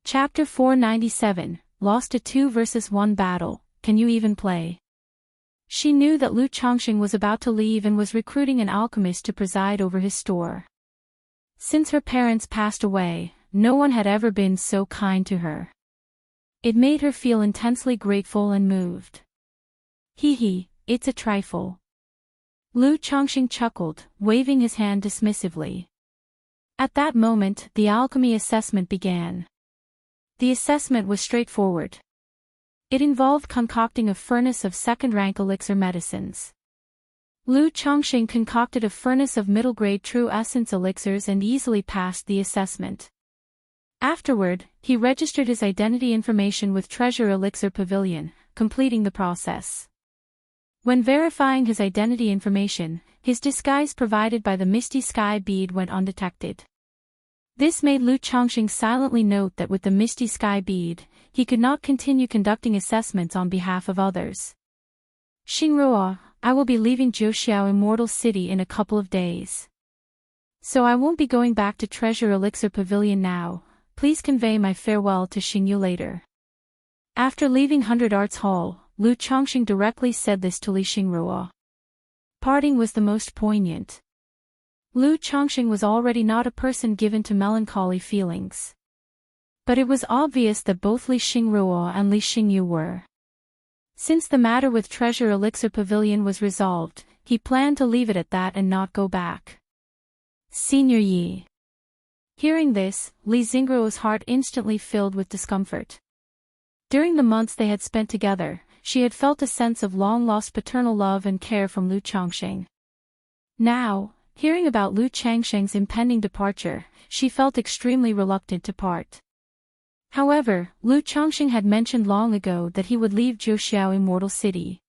Chapter 497, Lost a 2 versus 1 battle, can you even play? She knew that Lu Chongqing was about to leave and was recruiting an alchemist to preside over his store. Since her parents passed away, no one had ever been so kind to her. It made her feel intensely grateful and moved. Hee, it's a trifle. Lu Chongqing chuckled, waving his hand dismissively. At that moment, the alchemy assessment began. The assessment was straightforward. It involved concocting a furnace of second-rank elixir medicines. Lu Chongqing concocted a furnace of middle-grade true essence elixirs and easily passed the assessment. Afterward, he registered his identity information with Treasure Elixir Pavilion, completing the process. When verifying his identity information, his disguise provided by the Misty Sky bead went undetected. This made Lu Chongqing silently note that with the Misty Sky bead, he could not continue conducting assessments on behalf of others. Xingruo, I will be leaving Jiuxiao Immortal City in a couple of days. So I won't be going back to Treasure Elixir Pavilion now, please convey my farewell to Xingyu later. After leaving 100 Arts Hall, Lu Chongqing directly said this to Li Xingruo. Parting was the most poignant. Lu Chongqing was already not a person given to melancholy feelings. But it was obvious that both Li Xingruo and Li Xingyu were. Since the matter with Treasure Elixir Pavilion was resolved, he planned to leave it at that and not go back. Senior Yi. Hearing this, Li Xingruo's heart instantly filled with discomfort. During the months they had spent together, she had felt a sense of long-lost paternal love and care from Lu Chongqing. Now, hearing about Lu Chongqing's impending departure, she felt extremely reluctant to part. However, Lu Chongqing had mentioned long ago that he would leave Jiuxiao Immortal City.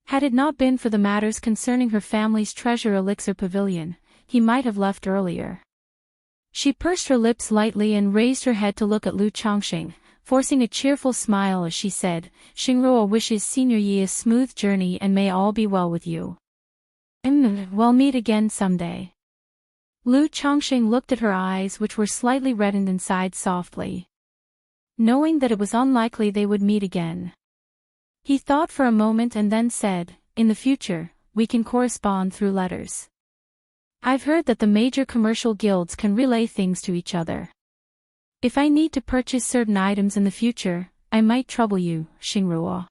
Had it not been for the matters concerning her family's Treasure Elixir Pavilion, he might have left earlier. She pursed her lips lightly and raised her head to look at Lu Chongqing, forcing a cheerful smile as she said, Xingruo wishes Senior Yi a smooth journey and may all be well with you. We'll meet again someday. Lu Chongqing looked at her eyes which were slightly reddened and sighed softly. Knowing that it was unlikely they would meet again. He thought for a moment and then said, in the future, we can correspond through letters. I've heard that the major commercial guilds can relay things to each other. If I need to purchase certain items in the future, I might trouble you, Xingruo.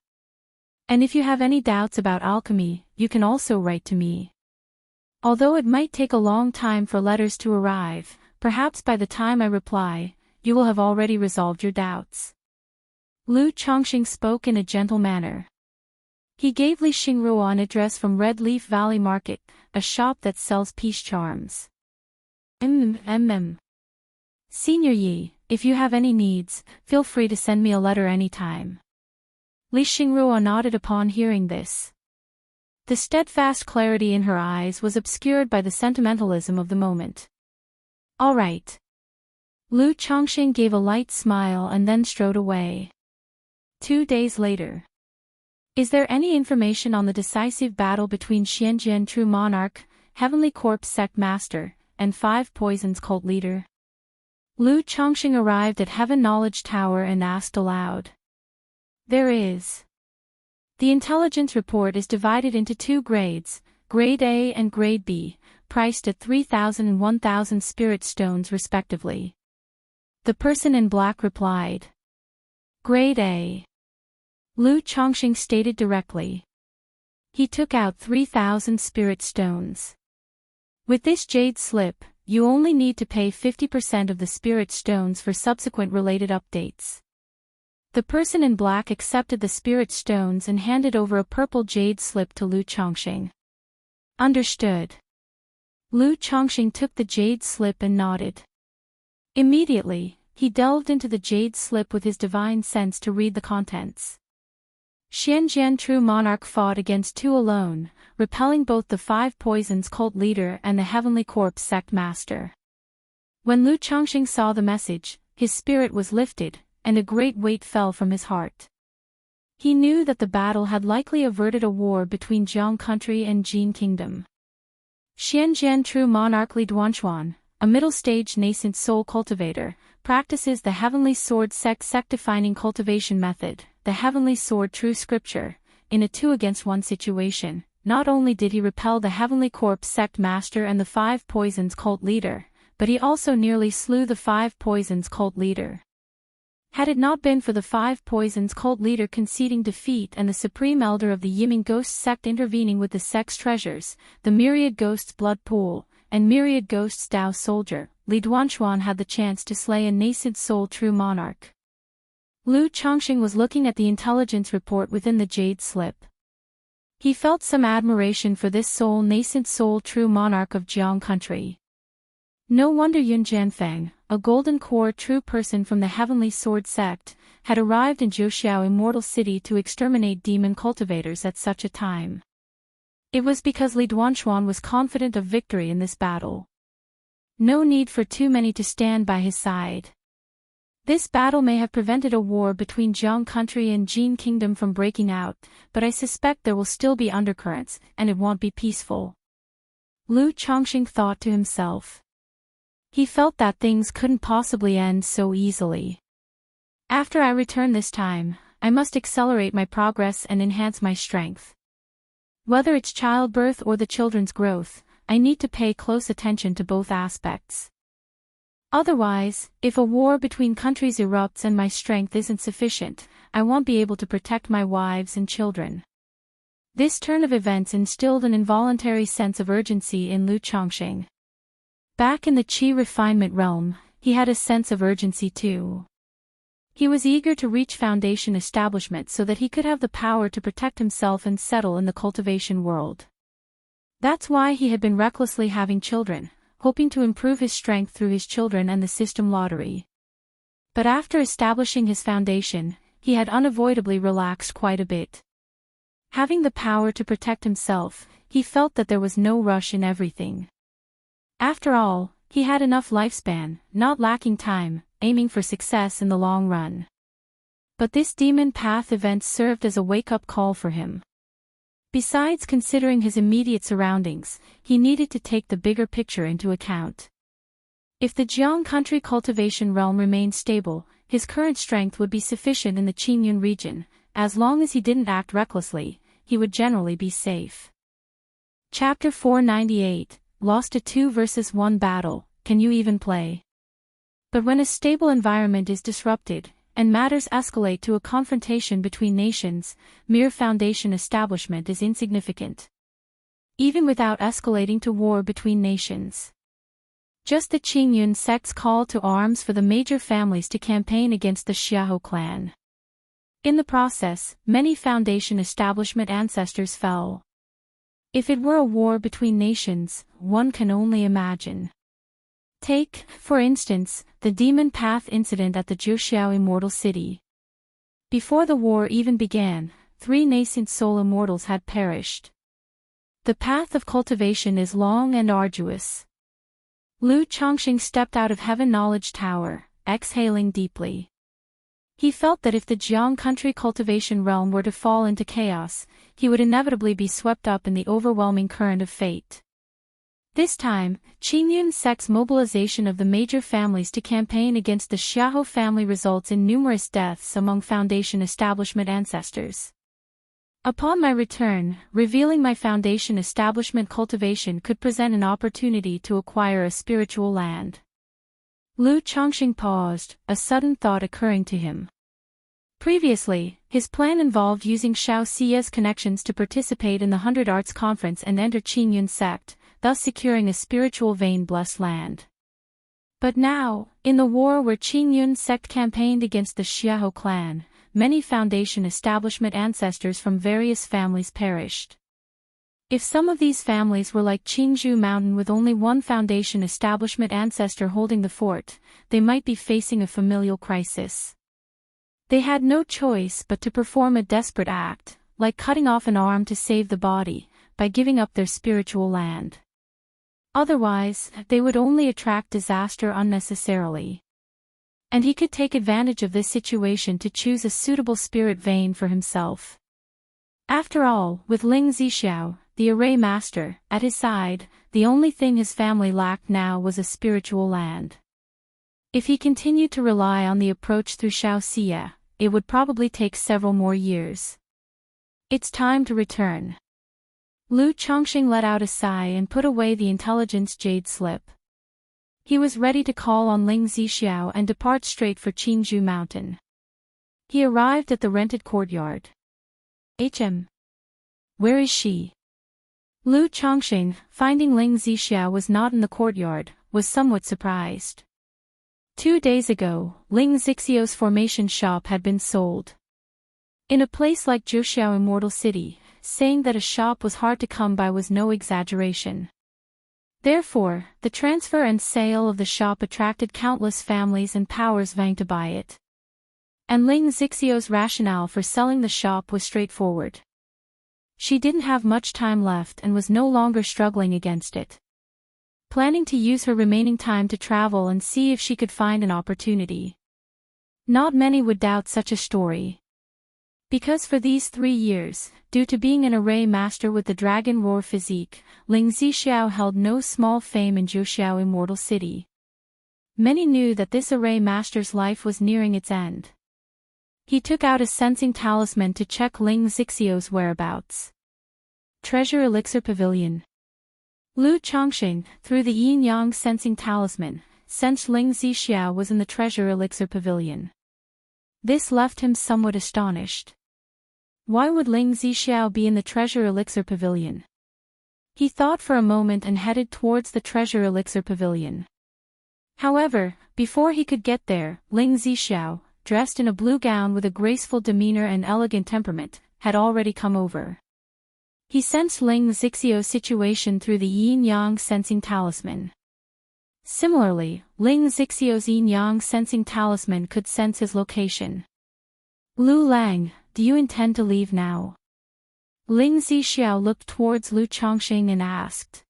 And if you have any doubts about alchemy, you can also write to me. Although it might take a long time for letters to arrive, perhaps by the time I reply, you will have already resolved your doubts. Lu Chongqing spoke in a gentle manner. He gave Li Xingruo an address from Red Leaf Valley Market, a shop that sells peace charms. Senior Yi, if you have any needs, feel free to send me a letter anytime. Li Xingruo nodded upon hearing this. The steadfast clarity in her eyes was obscured by the sentimentalism of the moment. All right. Lu Chongqing gave a light smile and then strode away. 2 days later. Is there any information on the decisive battle between Xianjian True Monarch, Heavenly Corpse Sect Master, and 5 Poisons Cult Leader? Lu Chongqing arrived at Heaven Knowledge Tower and asked aloud. There is. The intelligence report is divided into 2 grades, Grade A and Grade B, priced at 3,000 and 1,000 spirit stones respectively. The person in black replied. Grade A. Lu Chongqing stated directly. He took out 3,000 spirit stones. With this jade slip, you only need to pay 50% of the spirit stones for subsequent related updates. The person in black accepted the spirit stones and handed over a purple jade slip to Lu Chongqing. Understood. Lu Chongqing took the jade slip and nodded. Immediately, he delved into the jade slip with his divine sense to read the contents. Xianjian True Monarch fought against 2 alone, repelling both the 5 Poisons Cult Leader and the Heavenly Corpse Sect Master. When Lu Chongqing saw the message, his spirit was lifted, and a great weight fell from his heart. He knew that the battle had likely averted a war between Jiang Country and Jin Kingdom. Xianjian True Monarch Li Duanquan, a middle-stage nascent soul cultivator, practices the Heavenly Sword sect-defining cultivation method, the Heavenly Sword True Scripture. In a 2-against-1 situation, not only did he repel the Heavenly Corpse sect master and the 5 Poisons cult leader, but he also nearly slew the 5 Poisons cult leader. Had it not been for the 5 Poisons cult leader conceding defeat and the supreme elder of the Yiming Ghost sect intervening with the sect's treasures, the Myriad Ghosts Blood Pool, and Myriad Ghosts Tao Soldier, Li Duanshuan had the chance to slay a nascent soul true monarch. Lu Chongqing was looking at the intelligence report within the jade slip. He felt some admiration for this nascent soul true monarch of Jiang country. No wonder Yun Jianfeng, a golden core true person from the Heavenly Sword sect, had arrived in Zhouxiao Immortal City to exterminate demon cultivators at such a time. It was because Li Duanshuan was confident of victory in this battle. No need for too many to stand by his side. This battle may have prevented a war between Jiang country and Jin kingdom from breaking out, but I suspect there will still be undercurrents, and it won't be peaceful. Lu Chongqing thought to himself. He felt that things couldn't possibly end so easily. After I return this time, I must accelerate my progress and enhance my strength. Whether it's childbirth or the children's growth, I need to pay close attention to both aspects. Otherwise, if a war between countries erupts and my strength isn't sufficient, I won't be able to protect my wives and children. This turn of events instilled an involuntary sense of urgency in Lu Chongqing. Back in the Qi refinement realm, he had a sense of urgency too. He was eager to reach foundation establishment so that he could have the power to protect himself and settle in the cultivation world. That's why he had been recklessly having children, hoping to improve his strength through his children and the system lottery. But after establishing his foundation, he had unavoidably relaxed quite a bit. Having the power to protect himself, he felt that there was no rush in everything. After all, he had enough lifespan, not lacking time, aiming for success in the long run. But this demon path event served as a wake-up call for him. Besides considering his immediate surroundings, he needed to take the bigger picture into account. If the Jiang country cultivation realm remained stable, his current strength would be sufficient in the Qingyun region. As long as he didn't act recklessly, he would generally be safe. Chapter 498, Lost a 2-versus-1 battle, can you even play? But when a stable environment is disrupted, and matters escalate to a confrontation between nations, mere foundation establishment is insignificant. Even without escalating to war between nations. Just the Qingyun sect's call to arms for the major families to campaign against the Xiahou clan. In the process, many foundation establishment ancestors fell. If it were a war between nations, one can only imagine. Take, for instance, the Demon Path incident at the Zhouxiao Immortal City. Before the war even began, 3 nascent soul immortals had perished. The path of cultivation is long and arduous. Lu Chongqing stepped out of Heaven Knowledge Tower, exhaling deeply. He felt that if the Jiang country cultivation realm were to fall into chaos, he would inevitably be swept up in the overwhelming current of fate. This time, Qingyun sect's mobilization of the major families to campaign against the Xiahou family results in numerous deaths among foundation establishment ancestors. Upon my return, revealing my foundation establishment cultivation could present an opportunity to acquire a spiritual land. Lu Chongqing paused, a sudden thought occurring to him. Previously, his plan involved using Shao Xia's connections to participate in the 100 Arts Conference and enter Qingyun sect, thus securing a spiritual vein-blessed land. But now, in the war where Qingyun sect campaigned against the Xiahou clan, many foundation establishment ancestors from various families perished. If some of these families were like Qingzhou Mountain with only one foundation establishment ancestor holding the fort, they might be facing a familial crisis. They had no choice but to perform a desperate act, like cutting off an arm to save the body, by giving up their spiritual land. Otherwise, they would only attract disaster unnecessarily. And he could take advantage of this situation to choose a suitable spirit vein for himself. After all, with Ling Zixiao, the array master, at his side, the only thing his family lacked now was a spiritual land. If he continued to rely on the approach through Wuxia, it would probably take several more years. It's time to return. Lu Chongqing let out a sigh and put away the intelligence jade slip. He was ready to call on Ling Zixiao and depart straight for Qingzhou Mountain. He arrived at the rented courtyard. Where is she? Lu Chongqing, finding Ling Zixiao was not in the courtyard, was somewhat surprised. 2 days ago, Ling Zixiao's formation shop had been sold. In a place like Zhouxiao Immortal City, saying that a shop was hard to come by was no exaggeration. Therefore, the transfer and sale of the shop attracted countless families and powers vying to buy it. And Ling Zixiao's rationale for selling the shop was straightforward. She didn't have much time left and was no longer struggling against it. Planning to use her remaining time to travel and see if she could find an opportunity. Not many would doubt such a story. Because for these 3 years, due to being an array master with the dragon roar physique, Ling Zixiao held no small fame in Zhouxiao Immortal City. Many knew that this array master's life was nearing its end. He took out a sensing talisman to check Ling Zixiao's whereabouts. Treasure Elixir Pavilion. Lu Chongqing, through the yin-yang sensing talisman, sensed Ling Zixiao was in the Treasure Elixir Pavilion. This left him somewhat astonished. Why would Ling Zixiao be in the Treasure Elixir Pavilion? He thought for a moment and headed towards the Treasure Elixir Pavilion. However, before he could get there, Ling Zixiao, dressed in a blue gown with a graceful demeanor and elegant temperament, had already come over. He sensed Ling Zixiao's situation through the yin-yang sensing talisman. Similarly, Ling Zixiao's yin-yang sensing talisman could sense his location. Lu Lang, do you intend to leave now? Ling Zixiao looked towards Lu Chongqing and asked.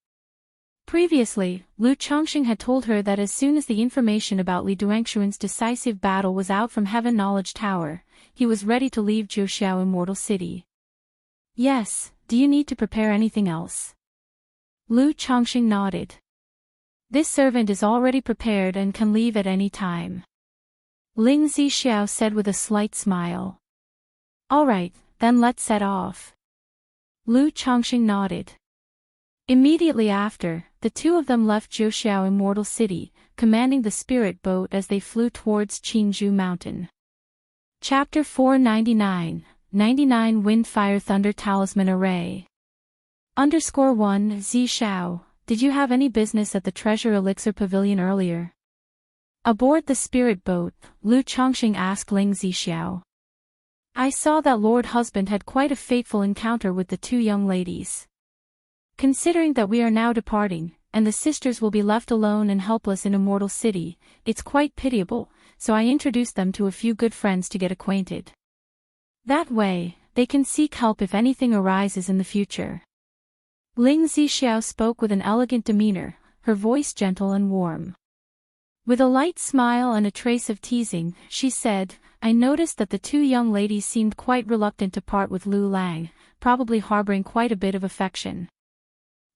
Previously, Lu Chongqing had told her that as soon as the information about Li Duangshuan's decisive battle was out from Heaven Knowledge Tower, he was ready to leave Zhouxiao Immortal City. Yes, do you need to prepare anything else? Lu Chongqing nodded. This servant is already prepared and can leave at any time. Ling Zixiao said with a slight smile. All right, then let's set off. Lu Chongqing nodded. Immediately after, the two of them left Zhouxiao Immortal City, commanding the spirit boat as they flew towards Qingzhou Mountain. Chapter 499, 99 Wind Fire Thunder Talisman Array. _1 Zixiao, did you have any business at the Treasure Elixir Pavilion earlier? Aboard the spirit boat, Lu Chongqing asked Ling Zixiao. I saw that Lord Husband had quite a fateful encounter with the 2 young ladies. Considering that we are now departing, and the sisters will be left alone and helpless in Immortal City, it's quite pitiable, so I introduced them to a few good friends to get acquainted. That way, they can seek help if anything arises in the future. Ling Zixiao spoke with an elegant demeanor, her voice gentle and warm. With a light smile and a trace of teasing, she said, I noticed that the 2 young ladies seemed quite reluctant to part with Lu Lang, probably harboring quite a bit of affection.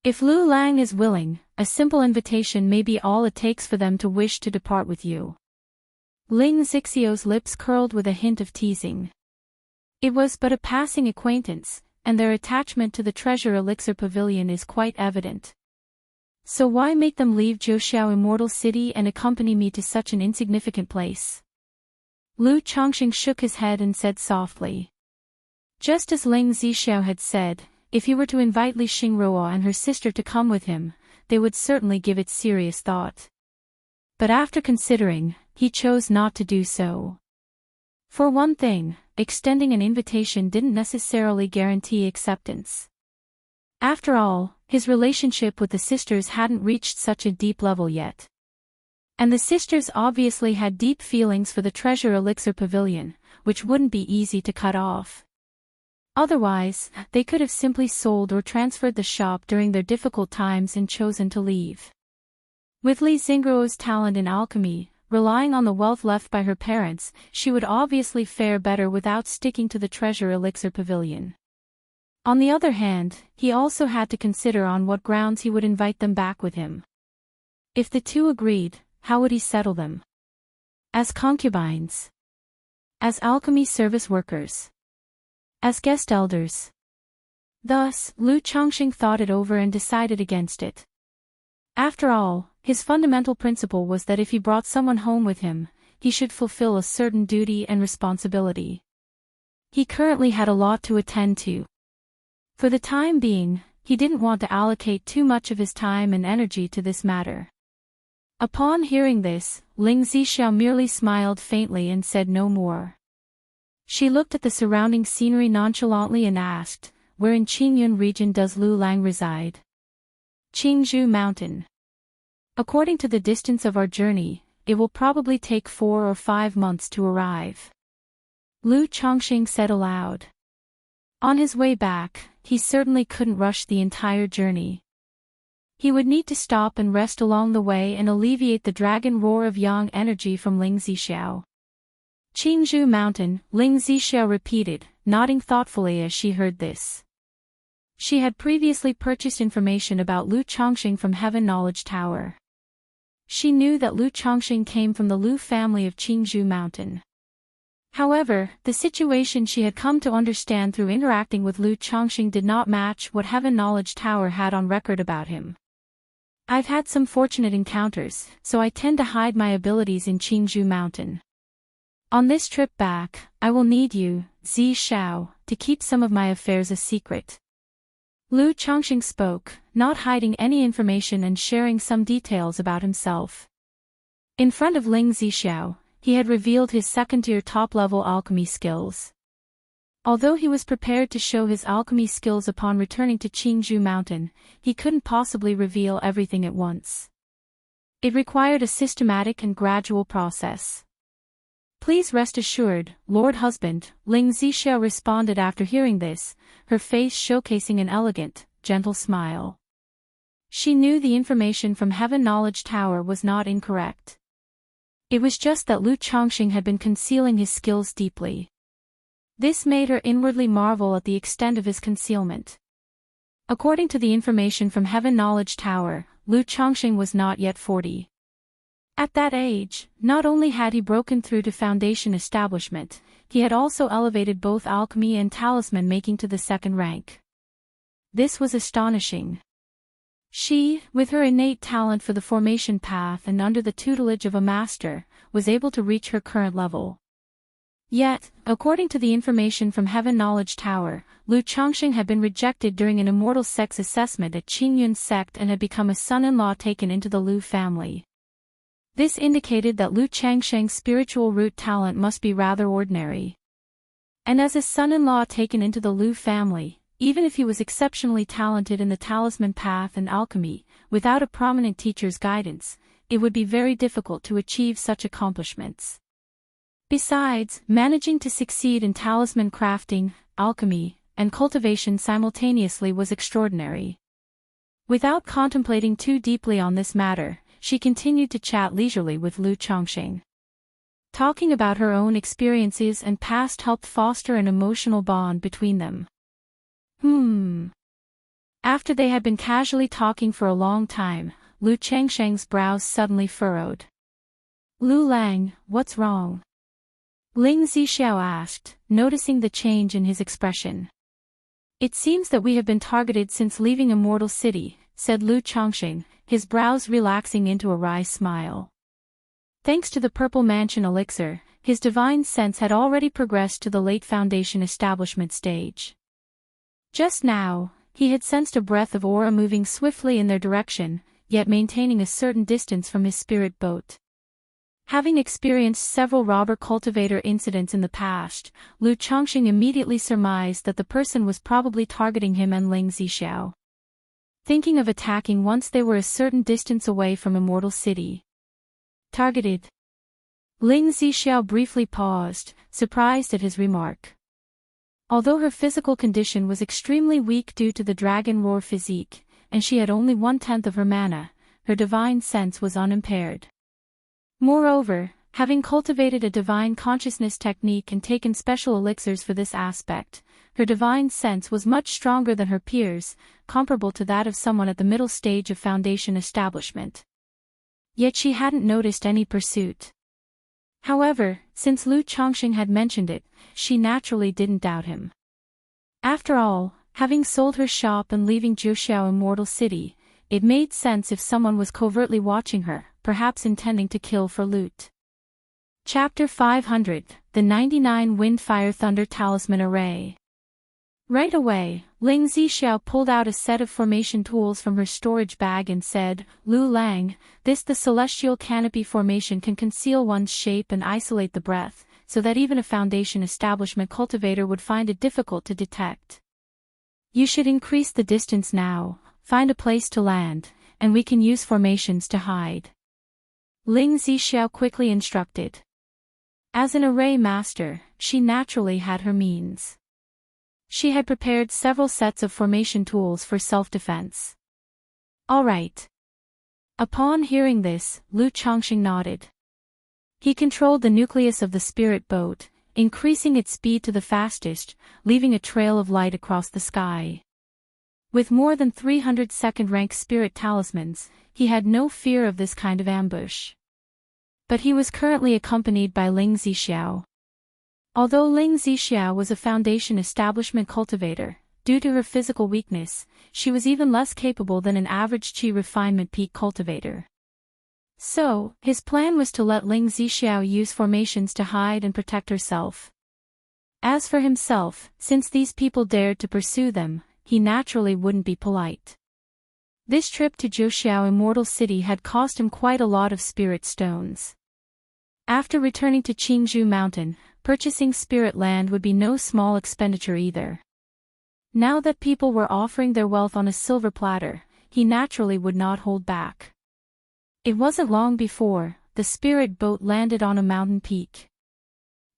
If Lu Lang is willing, a simple invitation may be all it takes for them to wish to depart with you. Ling Zixiao's lips curled with a hint of teasing. It was but a passing acquaintance, and their attachment to the Treasure Elixir Pavilion is quite evident. So why make them leave Zhouxiao Immortal City and accompany me to such an insignificant place? Lu Chongqing shook his head and said softly. Just as Ling Zixiao had said, if he were to invite Li Xingruo and her sister to come with him, they would certainly give it serious thought. But after considering, he chose not to do so. For one thing, extending an invitation didn't necessarily guarantee acceptance. After all, his relationship with the sisters hadn't reached such a deep level yet. And the sisters obviously had deep feelings for the Treasure Elixir Pavilion, which wouldn't be easy to cut off. Otherwise, they could have simply sold or transferred the shop during their difficult times and chosen to leave. With Li Xingruo's talent in alchemy, relying on the wealth left by her parents, she would obviously fare better without sticking to the Treasure Elixir Pavilion. On the other hand, he also had to consider on what grounds he would invite them back with him. If the 2 agreed, how would he settle them? as concubines, as alchemy service workers, as guest elders. Thus, Lu Chongqing thought it over and decided against it. After all, his fundamental principle was that if he brought someone home with him, he should fulfill a certain duty and responsibility. He currently had a lot to attend to. For the time being, he didn't want to allocate too much of his time and energy to this matter. Upon hearing this, Ling Zixiao merely smiled faintly and said no more. She looked at the surrounding scenery nonchalantly and asked, "Where in Qingyun region does Lu Lang reside?" "Qingzhou Mountain. According to the distance of our journey, it will probably take 4 or 5 months to arrive," Lu Chongqing said aloud. On his way back, he certainly couldn't rush the entire journey. He would need to stop and rest along the way and alleviate the dragon roar of yang energy from Ling Zixiao. "Qingzhou Mountain," Ling Zixiao repeated, nodding thoughtfully as she heard this. She had previously purchased information about Lu Chongqing from Heaven Knowledge Tower. She knew that Lu Chongqing came from the Lu family of Qingzhou Mountain. However, the situation she had come to understand through interacting with Lu Chongqing did not match what Heaven Knowledge Tower had on record about him. "I've had some fortunate encounters, so I tend to hide my abilities in Qingzhou Mountain. On this trip back, I will need you, Zixiao, to keep some of my affairs a secret." Lu Chongqing spoke, not hiding any information and sharing some details about himself. In front of Ling Zixiao, he had revealed his second-tier top-level alchemy skills. Although he was prepared to show his alchemy skills upon returning to Qingzhou Mountain, he couldn't possibly reveal everything at once. It required a systematic and gradual process. "Please rest assured, Lord Husband," Ling Zixiao responded after hearing this, her face showcasing an elegant, gentle smile. She knew the information from Heaven Knowledge Tower was not incorrect. It was just that Lu Chongqing had been concealing his skills deeply. This made her inwardly marvel at the extent of his concealment. According to the information from Heaven Knowledge Tower, Lu Chongqing was not yet 40. At that age, not only had he broken through to foundation establishment, he had also elevated both alchemy and talisman making to the second rank. This was astonishing. She, with her innate talent for the formation path and under the tutelage of a master, was able to reach her current level. Yet, according to the information from Heaven Knowledge Tower, Lu Chongqing had been rejected during an Immortal sects assessment at Qingyun sect and had become a son-in-law taken into the Lu family. This indicated that Lu Chongqing's spiritual root talent must be rather ordinary. And as a son-in-law taken into the Lu family, even if he was exceptionally talented in the talisman path and alchemy, without a prominent teacher's guidance, it would be very difficult to achieve such accomplishments. Besides, managing to succeed in talisman crafting, alchemy, and cultivation simultaneously was extraordinary. Without contemplating too deeply on this matter, she continued to chat leisurely with Lu Chongqing. Talking about her own experiences and past helped foster an emotional bond between them. After they had been casually talking for a long time, Lu Chongqing's brows suddenly furrowed. "Lu Lang, what's wrong?" Ling Zixiao asked, noticing the change in his expression. "It seems that we have been targeted since leaving Immortal City," said Lu Chongqing, his brows relaxing into a wry smile. Thanks to the Purple Mansion elixir, his divine sense had already progressed to the late foundation establishment stage. Just now, he had sensed a breath of aura moving swiftly in their direction, yet maintaining a certain distance from his spirit boat. Having experienced several robber cultivator incidents in the past, Lu Chongqing immediately surmised that the person was probably targeting him and Ling Zixiao. Thinking of attacking once they were a certain distance away from Immortal City. Targeted. Ling Zixiao briefly paused, surprised at his remark. Although her physical condition was extremely weak due to the dragon roar physique, and she had only 1/10 of her mana, her divine sense was unimpaired. Moreover, having cultivated a divine consciousness technique and taken special elixirs for this aspect, her divine sense was much stronger than her peers, comparable to that of someone at the middle stage of foundation establishment. Yet she hadn't noticed any pursuit. However, since Lu Chongqing had mentioned it, she naturally didn't doubt him. After all, having sold her shop and leaving Zhuxiao Immortal City, it made sense if someone was covertly watching her, perhaps intending to kill for loot. Chapter 500, The 99 Wind Fire Thunder Talisman Array. Right away, Ling Zixiao pulled out a set of formation tools from her storage bag and said, "Lu Lang, the celestial canopy formation can conceal one's shape and isolate the breath, so that even a foundation establishment cultivator would find it difficult to detect. You should increase the distance now, find a place to land, and we can use formations to hide." Ling Zixiao quickly instructed. As an array master, she naturally had her means. She had prepared several sets of formation tools for self-defense. All right. Upon hearing this, Lu Chongqing nodded. He controlled the nucleus of the spirit boat, increasing its speed to the fastest, leaving a trail of light across the sky. With more than 300 second-rank spirit talismans, he had no fear of this kind of ambush. But he was currently accompanied by Ling Zixiao. Although Ling Zixiao was a foundation establishment cultivator, due to her physical weakness, she was even less capable than an average qi refinement peak cultivator. So, his plan was to let Ling Zixiao use formations to hide and protect herself. As for himself, since these people dared to pursue them, he naturally wouldn't be polite. This trip to Zhuxiao Immortal City had cost him quite a lot of spirit stones. After returning to Qingzhou Mountain, purchasing spirit land would be no small expenditure either. Now that people were offering their wealth on a silver platter, he naturally would not hold back. It wasn't long before the spirit boat landed on a mountain peak.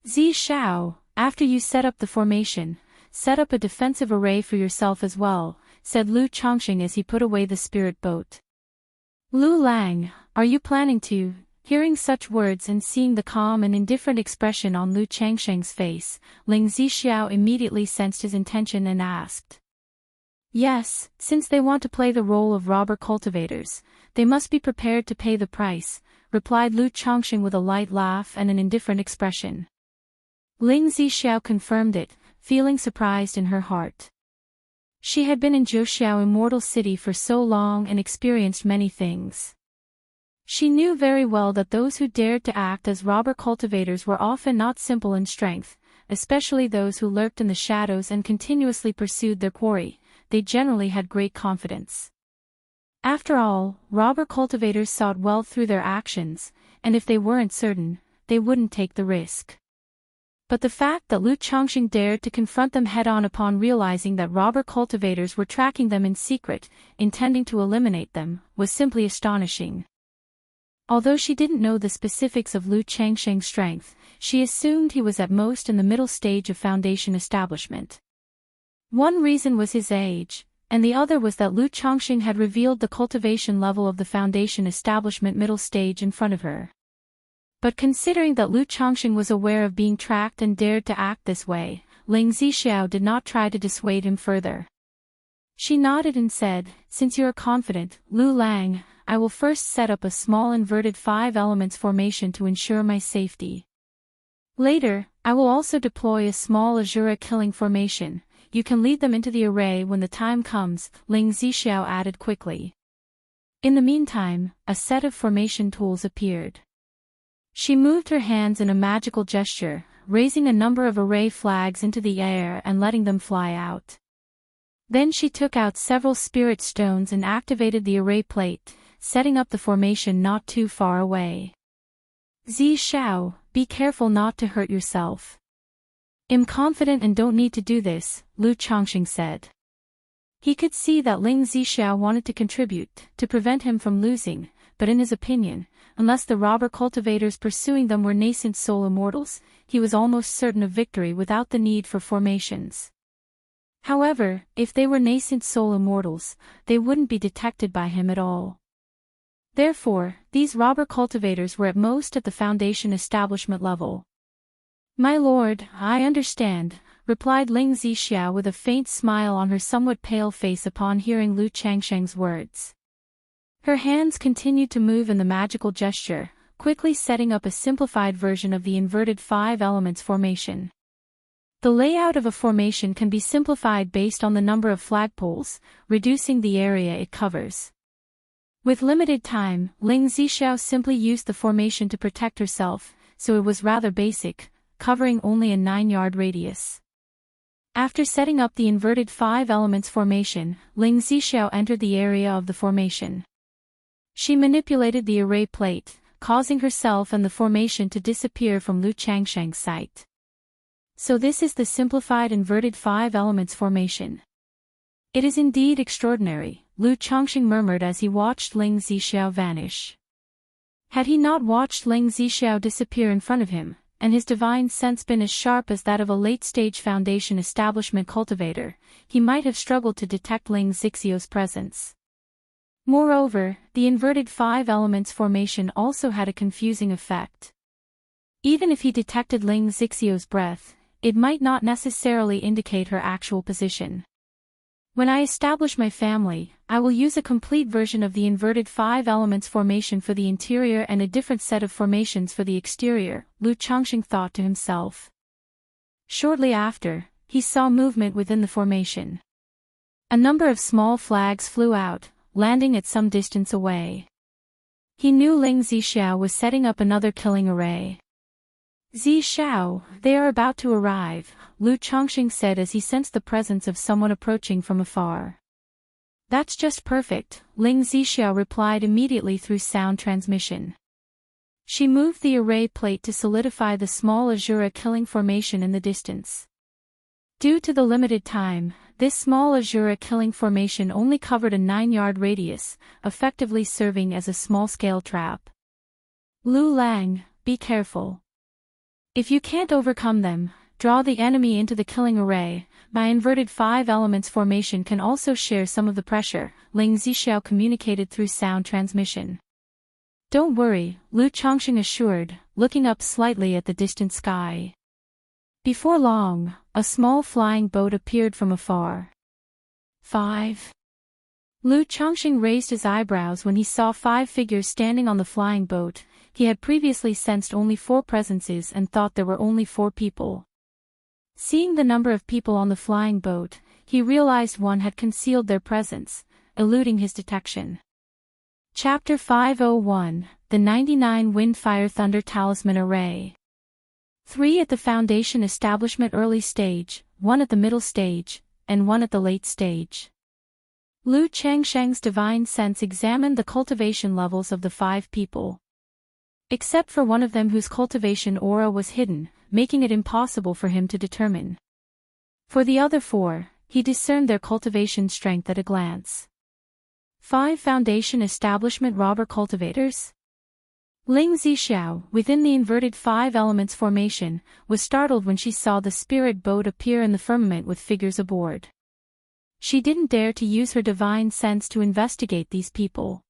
"Zixiao, after you set up the formation, set up a defensive array for yourself as well," said Lu Chongqing as he put away the spirit boat. "Lu Lang, are you planning to?" Hearing such words and seeing the calm and indifferent expression on Lu Chongqing's face, Ling Zixiao immediately sensed his intention and asked. "Yes, since they want to play the role of robber cultivators, they must be prepared to pay the price," replied Lu Chongqing with a light laugh and an indifferent expression. Ling Zixiao confirmed it, feeling surprised in her heart. She had been in Zhuxiao Immortal City for so long and experienced many things. She knew very well that those who dared to act as robber cultivators were often not simple in strength, especially those who lurked in the shadows and continuously pursued their quarry. They generally had great confidence. After all, robber cultivators sought wealth through their actions, and if they weren't certain, they wouldn't take the risk. But the fact that Lu Chongqing dared to confront them head-on upon realizing that robber cultivators were tracking them in secret, intending to eliminate them, was simply astonishing. Although she didn't know the specifics of Lu Chongqing's strength, she assumed he was at most in the middle stage of foundation establishment. One reason was his age, and the other was that Lu Chongqing had revealed the cultivation level of the foundation establishment middle stage in front of her. But considering that Lu Chongqing was aware of being tracked and dared to act this way, Ling Zixiao did not try to dissuade him further. She nodded and said, "Since you are confident, Lu Lang, I will first set up a small inverted 5 elements formation to ensure my safety. Later, I will also deploy a small Azura killing formation. You can lead them into the array when the time comes," Ling Zixiao added quickly. In the meantime, a set of formation tools appeared. She moved her hands in a magical gesture, raising a number of array flags into the air and letting them fly out. Then she took out several spirit stones and activated the array plate, setting up the formation not too far away. "Zixiao, be careful not to hurt yourself." "I'm confident and don't need to do this," Lu Chongqing said. He could see that Ling Zixiao wanted to contribute, to prevent him from losing, but in his opinion, unless the robber cultivators pursuing them were nascent soul immortals, he was almost certain of victory without the need for formations. However, if they were nascent soul immortals, they wouldn't be detected by him at all. Therefore, these robber cultivators were at most at the foundation establishment level. "My lord, I understand," replied Ling Zixiao with a faint smile on her somewhat pale face upon hearing Lu Chongqing's words. Her hands continued to move in the magical gesture, quickly setting up a simplified version of the inverted 5 elements formation. The layout of a formation can be simplified based on the number of flagpoles, reducing the area it covers. With limited time, Ling Zixiao simply used the formation to protect herself, so it was rather basic, covering only a 9-yard radius. After setting up the inverted 5 elements formation, Ling Zixiao entered the area of the formation. She manipulated the array plate, causing herself and the formation to disappear from Lu Changsheng's sight. So this is the simplified inverted 5 elements formation. It is indeed extraordinary, Lu Changsheng murmured as he watched Ling Zixiao vanish. Had he not watched Ling Zixiao disappear in front of him, and his divine sense been as sharp as that of a late-stage Foundation establishment cultivator, he might have struggled to detect Ling Zixiao's presence. Moreover, the inverted 5 elements formation also had a confusing effect. Even if he detected Ling Zixiao's breath, it might not necessarily indicate her actual position. When I establish my family, I will use a complete version of the inverted 5 elements formation for the interior and a different set of formations for the exterior, Lu Changsheng thought to himself. Shortly after, he saw movement within the formation. A number of small flags flew out, landing at some distance away. He knew Ling Zixiao was setting up another killing array. Zixiao, they are about to arrive, Lu Changsheng said as he sensed the presence of someone approaching from afar. That's just perfect, Ling Zixiao replied immediately through sound transmission. She moved the array plate to solidify the small Azura killing formation in the distance. Due to the limited time, this small Azura killing formation only covered a 9-yard radius, effectively serving as a small-scale trap. Lu Lang, be careful. If you can't overcome them, draw the enemy into the killing array. My inverted 5 elements formation can also share some of the pressure, Ling Zixiao communicated through sound transmission. Don't worry, Lu Changsheng assured, looking up slightly at the distant sky. Before long, a small flying boat appeared from afar. 5. Lu Changsheng raised his eyebrows when he saw 5 figures standing on the flying boat. He had previously sensed only 4 presences and thought there were only 4 people. Seeing the number of people on the flying boat, he realized one had concealed their presence, eluding his detection. Chapter 501, The 99 Windfire Thunder Talisman Array. 3 at the Foundation Establishment early stage, 1 at the middle stage, and 1 at the late stage. Lu Changsheng's divine sense examined the cultivation levels of the 5 people. Except for one of them whose cultivation aura was hidden, making it impossible for him to determine. For the other 4, he discerned their cultivation strength at a glance. 5 Foundation Establishment Robber Cultivators. Ling Zixiao, within the inverted 5 elements formation, was startled when she saw the spirit boat appear in the firmament with figures aboard. She didn't dare to use her divine sense to investigate these people.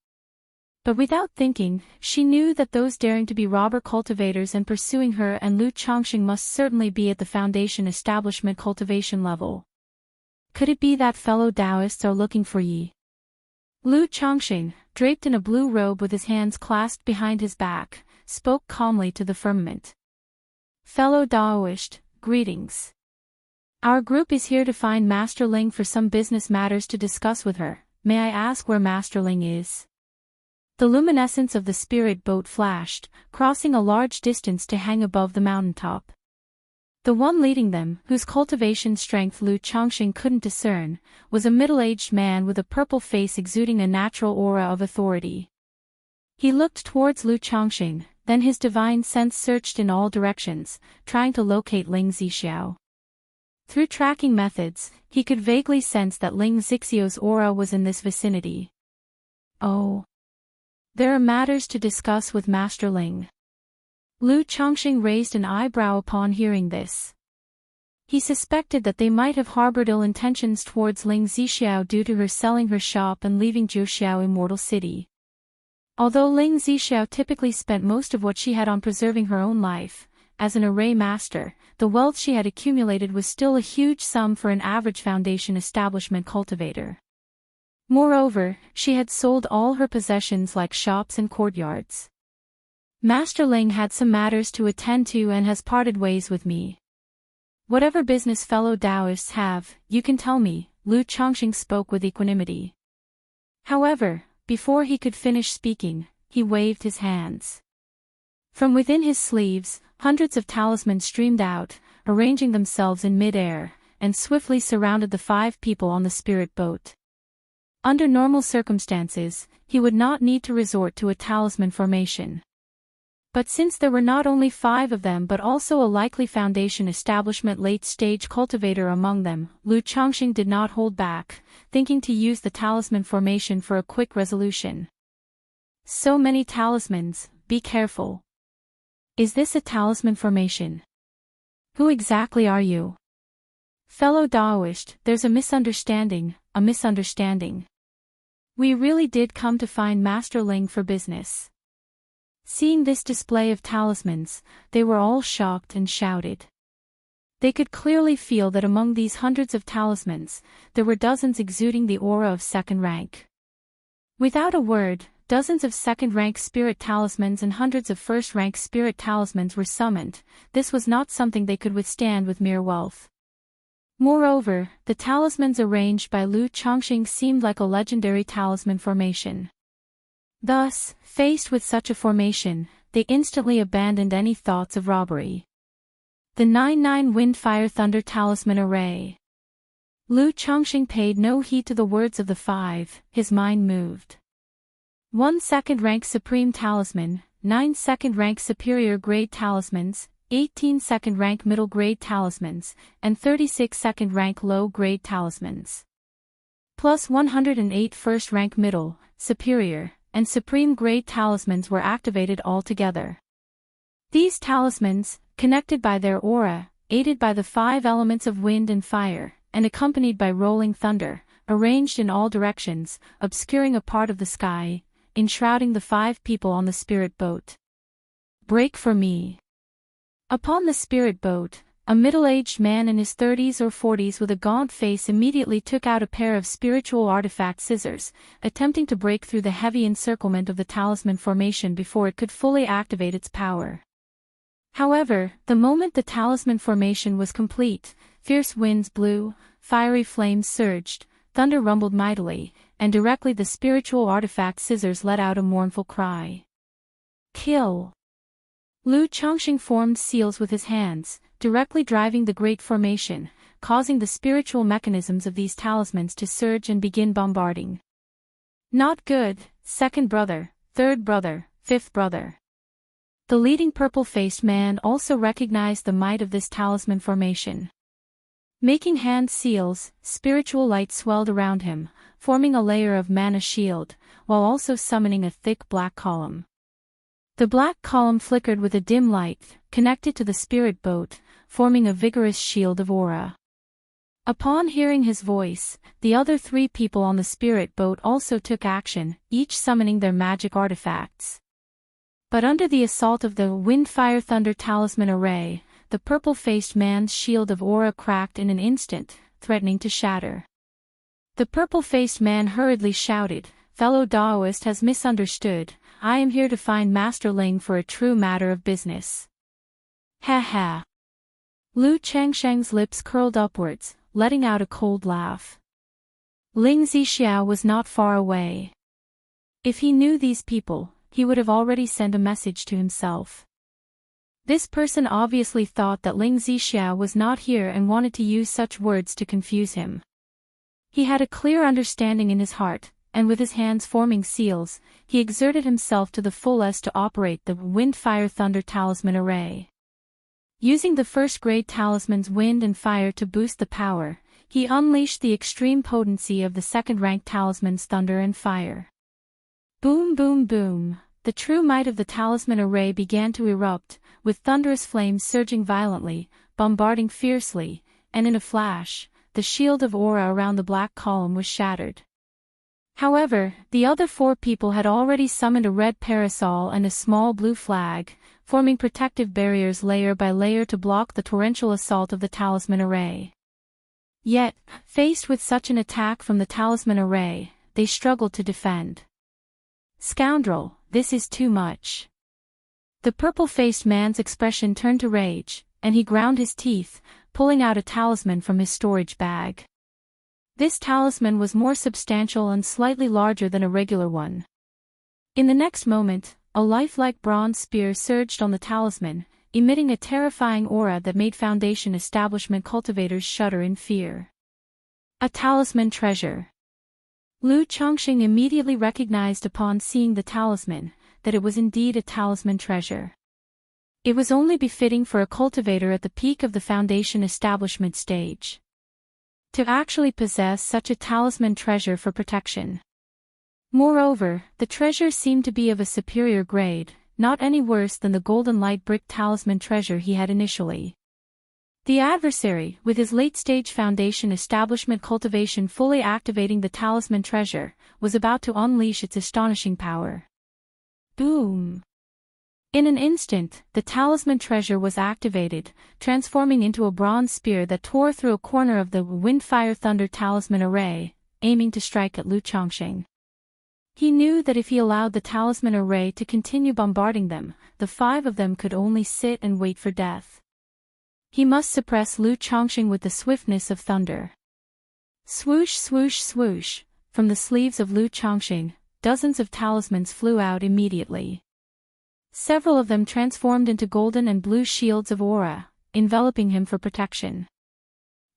But without thinking, she knew that those daring to be robber cultivators and pursuing her and Lu Changsheng must certainly be at the Foundation Establishment cultivation level. Could it be that fellow Taoists are looking for Yi? Lu Changsheng, draped in a blue robe with his hands clasped behind his back, spoke calmly to the firmament. Fellow Taoist, greetings. Our group is here to find Master Ling for some business matters to discuss with her. May I ask where Master Ling is? The luminescence of the spirit boat flashed, crossing a large distance to hang above the mountaintop. The one leading them, whose cultivation strength Lu Changsheng couldn't discern, was a middle-aged man with a purple face exuding a natural aura of authority. He looked towards Lu Changsheng, then his divine sense searched in all directions, trying to locate Ling Zixiao. Through tracking methods, he could vaguely sense that Ling Zixiao's aura was in this vicinity. Oh. There are matters to discuss with Master Ling. Lu Changsheng raised an eyebrow upon hearing this. He suspected that they might have harbored ill intentions towards Ling Zixiao due to her selling her shop and leaving Zhuxiao Immortal City. Although Ling Zixiao typically spent most of what she had on preserving her own life, as an array master, the wealth she had accumulated was still a huge sum for an average Foundation establishment cultivator. Moreover, she had sold all her possessions like shops and courtyards. Master Ling had some matters to attend to and has parted ways with me. Whatever business fellow Taoists have, you can tell me, Lu Chongqing spoke with equanimity. However, before he could finish speaking, he waved his hands. From within his sleeves, hundreds of talismans streamed out, arranging themselves in mid-air, and swiftly surrounded the 5 people on the spirit boat. Under normal circumstances, he would not need to resort to a talisman formation. But since there were not only 5 of them but also a likely foundation establishment late-stage cultivator among them, Lu Chongqing did not hold back, thinking to use the talisman formation for a quick resolution. So many talismans, be careful. Is this a talisman formation? Who exactly are you? Fellow Taoist, there's a misunderstanding. We really did come to find Master Ling for business. Seeing this display of talismans, they were all shocked and shouted. They could clearly feel that among these hundreds of talismans, there were dozens exuding the aura of second rank. Without a word, dozens of second-rank spirit talismans and hundreds of first-rank spirit talismans were summoned. This was not something they could withstand with mere wealth. Moreover, the talismans arranged by Lu Chongqing seemed like a legendary talisman formation. Thus, faced with such a formation, they instantly abandoned any thoughts of robbery. The 9-9 Wind Fire Thunder Talisman Array. Lu Chongqing paid no heed to the words of the 5, his mind moved. 1 second-rank Supreme Talisman, 9 second-rank Superior Grade Talismans, 18 second-rank Middle Grade Talismans, and 36 second-rank Low Grade Talismans. Plus 108 first-rank Middle, Superior, and Supreme Grade Talismans were activated altogether. These talismans, connected by their aura, aided by the 5 elements of wind and fire, and accompanied by rolling thunder, arranged in all directions, obscuring a part of the sky, enshrouding the 5 people on the spirit boat. Break for me. Upon the spirit boat, a middle-aged man in his 30s or 40s with a gaunt face immediately took out a pair of spiritual artifact scissors, attempting to break through the heavy encirclement of the talisman formation before it could fully activate its power. However, the moment the talisman formation was complete, fierce winds blew, fiery flames surged, thunder rumbled mightily, and directly the spiritual artifact scissors let out a mournful cry. Kill! Lu Chongqing formed seals with his hands, directly driving the great formation, causing the spiritual mechanisms of these talismans to surge and begin bombarding. Not good, second brother, third brother, fifth brother. The leading purple-faced man also recognized the might of this talisman formation. Making hand seals, spiritual light swelled around him, forming a layer of mana shield, while also summoning a thick black column. The black column flickered with a dim light, connected to the spirit boat, forming a vigorous shield of aura. Upon hearing his voice, the other 3 people on the spirit boat also took action, each summoning their magic artifacts. But under the assault of the Wind Fire Thunder Talisman Array, the purple-faced man's shield of aura cracked in an instant, threatening to shatter. The purple-faced man hurriedly shouted, "Fellow Taoist has misunderstood. I am here to find Master Ling for a true matter of business." Ha ha. Lu Chongqing's lips curled upwards, letting out a cold laugh. Ling Zixiao was not far away. If he knew these people, he would have already sent a message to himself. This person obviously thought that Ling Zixiao was not here and wanted to use such words to confuse him. He had a clear understanding in his heart, and with his hands forming seals, he exerted himself to the fullest to operate the Wind Fire Thunder Talisman Array. Using the first-grade talisman's wind and fire to boost the power, he unleashed the extreme potency of the second-rank talisman's thunder and fire. Boom boom boom, the true might of the talisman array began to erupt, with thunderous flames surging violently, bombarding fiercely, and in a flash, the shield of aura around the black column was shattered. However, the other 4 people had already summoned a red parasol and a small blue flag, forming protective barriers layer by layer to block the torrential assault of the talisman array. Yet, faced with such an attack from the talisman array, they struggled to defend. Scoundrel, this is too much. The purple-faced man's expression turned to rage, and he ground his teeth, pulling out a talisman from his storage bag. This talisman was more substantial and slightly larger than a regular one. In the next moment, a lifelike bronze spear surged on the talisman, emitting a terrifying aura that made Foundation establishment cultivators shudder in fear. A talisman treasure. Lu Chongqing immediately recognized upon seeing the talisman, that it was indeed a talisman treasure. It was only befitting for a cultivator at the peak of the Foundation establishment stage to actually possess such a talisman treasure for protection. Moreover, the treasure seemed to be of a superior grade, not any worse than the golden light brick talisman treasure he had initially. The adversary, with his late-stage Foundation establishment cultivation fully activating the talisman treasure, was about to unleash its astonishing power. Boom! In an instant, the talisman treasure was activated, transforming into a bronze spear that tore through a corner of the Wind Fire Thunder talisman array, aiming to strike at Lu Chongqing. He knew that if he allowed the talisman array to continue bombarding them, the 5 of them could only sit and wait for death. He must suppress Lu Chongqing with the swiftness of thunder. Swoosh swoosh swoosh, from the sleeves of Lu Chongqing, dozens of talismans flew out immediately. Several of them transformed into golden and blue shields of aura, enveloping him for protection.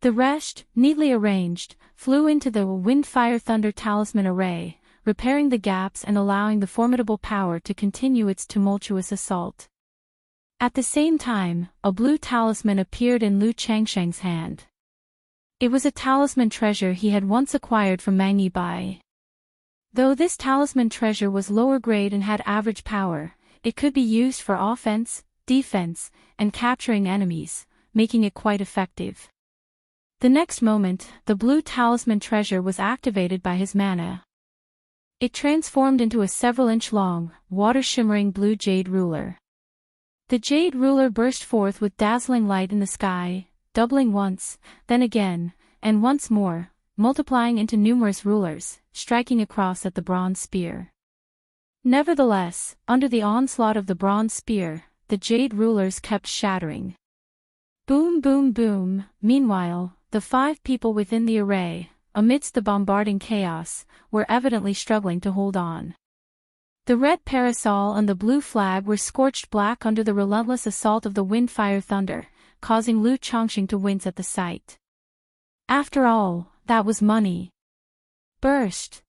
The rest, neatly arranged, flew into the Wind Fire Thunder talisman array, repairing the gaps and allowing the formidable power to continue its tumultuous assault. At the same time, a blue talisman appeared in Lu Changsheng's hand. It was a talisman treasure he had once acquired from Mang Yibai. Though this talisman treasure was lower grade and had average power, it could be used for offense, defense, and capturing enemies, making it quite effective. The next moment, the blue talisman treasure was activated by his mana. It transformed into a several-inch-long, water-shimmering blue jade ruler. The jade ruler burst forth with dazzling light in the sky, doubling once, then again, and once more, multiplying into numerous rulers, striking across at the bronze spear. Nevertheless, under the onslaught of the bronze spear, the jade rulers kept shattering. Boom boom boom. Meanwhile, the 5 people within the array, amidst the bombarding chaos, were evidently struggling to hold on. The red parasol and the blue flag were scorched black under the relentless assault of the Wind Fire Thunder, causing Lu Chongqing to wince at the sight. After all, that was money. Burst.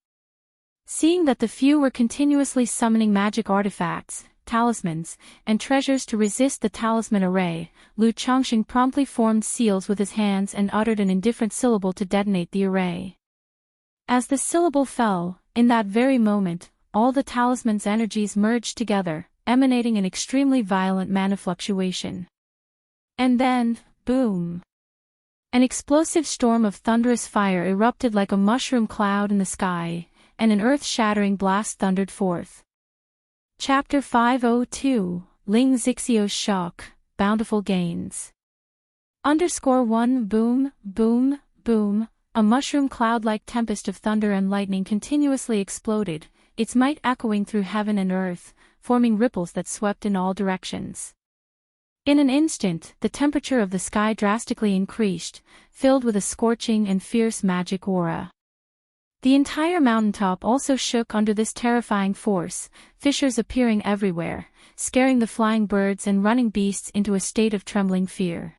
Seeing that the few were continuously summoning magic artifacts, talismans, and treasures to resist the talisman array, Lu Chongqing promptly formed seals with his hands and uttered an indifferent syllable to detonate the array. As the syllable fell, in that very moment, all the talisman's energies merged together, emanating an extremely violent mana fluctuation. And then, boom! An explosive storm of thunderous fire erupted like a mushroom cloud in the sky, and an earth-shattering blast thundered forth. Chapter 502, Ling Zixio's Shock, Bountiful Gains. _1 Boom, boom, boom, a mushroom cloud-like tempest of thunder and lightning continuously exploded, its might echoing through heaven and earth, forming ripples that swept in all directions. In an instant, the temperature of the sky drastically increased, filled with a scorching and fierce magic aura. The entire mountaintop also shook under this terrifying force, fissures appearing everywhere, scaring the flying birds and running beasts into a state of trembling fear.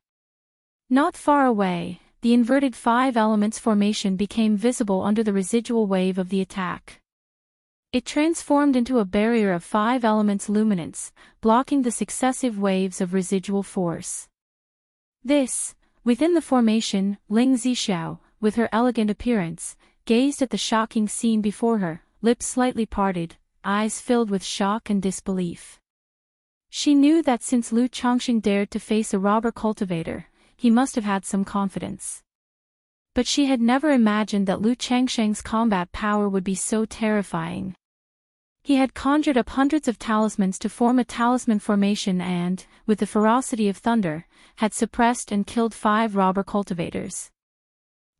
Not far away, the inverted 5 elements formation became visible under the residual wave of the attack. It transformed into a barrier of 5 elements luminance, blocking the successive waves of residual force. Within the formation, Ling Zixiao, with her elegant appearance, gazed at the shocking scene before her, lips slightly parted, eyes filled with shock and disbelief. She knew that since Lu Chongqing dared to face a robber cultivator, he must have had some confidence. But she had never imagined that Lu Changsheng's combat power would be so terrifying. He had conjured up hundreds of talismans to form a talisman formation and, with the ferocity of thunder, had suppressed and killed 5 robber cultivators.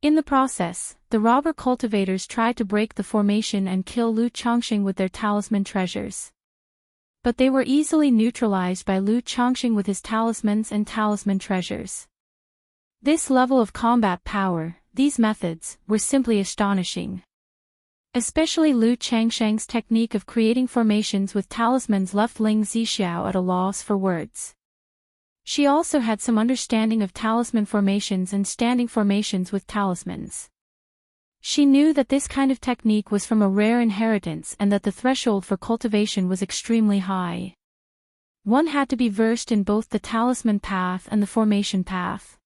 In the process, the robber cultivators tried to break the formation and kill Lu Chongqing with their talisman treasures. But they were easily neutralized by Lu Chongqing with his talismans and talisman treasures. This level of combat power, these methods, were simply astonishing. Especially Lu Changsheng's technique of creating formations with talismans left Ling Zixiao at a loss for words. She also had some understanding of talisman formations and standing formations with talismans. She knew that this kind of technique was from a rare inheritance and that the threshold for cultivation was extremely high. One had to be versed in both the talisman path and the formation path.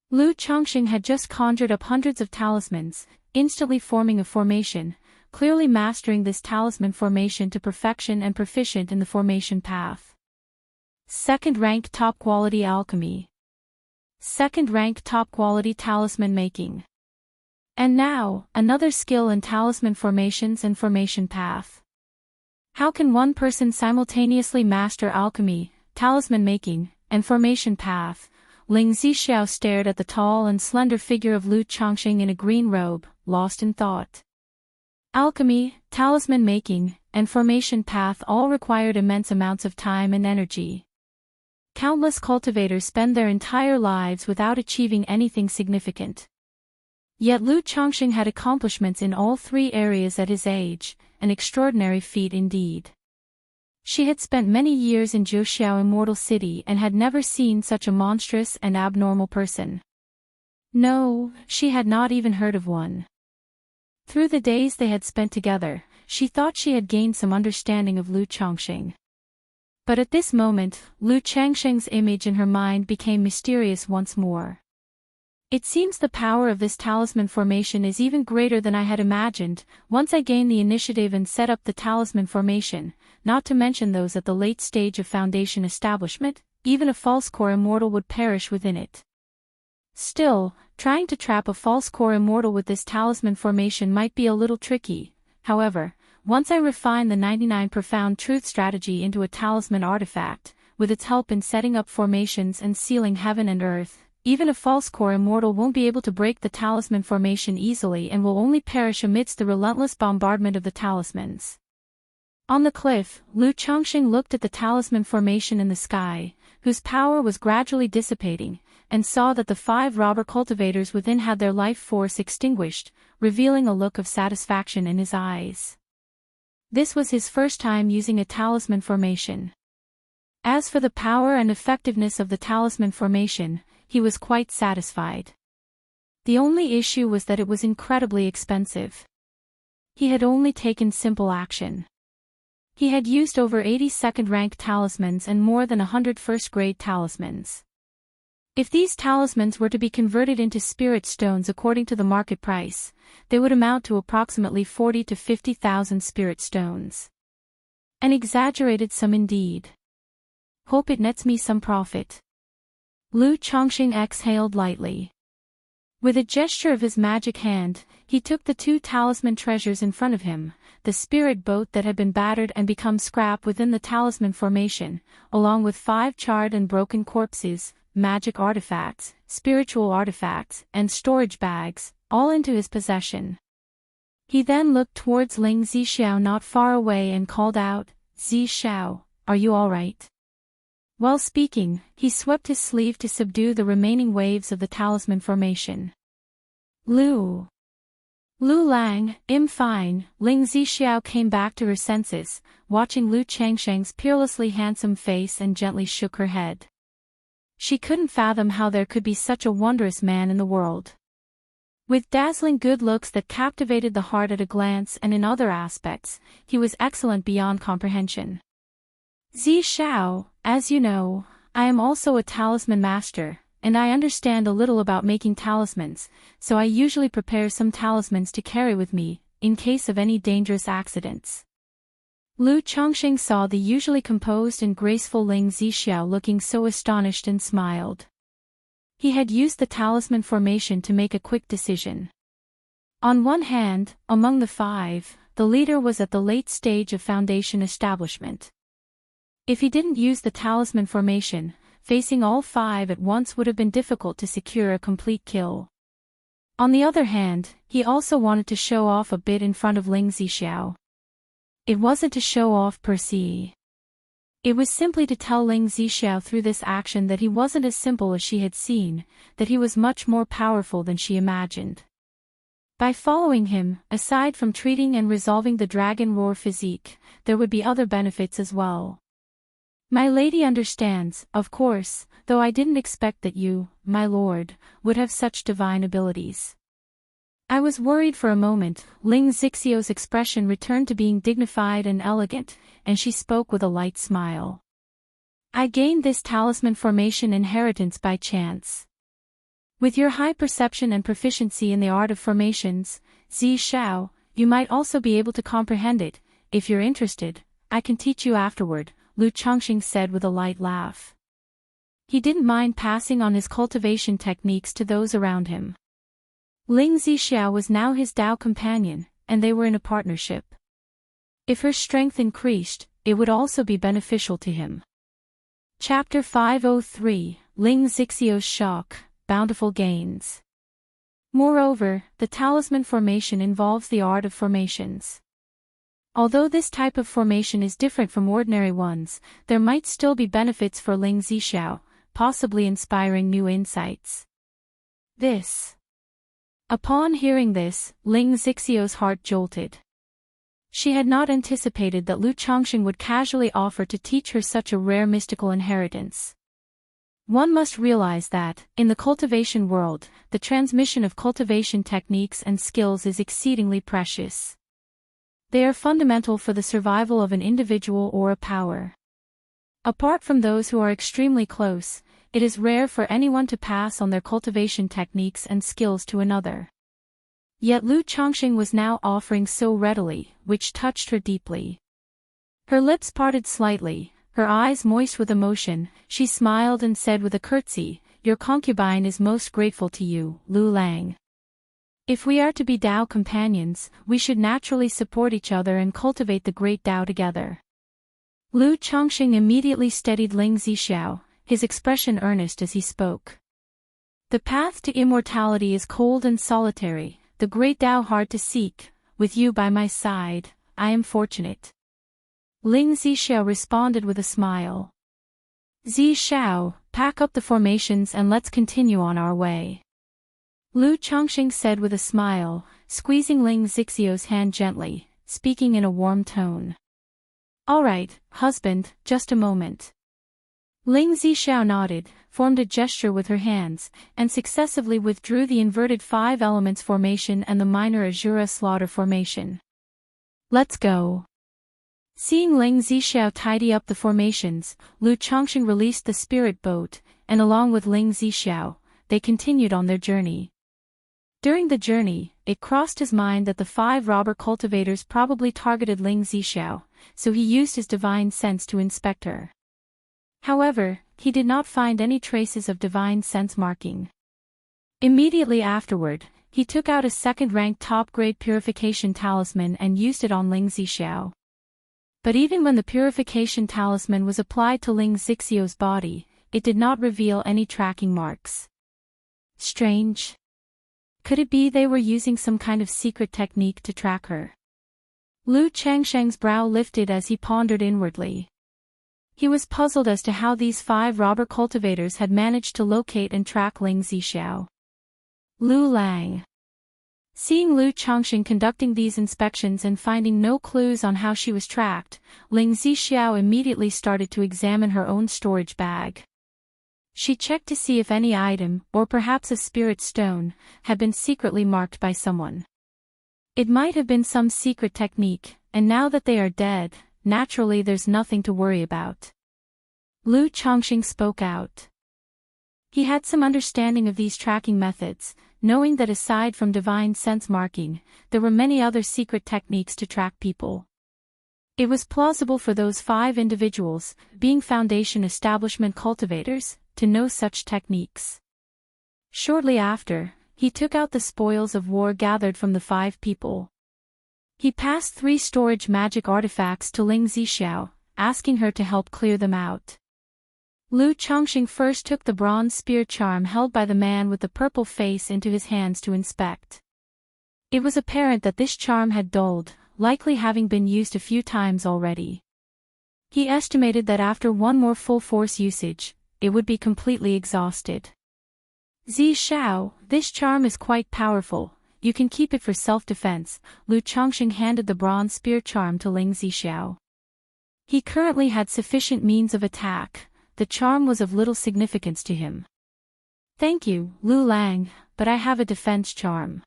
Lu Chongqing had just conjured up hundreds of talismans, instantly forming a formation, clearly mastering this talisman formation to perfection and proficient in the formation path. Second rank top quality alchemy. Second rank top quality talisman making. And now, another skill in talisman formations and formation path. How can one person simultaneously master alchemy, talisman making, and formation path? Ling Zixiao stared at the tall and slender figure of Lu Chongqing in a green robe, lost in thought. Alchemy, talisman making, and formation path all required immense amounts of time and energy. Countless cultivators spend their entire lives without achieving anything significant. Yet Lu Chongqing had accomplishments in all three areas at his age, an extraordinary feat indeed. She had spent many years in Zhouxiao Immortal City and had never seen such a monstrous and abnormal person. No, she had not even heard of one. Through the days they had spent together, she thought she had gained some understanding of Lu Chongqing. But at this moment, Lu Changsheng's image in her mind became mysterious once more. It seems the power of this talisman formation is even greater than I had imagined. Once I gain the initiative and set up the talisman formation, not to mention those at the late stage of foundation establishment, even a false core immortal would perish within it. Still, trying to trap a false core immortal with this talisman formation might be a little tricky. However, once I refine the 99 profound truth strategy into a talisman artifact, with its help in setting up formations and sealing heaven and earth, even a false core immortal won't be able to break the talisman formation easily and will only perish amidst the relentless bombardment of the talismans. On the cliff, Lu Chongqing looked at the talisman formation in the sky, whose power was gradually dissipating, and saw that the 5 robber cultivators within had their life force extinguished, revealing a look of satisfaction in his eyes. This was his first time using a talisman formation. As for the power and effectiveness of the talisman formation, he was quite satisfied. The only issue was that it was incredibly expensive. He had only taken simple action. He had used over 80 second-rank talismans and more than 100 first-grade talismans. If these talismans were to be converted into spirit stones according to the market price, they would amount to approximately 40 to 50,000 spirit stones. An exaggerated sum indeed. Hope it nets me some profit. Lu Chongqing exhaled lightly. With a gesture of his magic hand, he took the 2 talisman treasures in front of him, the spirit boat that had been battered and become scrap within the talisman formation, along with 5 charred and broken corpses, magic artifacts, spiritual artifacts, and storage bags, all into his possession. He then looked towards Ling Zixiao not far away and called out, "Zixiao, are you all right?" While speaking, he swept his sleeve to subdue the remaining waves of the talisman formation. Lu Lang, fine. Ling Zixiao came back to her senses, watching Lu Changsheng's peerlessly handsome face and gently shook her head. She couldn't fathom how there could be such a wondrous man in the world. With dazzling good looks that captivated the heart at a glance and in other aspects, he was excellent beyond comprehension. Zixiao, as you know, I am also a talisman master, and I understand a little about making talismans, so I usually prepare some talismans to carry with me, in case of any dangerous accidents. Lu Chongqing saw the usually composed and graceful Ling Zixiao looking so astonished and smiled. He had used the talisman formation to make a quick decision. On one hand, among the 5, the leader was at the late stage of foundation establishment. If he didn't use the talisman formation, facing all 5 at once would have been difficult to secure a complete kill. On the other hand, he also wanted to show off a bit in front of Ling Zixiao. It wasn't to show off per se. It was simply to tell Ling Zixiao through this action that he wasn't as simple as she had seen, that he was much more powerful than she imagined. By following him, aside from treating and resolving the dragon roar physique, there would be other benefits as well. My lady understands, of course, though I didn't expect that you, my lord, would have such divine abilities. I was worried for a moment. Ling Zixiao's expression returned to being dignified and elegant, and she spoke with a light smile. I gained this talisman formation inheritance by chance. With your high perception and proficiency in the art of formations, Zixiao, you might also be able to comprehend it. If you're interested, I can teach you afterward, Lu Chongqing said with a light laugh. He didn't mind passing on his cultivation techniques to those around him. Ling Zixiao was now his Dao companion, and they were in a partnership. If her strength increased, it would also be beneficial to him. Chapter 503, Ling Zixiao's Shock, Bountiful Gains. Moreover, the talisman formation involves the art of formations. Although this type of formation is different from ordinary ones, there might still be benefits for Ling Zixiao, possibly inspiring new insights. Upon hearing this, Ling Zixiao's heart jolted. She had not anticipated that Lu Chongqing would casually offer to teach her such a rare mystical inheritance. One must realize that, in the cultivation world, the transmission of cultivation techniques and skills is exceedingly precious. They are fundamental for the survival of an individual or a power. Apart from those who are extremely close, it is rare for anyone to pass on their cultivation techniques and skills to another. Yet Lu Chongqing was now offering so readily, which touched her deeply. Her lips parted slightly, her eyes moist with emotion, she smiled and said with a curtsy, "Your concubine is most grateful to you, Lu Lang. If we are to be Dao companions, we should naturally support each other and cultivate the great Dao together." Lu Chongqing immediately steadied Ling Zixiao, his expression earnest as he spoke. "The path to immortality is cold and solitary, the great Tao hard to seek. With you by my side, I am fortunate." Ling Zixiao responded with a smile. "Zixiao, pack up the formations and let's continue on our way." Lu Chongqing said with a smile, squeezing Ling Zixiao's hand gently, speaking in a warm tone. "All right, husband, just a moment." Ling Zixiao nodded, formed a gesture with her hands, and successively withdrew the inverted 5 elements formation and the minor Azura slaughter formation. "Let's go." Seeing Ling Zixiao tidy up the formations, Lu Chongqing released the spirit boat, and along with Ling Zixiao, they continued on their journey. During the journey, it crossed his mind that the 5 robber cultivators probably targeted Ling Zixiao, so he used his divine sense to inspect her. However, he did not find any traces of divine sense marking. Immediately afterward, he took out a second-ranked top-grade purification talisman and used it on Ling Zixiao. But even when the purification talisman was applied to Ling Zixiao's body, it did not reveal any tracking marks. Strange. Could it be they were using some kind of secret technique to track her? Lu Changsheng's brow lifted as he pondered inwardly. He was puzzled as to how these 5 robber cultivators had managed to locate and track Ling Zixiao. Lu Lang. Seeing Lu Chongqing conducting these inspections and finding no clues on how she was tracked, Ling Zixiao immediately started to examine her own storage bag. She checked to see if any item, or perhaps a spirit stone, had been secretly marked by someone. It might have been some secret technique, and now that they are dead, naturally there's nothing to worry about. Lu Chongqing spoke out. He had some understanding of these tracking methods, knowing that aside from divine sense marking, there were many other secret techniques to track people. It was plausible for those 5 individuals, being Foundation establishment cultivators, to know such techniques. Shortly after, he took out the spoils of war gathered from the 5 people. He passed 3 storage magic artifacts to Ling Zixiao, asking her to help clear them out. Lu Chongqing first took the bronze spear charm held by the man with the purple face into his hands to inspect. It was apparent that this charm had dulled, likely having been used a few times already. He estimated that after one more full force usage, it would be completely exhausted. Zishao, this charm is quite powerful, you can keep it for self-defense. Lu Chongqing handed the bronze spear charm to Ling Zishao. He currently had sufficient means of attack, the charm was of little significance to him. Thank you, Lu Lang, but I have a defense charm.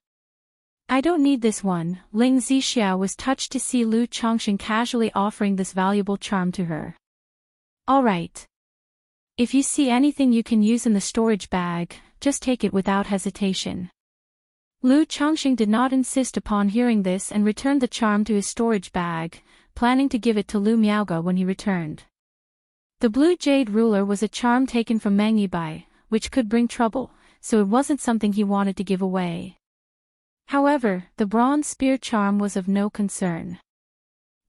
I don't need this one. Ling Zishao was touched to see Lu Chongqing casually offering this valuable charm to her. Alright. If you see anything you can use in the storage bag, just take it without hesitation. Lu Chongqing did not insist upon hearing this and returned the charm to his storage bag, planning to give it to Lu Miaoge when he returned. The blue jade ruler was a charm taken from Meng Yibai, which could bring trouble, so it wasn't something he wanted to give away. However, the bronze spear charm was of no concern.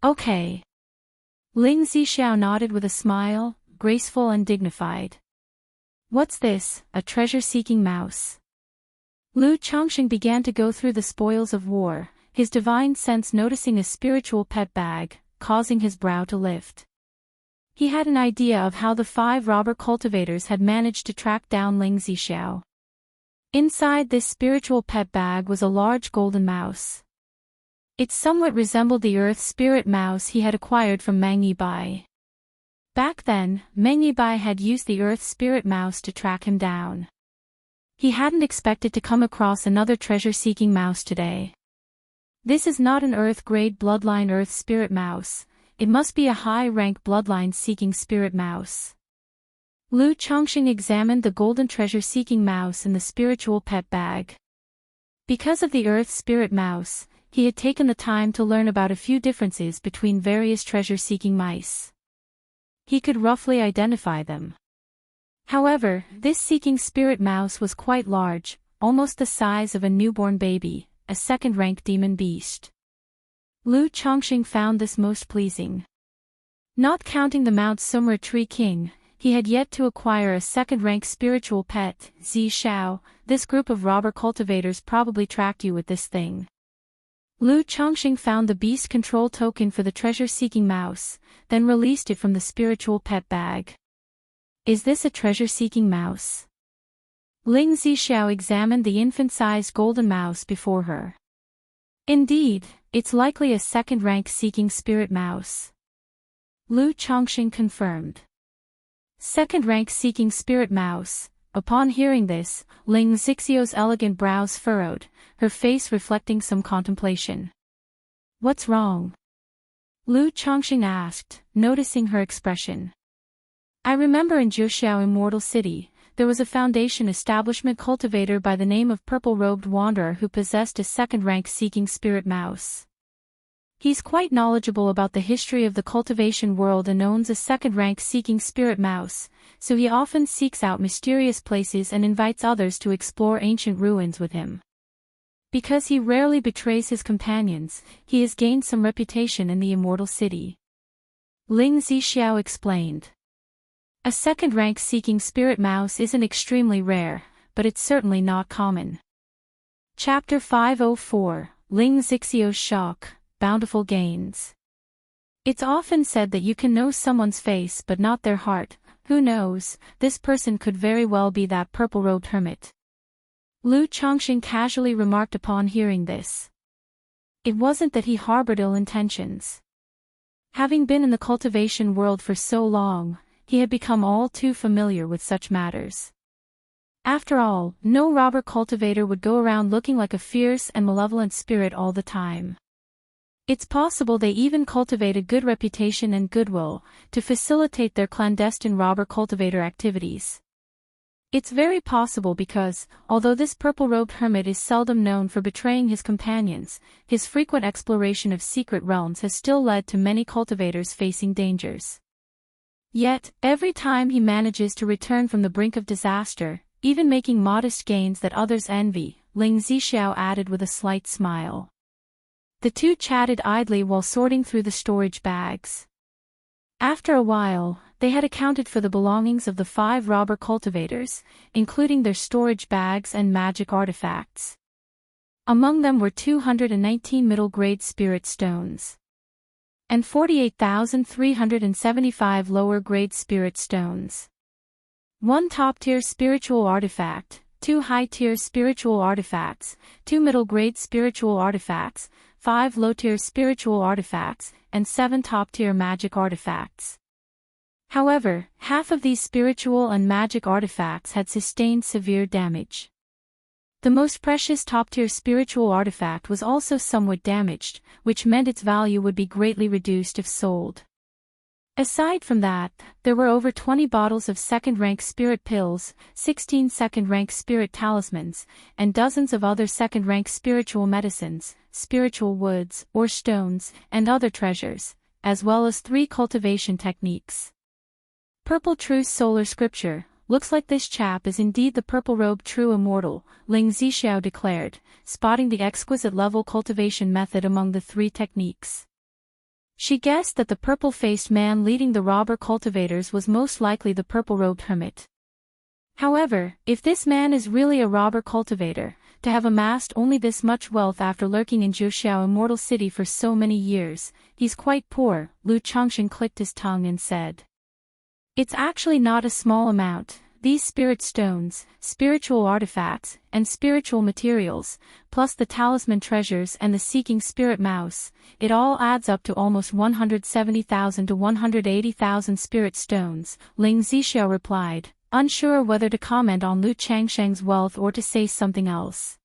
Okay. Ling Zishao nodded with a smile, graceful and dignified. What's this, a treasure-seeking mouse? Lu Chongqing began to go through the spoils of war, his divine sense noticing a spiritual pet bag, causing his brow to lift. He had an idea of how the 5 robber cultivators had managed to track down Ling Zishao. Inside this spiritual pet bag was a large golden mouse. It somewhat resembled the earth spirit mouse he had acquired from Meng Yibai. Back then, Meng Yibai had used the earth spirit mouse to track him down. He hadn't expected to come across another treasure-seeking mouse today. This is not an earth-grade bloodline earth spirit mouse, it must be a high-rank bloodline-seeking spirit mouse. Lu Chongqing examined the golden treasure-seeking mouse in the spiritual pet bag. Because of the earth spirit mouse, he had taken the time to learn about a few differences between various treasure-seeking mice. He could roughly identify them. However, this seeking spirit mouse was quite large, almost the size of a newborn baby, a second-rank demon beast. Lu Chongqing found this most pleasing. Not counting the Mount Sumra Tree King, he had yet to acquire a second-rank spiritual pet, Zishao. This group of robber cultivators probably tracked you with this thing. Lu Chongqing found the beast control token for the treasure-seeking mouse, then released it from the spiritual pet bag. Is this a treasure-seeking mouse? Ling Zishao examined the infant-sized golden mouse before her. Indeed, it's likely a second-rank seeking spirit mouse. Lu Chongqing confirmed. Second-rank seeking spirit mouse. Upon hearing this, Ling Zixio's elegant brows furrowed, her face reflecting some contemplation. What's wrong? Lu Chongqing asked, noticing her expression. I remember in Zhuxiao Immortal City, there was a foundation establishment cultivator by the name of Purple-Robed Wanderer who possessed a second-rank seeking spirit mouse. He's quite knowledgeable about the history of the cultivation world and owns a second-rank seeking spirit mouse, so he often seeks out mysterious places and invites others to explore ancient ruins with him. Because he rarely betrays his companions, he has gained some reputation in the Immortal City. Ling Zishao explained. A second-rank seeking spirit mouse isn't extremely rare, but it's certainly not common. Chapter 504, Ling Zixio's Shock. Bountiful gains. It's often said that you can know someone's face but not their heart. Who knows, this person could very well be that purple-robed hermit. Lu Chongqing casually remarked upon hearing this. It wasn't that he harbored ill intentions. Having been in the cultivation world for so long, he had become all too familiar with such matters. After all, no robber cultivator would go around looking like a fierce and malevolent spirit all the time. It's possible they even cultivated good reputation and goodwill to facilitate their clandestine robber cultivator activities. It's very possible because, although this purple-robed hermit is seldom known for betraying his companions, his frequent exploration of secret realms has still led to many cultivators facing dangers. Yet, every time he manages to return from the brink of disaster, even making modest gains that others envy, Ling Zishao added with a slight smile. The two chatted idly while sorting through the storage bags. After a while, they had accounted for the belongings of the 5 robber cultivators, including their storage bags and magic artifacts. Among them were 219 middle-grade spirit stones. and 48,375 lower-grade spirit stones. 1 top-tier spiritual artifact, 2 high-tier spiritual artifacts, 2 middle-grade spiritual artifacts, 5 low-tier spiritual artifacts, and 7 top-tier magic artifacts. However, half of these spiritual and magic artifacts had sustained severe damage. The most precious top-tier spiritual artifact was also somewhat damaged, which meant its value would be greatly reduced if sold. Aside from that, there were over 20 bottles of second-rank spirit pills, 16 second-rank spirit talismans, and dozens of other second-rank spiritual medicines, spiritual woods, or stones, and other treasures, as well as 3 cultivation techniques. Purple True Solar Scripture, looks like this chap is indeed the purple-robed true immortal, Ling Zixiao declared, spotting the exquisite-level cultivation method among the 3 techniques. She guessed that the purple-faced man leading the robber cultivators was most likely the purple-robed hermit. However, if this man is really a robber cultivator, to have amassed only this much wealth after lurking in Zhuxiao Immortal City for so many years, he's quite poor, Lu Chongqing clicked his tongue and said. It's actually not a small amount. These spirit stones, spiritual artifacts, and spiritual materials, plus the talisman treasures and the seeking spirit mouse, it all adds up to almost 170,000 to 180,000 spirit stones, Ling Zixiao replied, unsure whether to comment on Lu Changsheng's wealth or to say something else.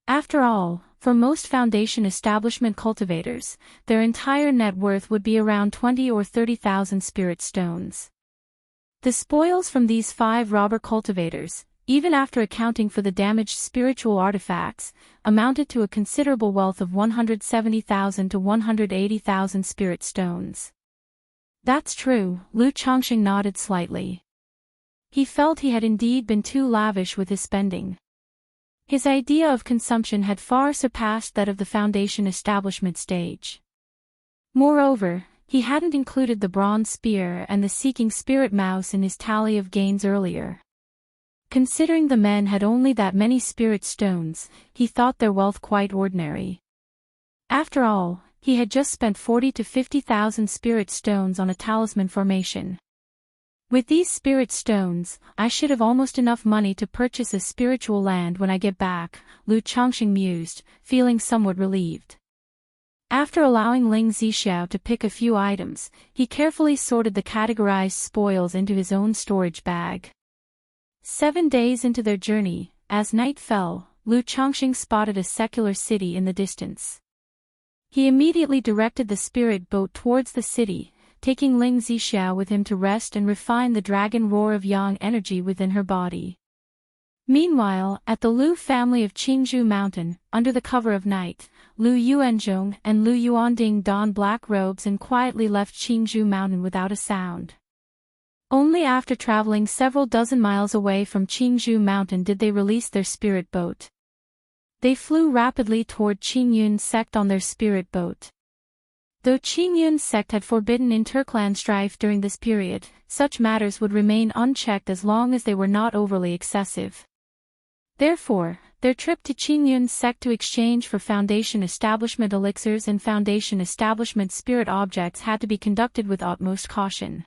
After all, for most foundation establishment cultivators, their entire net worth would be around 20 or 30,000 spirit stones. The spoils from these 5 robber cultivators, even after accounting for the damaged spiritual artifacts, amounted to a considerable wealth of 170,000 to 180,000 spirit stones. That's true, Lu Chongqing nodded slightly. He felt he had indeed been too lavish with his spending. His idea of consumption had far surpassed that of the foundation establishment stage. Moreover, he hadn't included the bronze spear and the seeking spirit mouse in his tally of gains earlier. Considering the men had only that many spirit stones, he thought their wealth quite ordinary. After all, he had just spent 40 to 50,000 spirit stones on a talisman formation. With these spirit stones, I should have almost enough money to purchase a spiritual land when I get back, Lu Chongqing mused, feeling somewhat relieved. After allowing Ling Zixiao to pick a few items, he carefully sorted the categorized spoils into his own storage bag. 7 days into their journey, as night fell, Lu Chongqing spotted a secular city in the distance. He immediately directed the spirit boat towards the city, taking Ling Zixiao with him to rest and refine the dragon roar of yang energy within her body. Meanwhile, at the Lu family of Qingzhou Mountain, under the cover of night, Lu Yuanzhong and Lu Yuanding donned black robes and quietly left Qingzhou Mountain without a sound. Only after traveling several dozen miles away from Qingzhou Mountain did they release their spirit boat. They flew rapidly toward Qingyun's sect on their spirit boat. Though Qingyun's sect had forbidden interclan strife during this period, such matters would remain unchecked as long as they were not overly excessive. Therefore, their trip to Qingyun's sect to exchange for Foundation Establishment elixirs and Foundation Establishment spirit objects had to be conducted with utmost caution.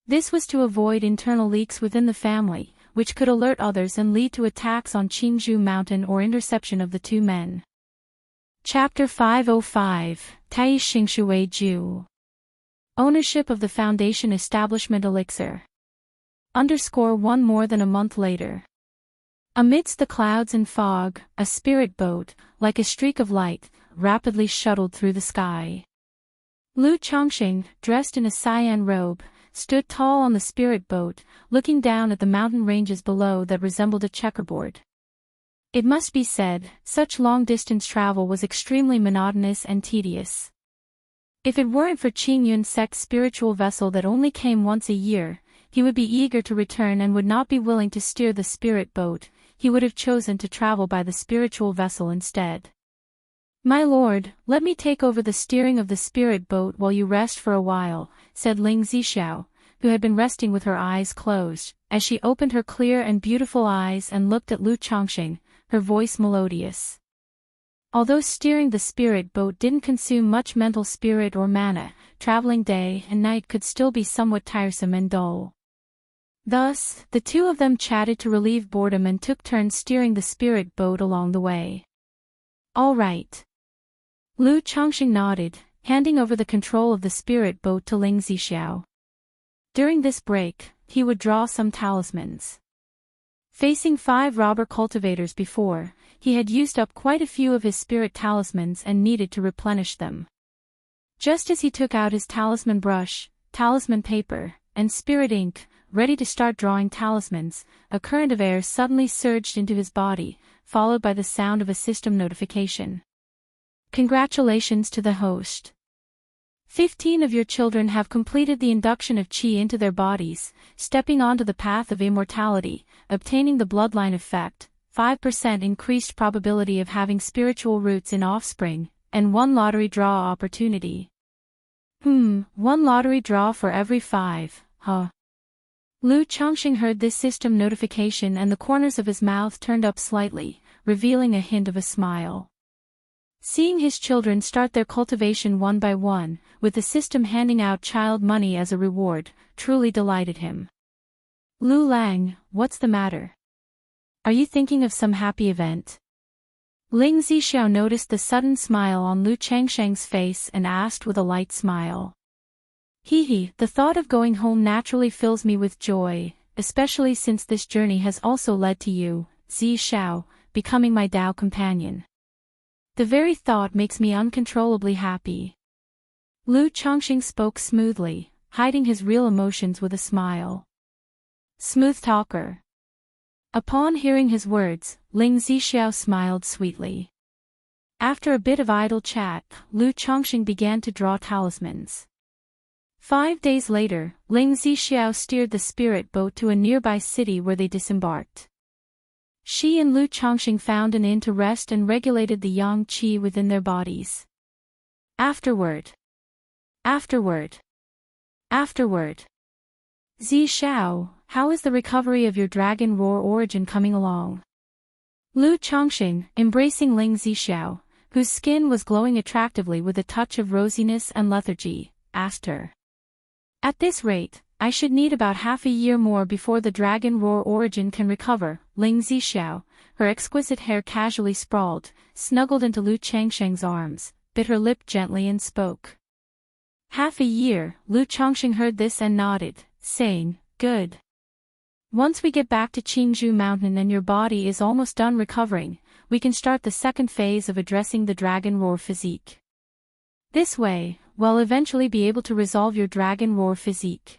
This was to avoid internal leaks within the family, which could alert others and lead to attacks on Qingzhou Mountain or interception of the 2 men. Chapter 505, Tai Xingshui Ju. Ownership of the Foundation Establishment elixir. _1 More than a month later. Amidst the clouds and fog, a spirit boat, like a streak of light, rapidly shuttled through the sky. Lu Chongqing, dressed in a cyan robe, stood tall on the spirit boat, looking down at the mountain ranges below that resembled a checkerboard. It must be said, such long-distance travel was extremely monotonous and tedious. If it weren't for Qingyun's sect's spiritual vessel that only came once a year, he would be eager to return and would not be willing to steer the spirit boat. He would have chosen to travel by the spiritual vessel instead. My lord, let me take over the steering of the spirit boat while you rest for a while, said Ling Zixiao, who had been resting with her eyes closed, as she opened her clear and beautiful eyes and looked at Lu Chongqing, her voice melodious. Although steering the spirit boat didn't consume much mental spirit or mana, traveling day and night could still be somewhat tiresome and dull. Thus, the two of them chatted to relieve boredom and took turns steering the spirit boat along the way. All right. Lu Chongqing nodded, handing over the control of the spirit boat to Ling Zixiao. During this break, he would draw some talismans. Facing 5 robber cultivators before, he had used up quite a few of his spirit talismans and needed to replenish them. Just as he took out his talisman brush, talisman paper, and spirit ink, ready to start drawing talismans, a current of air suddenly surged into his body, followed by the sound of a system notification. Congratulations to the host. 15 of your children have completed the induction of qi into their bodies, stepping onto the path of immortality, obtaining the bloodline effect, 5% increased probability of having spiritual roots in offspring, and 1 lottery draw opportunity. 1 lottery draw for every 5, huh? Lu Chongqing heard this system notification and the corners of his mouth turned up slightly, revealing a hint of a smile. Seeing his children start their cultivation one by one, with the system handing out child money as a reward, truly delighted him. Lu Lang, what's the matter? Are you thinking of some happy event? Ling Zixiao noticed the sudden smile on Lu Changsheng's face and asked with a light smile. The thought of going home naturally fills me with joy, especially since this journey has also led to you, Zixiao, becoming my Tao companion. The very thought makes me uncontrollably happy. Lu Chongqing spoke smoothly, hiding his real emotions with a smile. Smooth talker. Upon hearing his words, Ling Zixiao smiled sweetly. After a bit of idle chat, Lu Chongqing began to draw talismans. 5 days later, Ling Zixiao steered the spirit boat to a nearby city where they disembarked. She and Lu Chongqing found an inn to rest and regulated the yang qi within their bodies. Afterward. Zixiao, how is the recovery of your dragon roar origin coming along? Lu Chongqing, embracing Ling Zixiao, whose skin was glowing attractively with a touch of rosiness and lethargy, asked her. At this rate, I should need about half a year more before the dragon roar origin can recover. Ling Zixiao, her exquisite hair casually sprawled, snuggled into Lu Changsheng's arms, bit her lip gently and spoke. Half a year, Lu Chongqing heard this and nodded, saying, good. Once we get back to Qingzhou Mountain and your body is almost done recovering, we can start the second phase of addressing the dragon roar physique. This way, we'll eventually be able to resolve your dragon roar physique.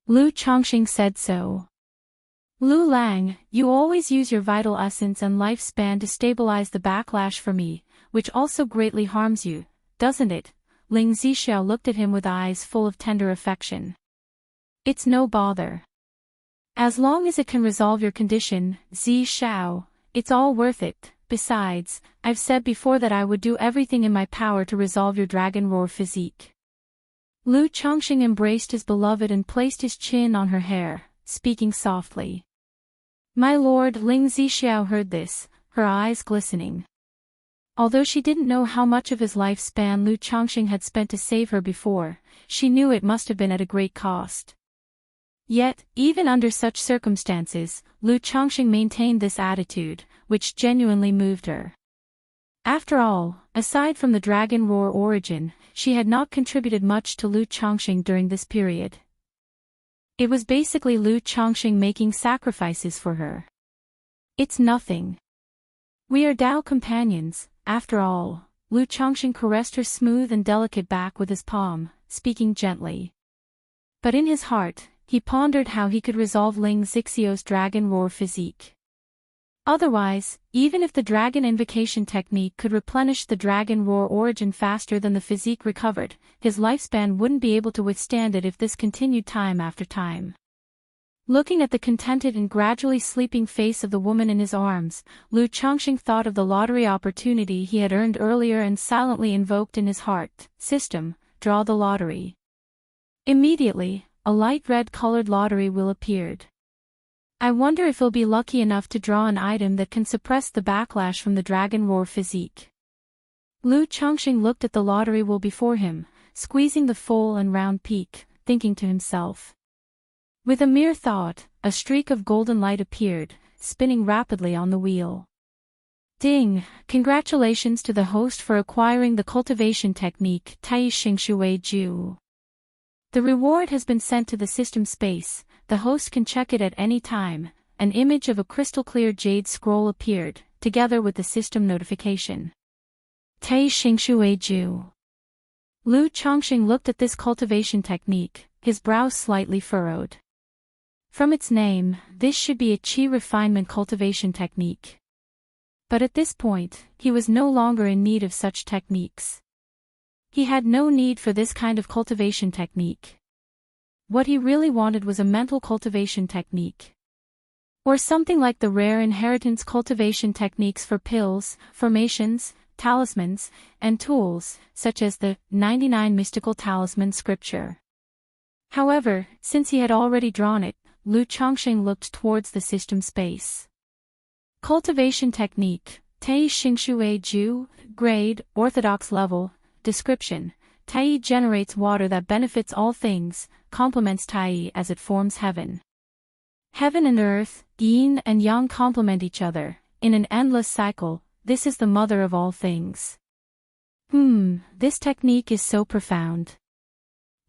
Lu Chongqing said so. Lu Lang, you always use your vital essence and lifespan to stabilize the backlash for me, which also greatly harms you, doesn't it? Ling Zixiao looked at him with eyes full of tender affection. It's no bother. As long as it can resolve your condition, Zixiao, it's all worth it. Besides, I've said before that I would do everything in my power to resolve your dragon roar physique. Lu Chongqing embraced his beloved and placed his chin on her hair, speaking softly. My lord. Ling Zixiao heard this, her eyes glistening. Although she didn't know how much of his lifespan Lu Chongqing had spent to save her before, she knew it must have been at a great cost. Yet, even under such circumstances, Lu Chongqing maintained this attitude, which genuinely moved her. After all, aside from the dragon roar origin, she had not contributed much to Lu Chongqing during this period. It was basically Lu Chongqing making sacrifices for her. It's nothing. We are Tao companions, after all. Lu Chongqing caressed her smooth and delicate back with his palm, speaking gently. But in his heart, he pondered how he could resolve Ling Zixiao's dragon roar physique. Otherwise, even if the dragon invocation technique could replenish the dragon roar origin faster than the physique recovered, his lifespan wouldn't be able to withstand it if this continued time after time. Looking at the contented and gradually sleeping face of the woman in his arms, Lu Chongqing thought of the lottery opportunity he had earned earlier and silently invoked in his heart, System, draw the lottery. Immediately, a light red-colored lottery wheel appeared. I wonder if he'll be lucky enough to draw an item that can suppress the backlash from the dragon roar physique. Lu Chongqing looked at the lottery wheel before him, squeezing the full and round peak, thinking to himself. With a mere thought, a streak of golden light appeared, spinning rapidly on the wheel. Ding! Congratulations to the host for acquiring the cultivation technique Tai Xingxue Ju. The reward has been sent to the system space. The host can check it at any time. An image of a crystal-clear jade scroll appeared, together with the system notification. Tai Xingxue Ju. Lu Chongqing looked at this cultivation technique, his brows slightly furrowed. From its name, this should be a qi refinement cultivation technique. But at this point, he was no longer in need of such techniques. He had no need for this kind of cultivation technique. What he really wanted was a mental cultivation technique. Or something like the rare inheritance cultivation techniques for pills, formations, talismans, and tools, such as the 99 mystical talisman scripture. However, since he had already drawn it, Lu Chongqing looked towards the system space. Cultivation technique, Tai Xingxue Ju, grade, orthodox level, description, Tai generates water that benefits all things, complements Tai as it forms heaven. Heaven and earth, yin and yang complement each other, in an endless cycle. This is the mother of all things. This technique is so profound.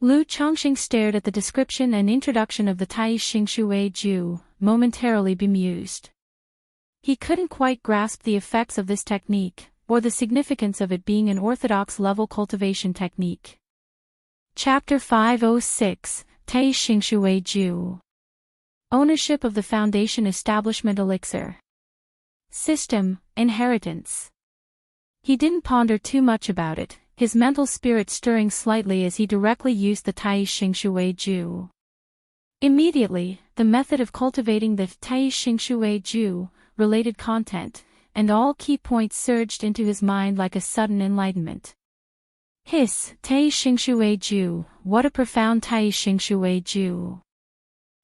Lu Chongqing stared at the description and introduction of the Tai Xingxue Ju, momentarily bemused. He couldn't quite grasp the effects of this technique, or the significance of it being an orthodox level cultivation technique. Chapter 506, Tai Xingxue Ju. Ownership of the Foundation Establishment Elixir. System, inheritance. He didn't ponder too much about it, his mental spirit stirring slightly as he directly used the Tai Xingxue Ju. Immediately, the method of cultivating the Tai Xingxue Ju, related content, and all key points surged into his mind like a sudden enlightenment. Hiss, Tai Xingxue Ju, what a profound Tai Xingxue Ju.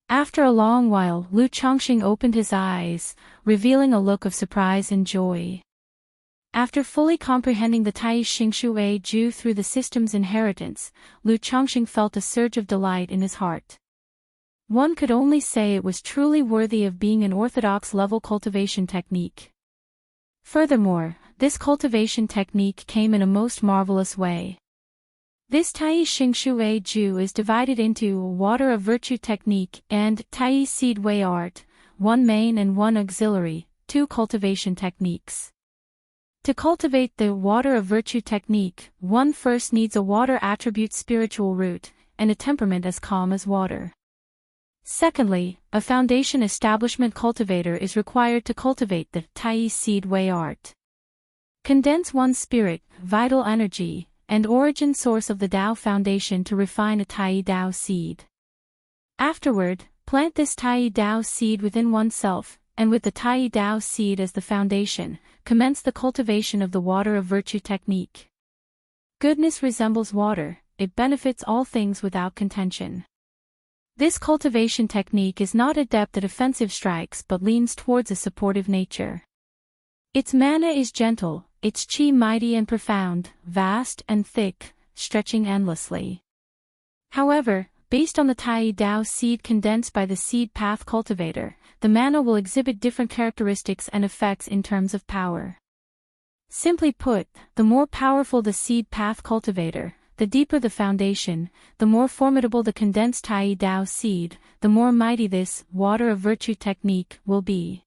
After a long while, Lu Chongqing opened his eyes, revealing a look of surprise and joy. After fully comprehending the Tai Xingxue Ju through the system's inheritance, Lu Chongqing felt a surge of delight in his heart. One could only say it was truly worthy of being an orthodox level cultivation technique. Furthermore, this cultivation technique came in a most marvelous way. This Tai Xingxue Ju is divided into Water of Virtue technique and Tai Seed Way Art, one main and one auxiliary, two cultivation techniques. To cultivate the Water of Virtue technique, one first needs a water attribute spiritual root, and a temperament as calm as water. Secondly, a foundation establishment cultivator is required to cultivate the Tai Seed Way Art. Condense one's spirit, vital energy, and origin source of the Tao foundation to refine a Tai Tao seed. Afterward, plant this Tai Tao seed within oneself, and with the Tai Tao seed as the foundation, commence the cultivation of the Water of Virtue technique. Goodness resembles water, it benefits all things without contention. This cultivation technique is not adept at offensive strikes but leans towards a supportive nature. Its mana is gentle, its qi mighty and profound, vast and thick, stretching endlessly. However, based on the Tai Tao seed condensed by the seed path cultivator, the mana will exhibit different characteristics and effects in terms of power. Simply put, the more powerful the seed path cultivator, the deeper the foundation, the more formidable the condensed Tai Tao seed, the more mighty this Water of Virtue technique will be.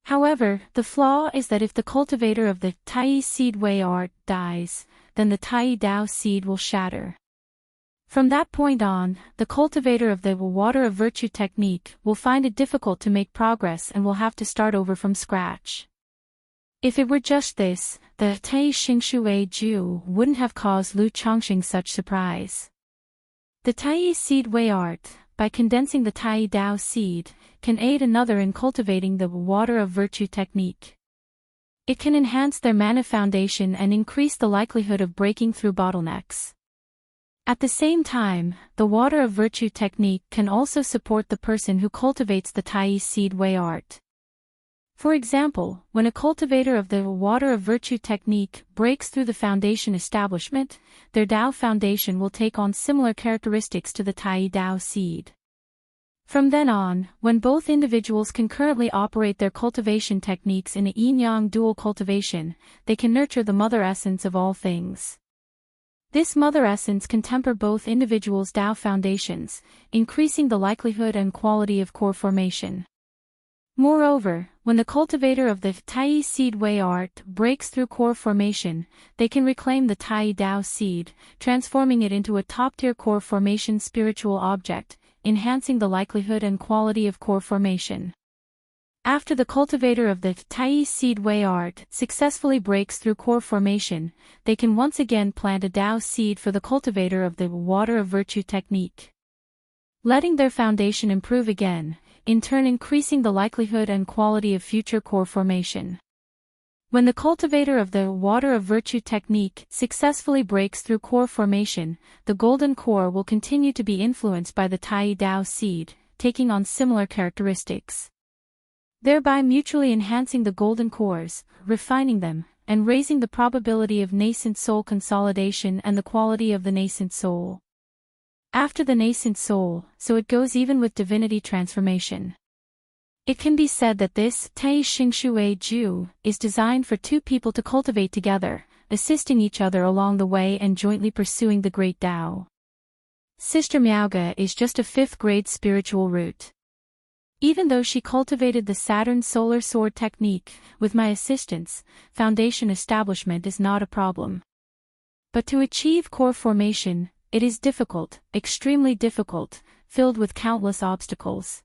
However, the flaw is that if the cultivator of the Tai Seed Way Art dies, then the Tai Tao seed will shatter. From that point on, the cultivator of the Water of Virtue technique will find it difficult to make progress and will have to start over from scratch. If it were just this, the Tai Xingxue Ju wouldn't have caused Lu Chongqing such surprise. The Tai Seed Way Art, by condensing the Tai Tao seed, can aid another in cultivating the Water of Virtue technique. It can enhance their mana foundation and increase the likelihood of breaking through bottlenecks. At the same time, the Water of Virtue technique can also support the person who cultivates the Tai Seed Way Art. For example, when a cultivator of the Water of Virtue technique breaks through the foundation establishment, their Dao foundation will take on similar characteristics to the Tai Dao seed. From then on, when both individuals concurrently operate their cultivation techniques in a yin-yang dual cultivation, they can nurture the mother essence of all things. This mother essence can temper both individuals' Dao foundations, increasing the likelihood and quality of core formation. Moreover, when the cultivator of the Tai seed Wei art breaks through core formation, they can reclaim the Tai Dao seed, transforming it into a top-tier core formation spiritual object, enhancing the likelihood and quality of core formation. After the cultivator of the Tai seed Wei art successfully breaks through core formation, they can once again plant a Dao seed for the cultivator of the Water of Virtue technique, letting their foundation improve again, in turn increasing the likelihood and quality of future core formation. When the cultivator of the Water of Virtue technique successfully breaks through core formation, the golden core will continue to be influenced by the Tai Dao seed, taking on similar characteristics, thereby mutually enhancing the golden cores, refining them, and raising the probability of nascent soul consolidation and the quality of the nascent soul. After the nascent soul, so it goes even with divinity transformation. It can be said that this Tai Xingshui Ju is designed for two people to cultivate together, assisting each other along the way and jointly pursuing the great Tao. Sister Miaoge is just a 5th grade spiritual root. Even though she cultivated the Saturn Solar Sword technique, with my assistance, foundation establishment is not a problem. But to achieve core formation, it is difficult, extremely difficult, filled with countless obstacles.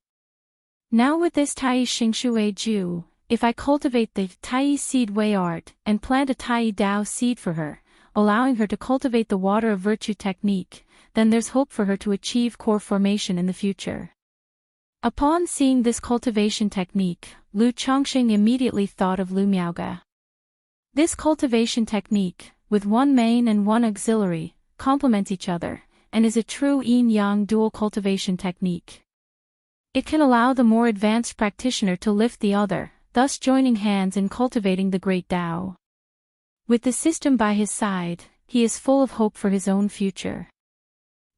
Now with this Tai Xingshui Ju, if I cultivate the Tai seed Wei art and plant a Tai Dao seed for her, allowing her to cultivate the Water of Virtue technique, then there's hope for her to achieve core formation in the future. Upon seeing this cultivation technique, Lu Chongqing immediately thought of Lu Miaoge. This cultivation technique, with one main and one auxiliary, complements each other, and is a true yin-yang dual cultivation technique. It can allow the more advanced practitioner to lift the other, thus joining hands in cultivating the great Tao. With the system by his side, he is full of hope for his own future.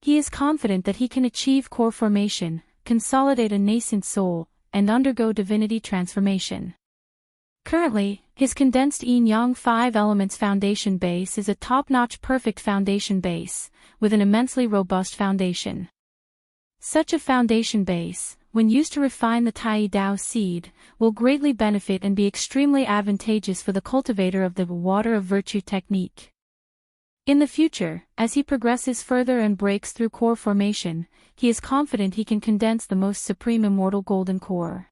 He is confident that he can achieve core formation, consolidate a nascent soul, and undergo divinity transformation. Currently, his condensed yin-yang 5 elements foundation base is a top-notch perfect foundation base, with an immensely robust foundation. Such a foundation base, when used to refine the Tai Dao seed, will greatly benefit and be extremely advantageous for the cultivator of the Water of Virtue technique. In the future, as he progresses further and breaks through core formation, he is confident he can condense the most supreme immortal golden core.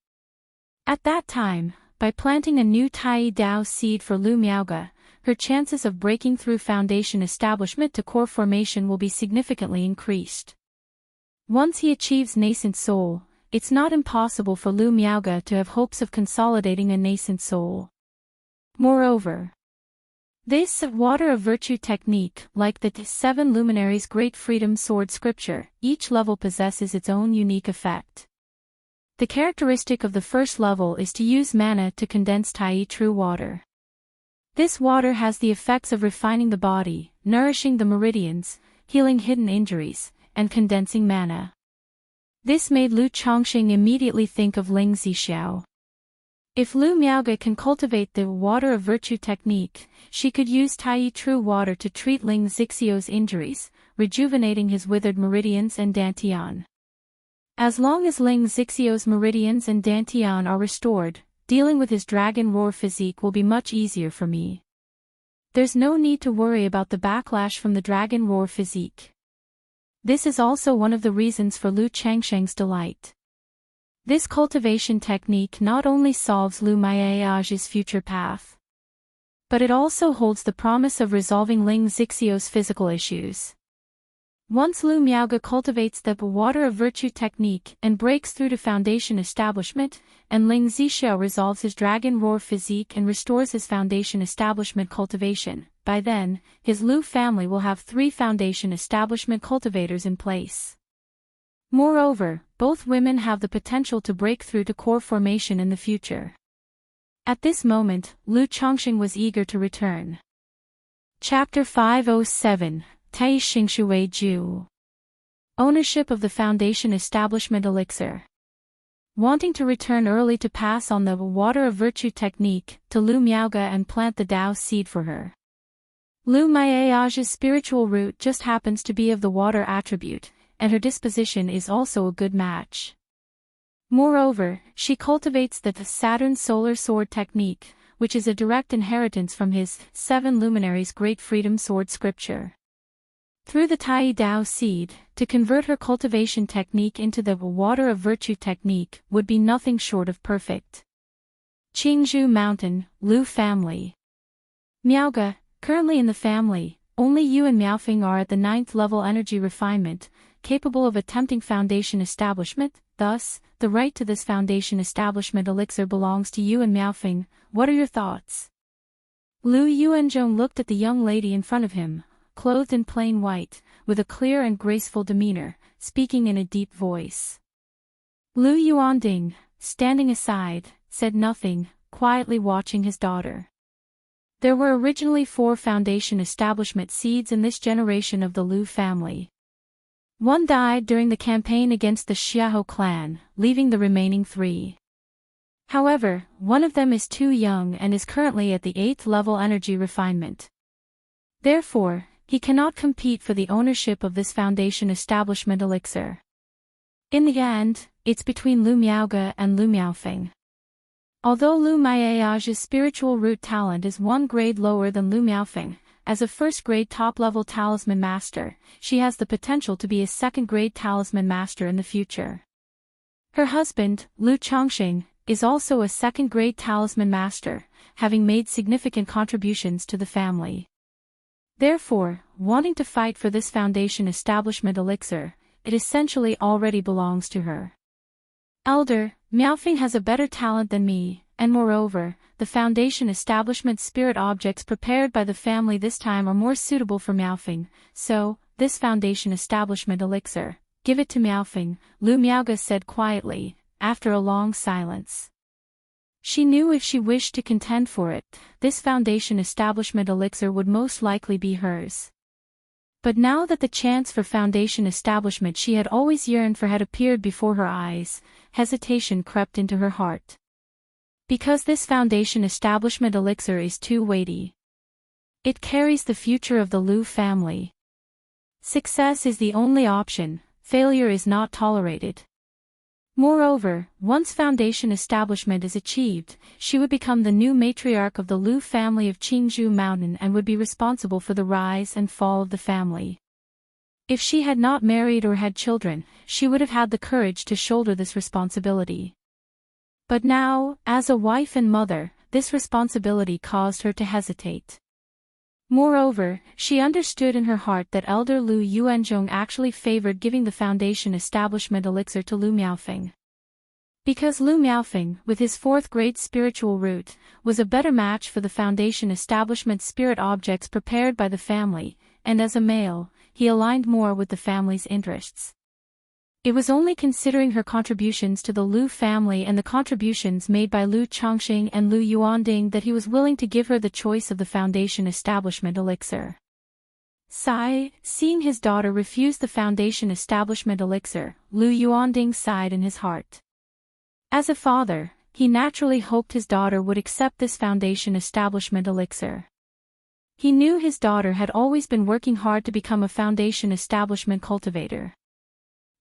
At that time, by planting a new Tai Dao seed for Lu Miaoge, her chances of breaking through foundation establishment to core formation will be significantly increased. Once he achieves nascent soul, it's not impossible for Lu Miaoge to have hopes of consolidating a nascent soul. Moreover, this Water of Virtue technique, like the 7 luminaries' Great Freedom Sword scripture, each level possesses its own unique effect. The characteristic of the first level is to use mana to condense Tai true water. This water has the effects of refining the body, nourishing the meridians, healing hidden injuries, and condensing mana. This made Lu Chongqing immediately think of Ling Zixiao. If Lu Miaoge can cultivate the Water of Virtue technique, she could use Tai true water to treat Ling Zixiao's injuries, rejuvenating his withered meridians and dantian. As long as Ling Zixiao's meridians and dantian are restored, dealing with his dragon roar physique will be much easier for me. There's no need to worry about the backlash from the dragon roar physique. This is also one of the reasons for Lu Changsheng's delight. This cultivation technique not only solves Lu Miaoge's future path, but it also holds the promise of resolving Ling Zixiao's physical issues. Once Lu Miaoge cultivates the Water of Virtue technique and breaks through to foundation establishment, and Ling Zixiao resolves his dragon roar physique and restores his foundation establishment cultivation, by then, his Lu family will have 3 foundation establishment cultivators in place. Moreover, both women have the potential to break through to core formation in the future. At this moment, Lu Chongqing was eager to return. Chapter 507, Tai Xingshui Ju. Ownership of the Foundation Establishment Elixir. Wanting to return early to pass on the Water of Virtue technique to Lu Miaoge and plant the Tao seed for her. Lu Miaoge's spiritual root just happens to be of the water attribute, and her disposition is also a good match. Moreover, she cultivates the Saturn Solar Sword technique, which is a direct inheritance from his 7 Luminaries Great Freedom Sword scripture. Through the Tai Dao seed, to convert her cultivation technique into the Water of Virtue technique would be nothing short of perfect. Qingzhou Mountain, Lu family. Miaoge, currently in the family, only you and Miaofeng are at the 9th level energy refinement, capable of attempting foundation establishment, thus, the right to this foundation establishment elixir belongs to you and Miaofeng. What are your thoughts? Lu Yuanzhong looked at the young lady in front of him, clothed in plain white, with a clear and graceful demeanor, speaking in a deep voice. Lu Yuanding, standing aside, said nothing, quietly watching his daughter. There were originally 4 foundation establishment seeds in this generation of the Lu family. One died during the campaign against the Xiahou clan, leaving the remaining 3. However, one of them is too young and is currently at the 8th level energy refinement. Therefore, he cannot compete for the ownership of this foundation establishment elixir. In the end, it's between Lu Miaoge and Lu Miaofeng. Although Lu Miaoge's spiritual root talent is 1 grade lower than Lu Miaofeng, as a first-grade top-level talisman master, she has the potential to be a second-grade talisman master in the future. Her husband, Lu Chongqing, is also a second-grade talisman master, having made significant contributions to the family. Therefore, wanting to fight for this foundation establishment elixir, it essentially already belongs to her. Elder, Miaofeng has a better talent than me, and moreover, the foundation establishment spirit objects prepared by the family this time are more suitable for Miaofeng, so, this foundation establishment elixir, give it to Miaofeng, Lu Miaoge said quietly, after a long silence. She knew if she wished to contend for it, this foundation establishment elixir would most likely be hers. But now that the chance for foundation establishment she had always yearned for had appeared before her eyes, hesitation crept into her heart. Because this foundation establishment elixir is too weighty. It carries the future of the Lu family. Success is the only option, failure is not tolerated. Moreover, once foundation establishment is achieved, she would become the new matriarch of the Lu family of Qingzhou Mountain and would be responsible for the rise and fall of the family. If she had not married or had children, she would have had the courage to shoulder this responsibility. But now, as a wife and mother, this responsibility caused her to hesitate. Moreover, she understood in her heart that elder Lu Yuanzhong actually favored giving the foundation establishment elixir to Lu Miaofeng. Because Lu Miaofeng, with his 4th grade spiritual root, was a better match for the foundation establishment spirit objects prepared by the family, and as a male, he aligned more with the family's interests. It was only considering her contributions to the Lu family and the contributions made by Lu Chongqing and Lu Yuanding that he was willing to give her the choice of the foundation establishment elixir. Seeing his daughter refuse the foundation establishment elixir, Lu Yuanding sighed in his heart. As a father, he naturally hoped his daughter would accept this foundation establishment elixir. He knew his daughter had always been working hard to become a foundation establishment cultivator.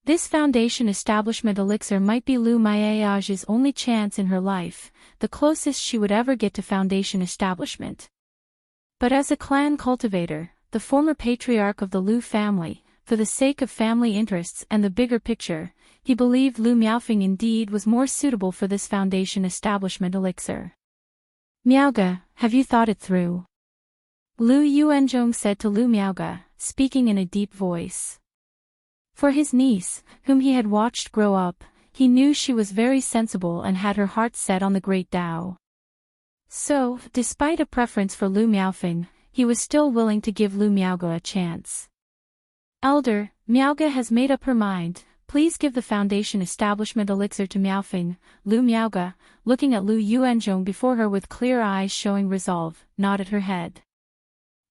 This foundation establishment elixir might be Lu Miaoge's only chance in her life, the closest she would ever get to foundation establishment. But as a clan cultivator, the former patriarch of the Lu family, for the sake of family interests and the bigger picture, he believed Lu Miaofeng indeed was more suitable for this foundation establishment elixir. Miaoge, have you thought it through? Lu Yuanzhong said to Lu Miaoge, speaking in a deep voice. For his niece, whom he had watched grow up, he knew she was very sensible and had her heart set on the great Tao. So, despite a preference for Lu Miaofeng, he was still willing to give Lu Miaoge a chance. Elder, Miaoge has made up her mind, Please give the Foundation Establishment elixir to Miaofeng. Lu Miaoge, looking at Lu Yuanzhong before her with clear eyes showing resolve, nodded her head.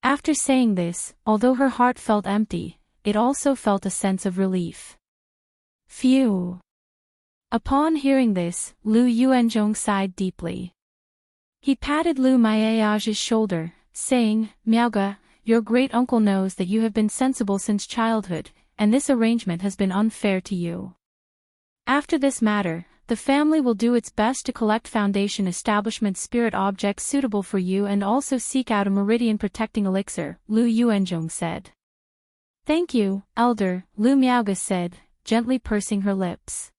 After saying this, although her heart felt empty, it also felt a sense of relief. Phew. Upon hearing this, Lu Yuanzhong sighed deeply. He patted Lu Miaoge's shoulder, saying, Miaoge, your great-uncle knows that you have been sensible since childhood, and this arrangement has been unfair to you. After this matter, the family will do its best to collect Foundation Establishment spirit objects suitable for you and also seek out a meridian-protecting elixir, Lu Yuanzhong said. Thank you, Elder, Lu Miaoge said, gently pursing her lips.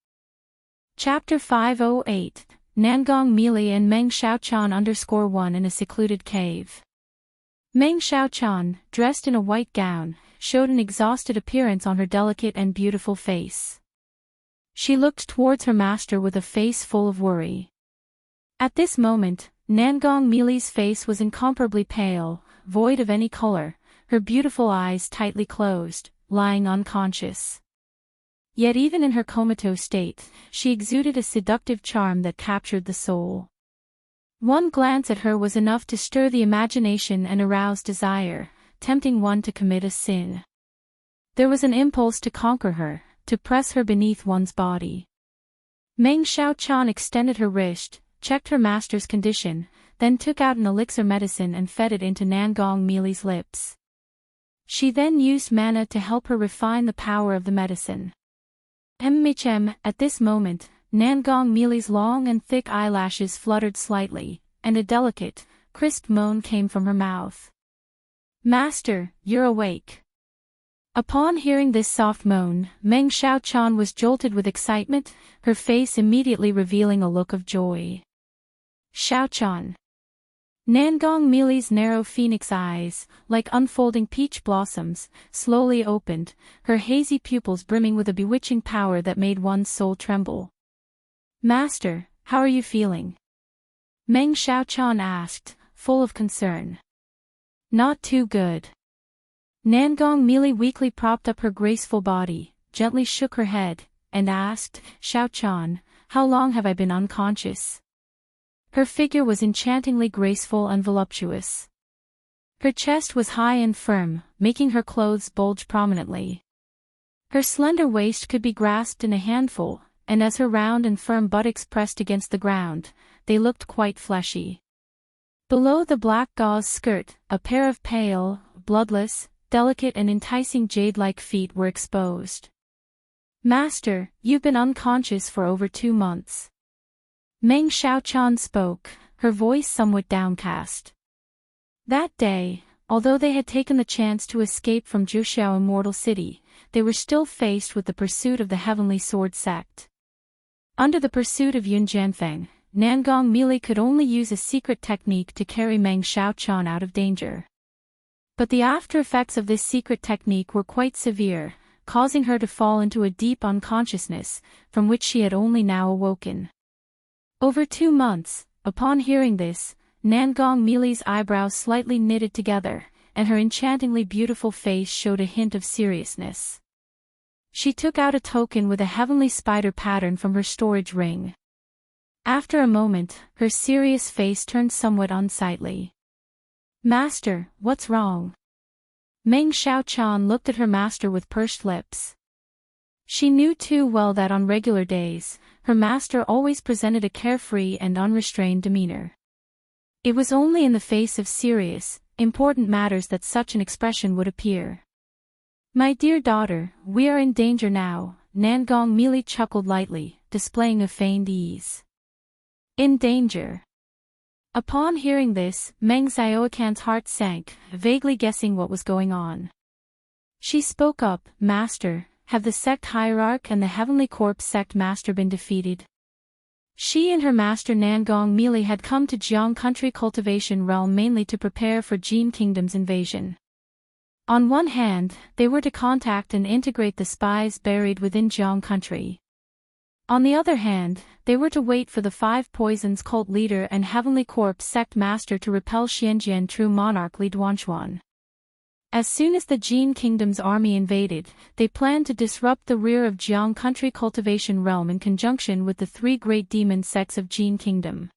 Chapter 508, Nangong Mili and Meng Xiaochan _1 in a secluded cave. Meng Xiaochan, dressed in a white gown, showed an exhausted appearance on her delicate and beautiful face. She looked towards her master with a face full of worry. At this moment, Nangong Mili's face was incomparably pale, void of any color, her beautiful eyes tightly closed, lying unconscious. Yet even in her comatose state, she exuded a seductive charm that captured the soul. One glance at her was enough to stir the imagination and arouse desire, tempting one to commit a sin. There was an impulse to conquer her, to press her beneath one's body. Meng Xiaochan extended her wrist, checked her master's condition, then took out an elixir medicine and fed it into Nangong Mili's lips. She then used mana to help her refine the power of the medicine. At this moment, Nangong Mili's long and thick eyelashes fluttered slightly, and a delicate, crisp moan came from her mouth. Master, you're awake. Upon hearing this soft moan, Meng Xiaochan was jolted with excitement, her face immediately revealing a look of joy. Xiaochan. Nangong Mili's narrow phoenix eyes, like unfolding peach blossoms, slowly opened, her hazy pupils brimming with a bewitching power that made one's soul tremble. Master, how are you feeling? Meng Xiaochan asked, full of concern. Not too good. Nangong Mili weakly propped up her graceful body, gently shook her head, and asked, Xiaochan, how long have I been unconscious? Her figure was enchantingly graceful and voluptuous. Her chest was high and firm, making her clothes bulge prominently. Her slender waist could be grasped in a handful, and as her round and firm buttocks pressed against the ground, they looked quite fleshy. Below the black gauze skirt, a pair of pale, bloodless, delicate and enticing jade-like feet were exposed. Master, you've been unconscious for over 2 months. Meng Xiaochan spoke, her voice somewhat downcast. That day, although they had taken the chance to escape from Wuxia Immortal City, they were still faced with the pursuit of the Heavenly Sword sect. Under the pursuit of Yun Jianfeng, Nangong Mili could only use a secret technique to carry Meng Xiaochan out of danger. But the after effects of this secret technique were quite severe, causing her to fall into a deep unconsciousness, from which she had only now awoken. Over 2 months, upon hearing this, Nangong Mili's eyebrows slightly knitted together, and her enchantingly beautiful face showed a hint of seriousness. She took out a token with a heavenly spider pattern from her storage ring. After a moment, her serious face turned somewhat unsightly. Master, what's wrong? Meng Xiaochan looked at her master with pursed lips. She knew too well that on regular days, her master always presented a carefree and unrestrained demeanor. It was only in the face of serious, important matters that such an expression would appear. My dear daughter, we are in danger now, Nangong Mili chuckled lightly, displaying a feigned ease. In danger. Upon hearing this, Meng Xiaochan's heart sank, vaguely guessing what was going on. She spoke up, Master, have the sect hierarch and the Heavenly Corpse sect master been defeated? She and her master Nangong Mili had come to Jiang Country Cultivation realm mainly to prepare for Jin Kingdom's invasion. On one hand, they were to contact and integrate the spies buried within Jiang Country. On the other hand, they were to wait for the 5 Poisons cult leader and Heavenly Corpse sect master to repel Xianjian true monarch Li Duanchuan. As soon as the Jin Kingdom's army invaded, they planned to disrupt the rear of Jiang country cultivation realm in conjunction with the three great demon sects of Jin Kingdom.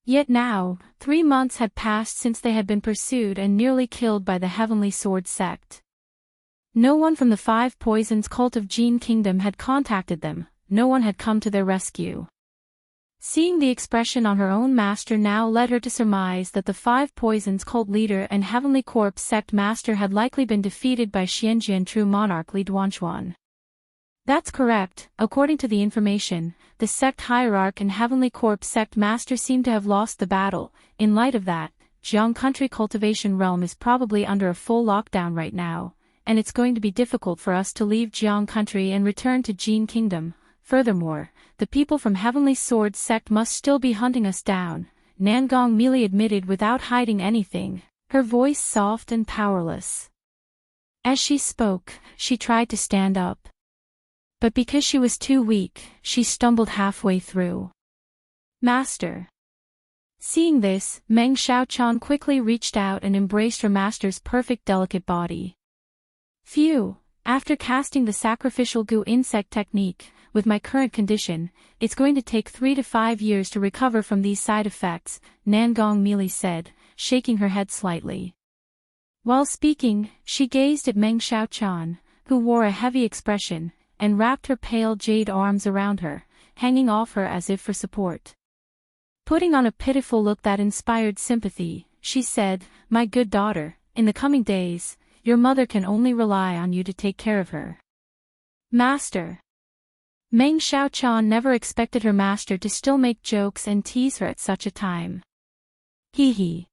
Yet now, 3 months had passed since they had been pursued and nearly killed by the Heavenly Sword sect. No one from the Five Poisons cult of Jin Kingdom had contacted them, no one had come to their rescue. Seeing the expression on her own master now led her to surmise that the Five Poisons cult leader and Heavenly Corpse sect master had likely been defeated by Xianjian true monarch Li Duanquan. That's correct. According to the information, the sect hierarch and Heavenly Corpse sect master seem to have lost the battle. In light of that, Jiang country cultivation realm is probably under a full lockdown right now, and it's going to be difficult for us to leave Jiang country and return to Jin Kingdom. Furthermore, the people from Heavenly Sword sect must still be hunting us down, Nangong Meili admitted without hiding anything, her voice soft and powerless. As she spoke, she tried to stand up. But because she was too weak, she stumbled halfway through. Master. Seeing this, Meng Xiaochan quickly reached out and embraced her master's perfect delicate body. Phew, after casting the sacrificial goo insect technique, with my current condition, it's going to take 3 to 5 years to recover from these side effects, Nangong Meili said, shaking her head slightly. While speaking, she gazed at Meng Xiaochan, who wore a heavy expression, and wrapped her pale jade arms around her, hanging off her as if for support. Putting on a pitiful look that inspired sympathy, she said, "My good daughter, in the coming days, your mother can only rely on you to take care of her." Master. Meng Xiaochan never expected her master to still make jokes and tease her at such a time. Hee hee.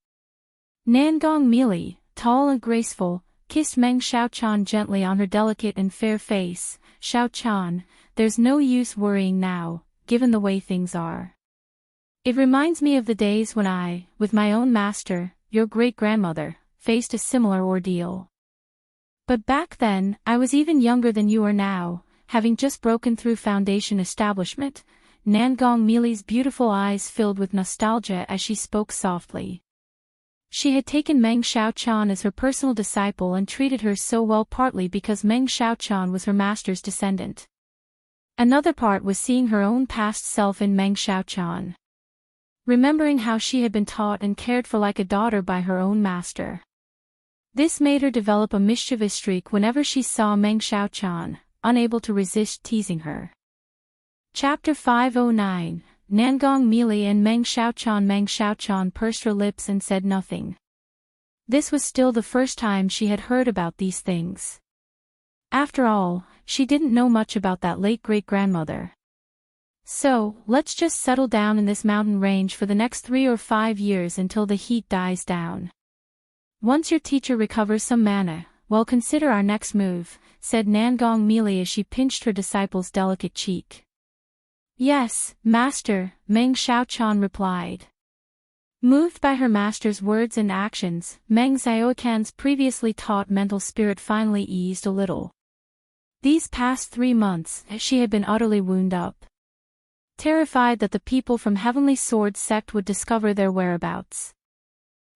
Nangong Meili, tall and graceful, kissed Meng Xiaochan gently on her delicate and fair face. "Xiaochan, there's no use worrying now, given the way things are. It reminds me of the days when I, with my own master, your great-grandmother, faced a similar ordeal. But back then, I was even younger than you are now, having just broken through Foundation establishment." Nangong Meili's beautiful eyes filled with nostalgia as she spoke softly. She had taken Meng Xiaochan as her personal disciple and treated her so well partly because Meng Xiaochan was her master's descendant. Another part was seeing her own past self in Meng Xiaochan. Remembering how she had been taught and cared for like a daughter by her own master. This made her develop a mischievous streak whenever she saw Meng Xiaochan, unable to resist teasing her. Chapter 509, Nangong Meili and Meng Xiaochan. Meng Xiaochan pursed her lips and said nothing. This was still the first time she had heard about these things. After all, she didn't know much about that late great-grandmother. "So, let's just settle down in this mountain range for the next 3 or 5 years until the heat dies down. Once your teacher recovers some mana, well, consider our next move," said Nangong Meili as she pinched her disciple's delicate cheek. "Yes, master," Meng Xiaochan replied. Moved by her master's words and actions, Meng Xiaocan's previously taut mental spirit finally eased a little. These past 3 months, she had been utterly wound up. Terrified that the people from Heavenly Sword sect would discover their whereabouts.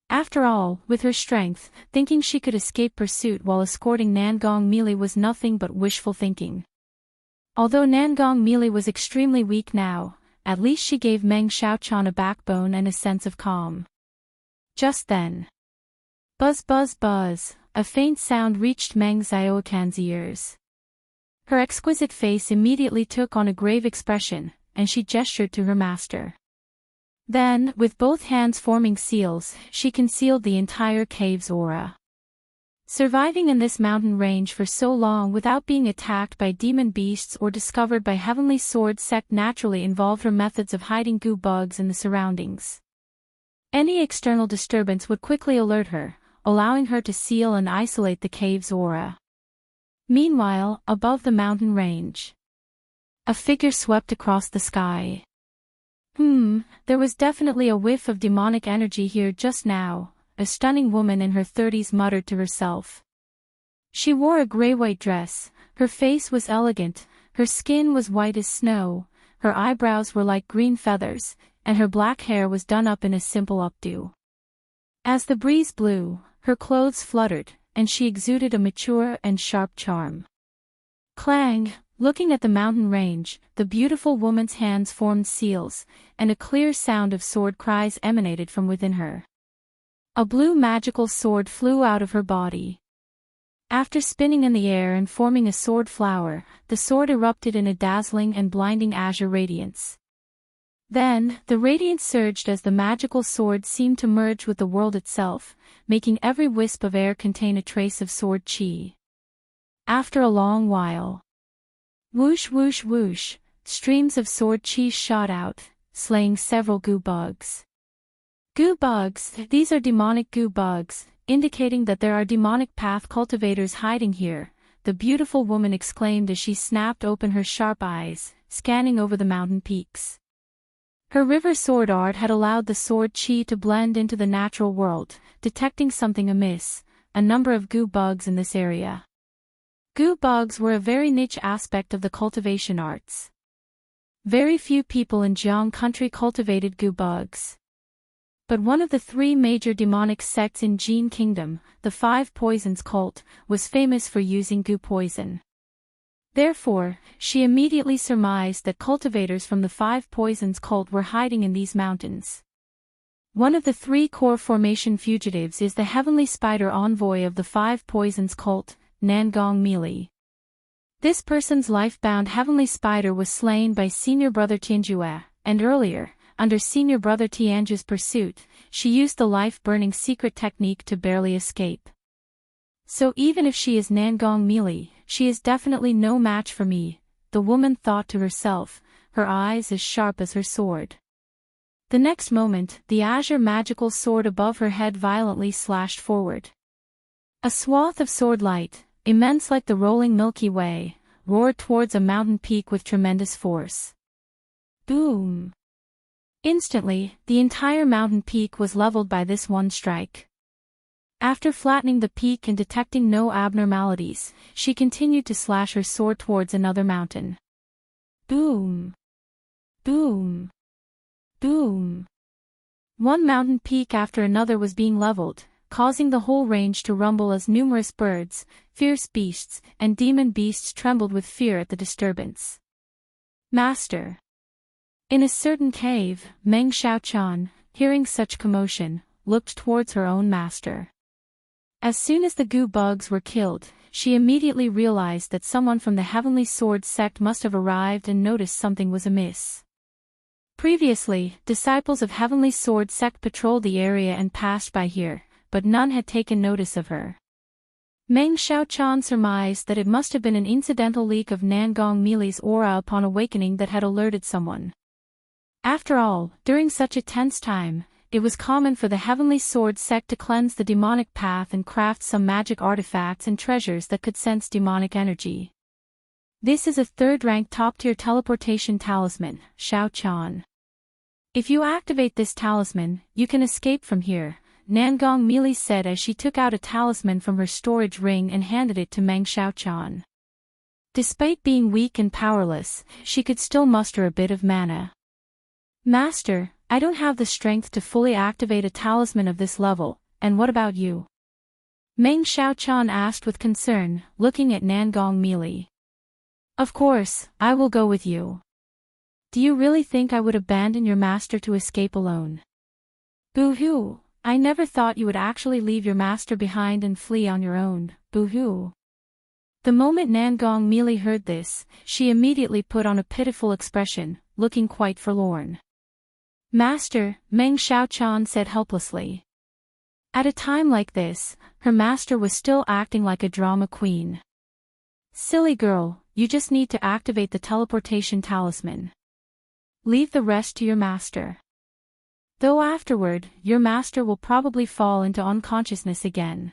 After all, with her strength, thinking she could escape pursuit while escorting Nangong Meili was nothing but wishful thinking. Although Nangong Meili was extremely weak now, at least she gave Meng Xiaochan a backbone and a sense of calm. Just then. Buzz buzz buzz, a faint sound reached Meng Xiaocan's ears. Her exquisite face immediately took on a grave expression, and she gestured to her master. Then, with both hands forming seals, she concealed the entire cave's aura. Surviving in this mountain range for so long without being attacked by demon beasts or discovered by Heavenly Sword sect naturally involved her methods of hiding goo bugs in the surroundings. Any external disturbance would quickly alert her, allowing her to seal and isolate the cave's aura. Meanwhile, above the mountain range, a figure swept across the sky. There was definitely a whiff of demonic energy here just now, a stunning woman in her 30s muttered to herself. She wore a gray-white dress, her face was elegant, her skin was white as snow, her eyebrows were like green feathers, and her black hair was done up in a simple updo. As the breeze blew, her clothes fluttered, and she exuded a mature and sharp charm. Clang! Looking at the mountain range, the beautiful woman's hands formed seals, and a clear sound of sword cries emanated from within her. A blue magical sword flew out of her body. After spinning in the air and forming a sword flower, the sword erupted in a dazzling and blinding azure radiance. Then, the radiance surged as the magical sword seemed to merge with the world itself, making every wisp of air contain a trace of sword chi. After a long while, whoosh whoosh whoosh, streams of sword chi shot out, slaying several goo bugs. Goo bugs, these are demonic goo bugs, indicating that there are demonic path cultivators hiding here, the beautiful woman exclaimed as she snapped open her sharp eyes, scanning over the mountain peaks. Her river sword art had allowed the sword chi to blend into the natural world, detecting something amiss, a number of goo bugs in this area. Goo bugs were a very niche aspect of the cultivation arts. Very few people in Jiang country cultivated goo bugs. But one of the three major demonic sects in Jin Kingdom, the Five Poisons cult, was famous for using goo poison. Therefore, she immediately surmised that cultivators from the Five Poisons cult were hiding in these mountains. One of the three core formation fugitives is the Heavenly Spider envoy of the Five Poisons cult, Nangong Meili. This person's life-bound Heavenly Spider was slain by Senior Brother Tianjue, and earlier, under Senior Brother Tianju's pursuit, she used the life-burning secret technique to barely escape. So even if she is Nangong Meili, she is definitely no match for me, the woman thought to herself, her eyes as sharp as her sword. The next moment, the azure magical sword above her head violently slashed forward. A swath of sword light, immense like the rolling Milky Way, roared towards a mountain peak with tremendous force. Boom! Instantly, the entire mountain peak was leveled by this one strike. After flattening the peak and detecting no abnormalities, she continued to slash her sword towards another mountain. Boom! Boom! Boom! One mountain peak after another was being leveled, causing the whole range to rumble as numerous birds, fierce beasts, and demon beasts trembled with fear at the disturbance. Master! In a certain cave, Meng Xiaochan, hearing such commotion, looked towards her own master. As soon as the goo bugs were killed, she immediately realized that someone from the Heavenly Sword sect must have arrived and noticed something was amiss. Previously, disciples of Heavenly Sword sect patrolled the area and passed by here, but none had taken notice of her. Meng Xiaochan surmised that it must have been an incidental leak of Nangong Meili's aura upon awakening that had alerted someone. After all, during such a tense time, it was common for the Heavenly Sword sect to cleanse the demonic path and craft some magic artifacts and treasures that could sense demonic energy. This is a third-rank top-tier teleportation talisman, Xiaochan. If you activate this talisman, you can escape from here, Nangong Meili said as she took out a talisman from her storage ring and handed it to Meng Xiaochan. Despite being weak and powerless, she could still muster a bit of mana. Master, I don't have the strength to fully activate a talisman of this level, and what about you? Meng Xiaochan asked with concern, looking at Nangong Meili. Of course, I will go with you. Do you really think I would abandon your master to escape alone? Boo-hoo, I never thought you would actually leave your master behind and flee on your own, boo-hoo. The moment Nangong Meili heard this, she immediately put on a pitiful expression, looking quite forlorn. Master, Meng Xiaochan said helplessly. At a time like this, her master was still acting like a drama queen. Silly girl, you just need to activate the teleportation talisman. Leave the rest to your master. Though afterward, your master will probably fall into unconsciousness again.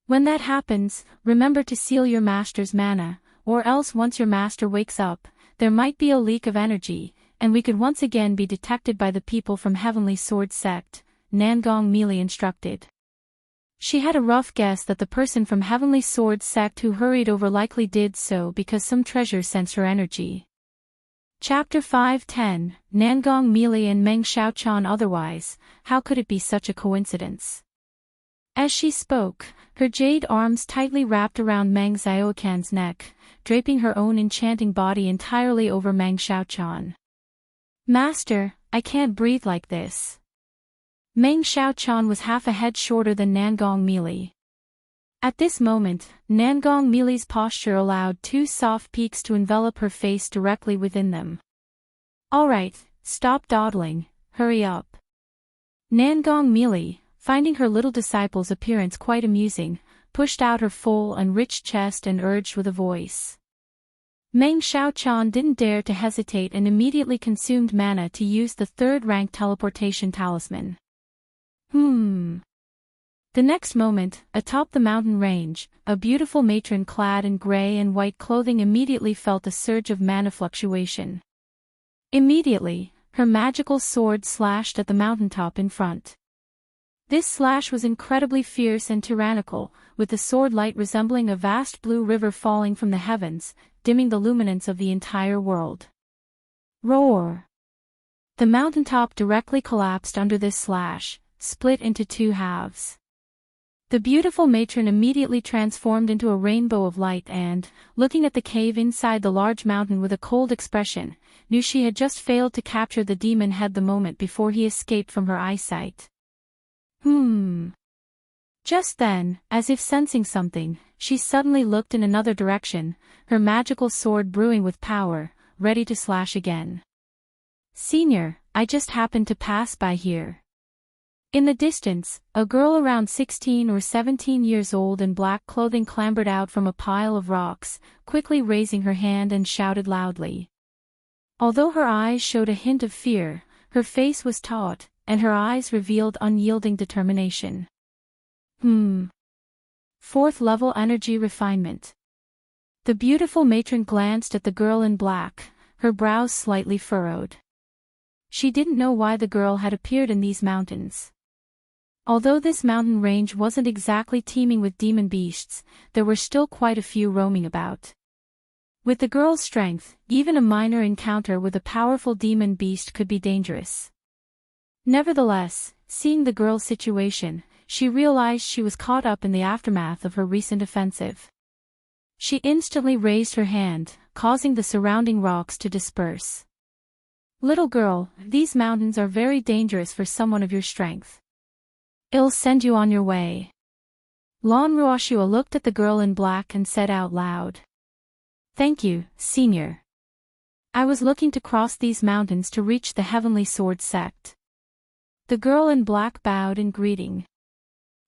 When that happens, remember to seal your master's mana, or else once your master wakes up, there might be a leak of energy, and we could once again be detected by the people from Heavenly Sword sect, Nangong Meili instructed. She had a rough guess that the person from Heavenly Sword sect who hurried over likely did so because some treasure sensed her energy. Chapter 5:10, Nangong Meili and Meng Xiaochan. Otherwise, how could it be such a coincidence? As she spoke, her jade arms tightly wrapped around Meng Xiaoquan's neck, draping her own enchanting body entirely over Meng Xiaoquan. Master, I can't breathe like this. Meng Xiaoquan was half a head shorter than Nangong Meili. At this moment, Nangong Meili's posture allowed two soft peaks to envelop her face directly within them. Alright, stop dawdling, hurry up. Nangong Meili, finding her little disciple's appearance quite amusing, pushed out her full and rich chest and urged with a voice. Meng Xiaoquan didn't dare to hesitate and immediately consumed mana to use the third-rank teleportation talisman. The next moment, atop the mountain range, a beautiful matron clad in gray and white clothing immediately felt a surge of mana fluctuation. Immediately, her magical sword slashed at the mountaintop in front. This slash was incredibly fierce and tyrannical, with the sword light resembling a vast blue river falling from the heavens, dimming the luminance of the entire world. Roar! The mountaintop directly collapsed under this slash, split into two halves. The beautiful matron immediately transformed into a rainbow of light and, looking at the cave inside the large mountain with a cold expression, knew she had just failed to capture the demon head the moment before he escaped from her eyesight. Just then, as if sensing something, she suddenly looked in another direction, her magical sword brewing with power, ready to slash again. Senior, I just happened to pass by here. In the distance, a girl around 16 or 17 years old in black clothing clambered out from a pile of rocks, quickly raising her hand and shouted loudly. Although her eyes showed a hint of fear, her face was taut, and her eyes revealed unyielding determination. Fourth level energy refinement. The beautiful matron glanced at the girl in black, her brows slightly furrowed. She didn't know why the girl had appeared in these mountains. Although this mountain range wasn't exactly teeming with demon beasts, there were still quite a few roaming about. With the girl's strength, even a minor encounter with a powerful demon beast could be dangerous. Nevertheless, seeing the girl's situation, she realized she was caught up in the aftermath of her recent offensive. She instantly raised her hand, causing the surrounding rocks to disperse. Little girl, these mountains are very dangerous for someone of your strength. I'll send you on your way. Lan Ruoshua looked at the girl in black and said out loud. Thank you, Senior. I was looking to cross these mountains to reach the Heavenly Sword sect. The girl in black bowed in greeting.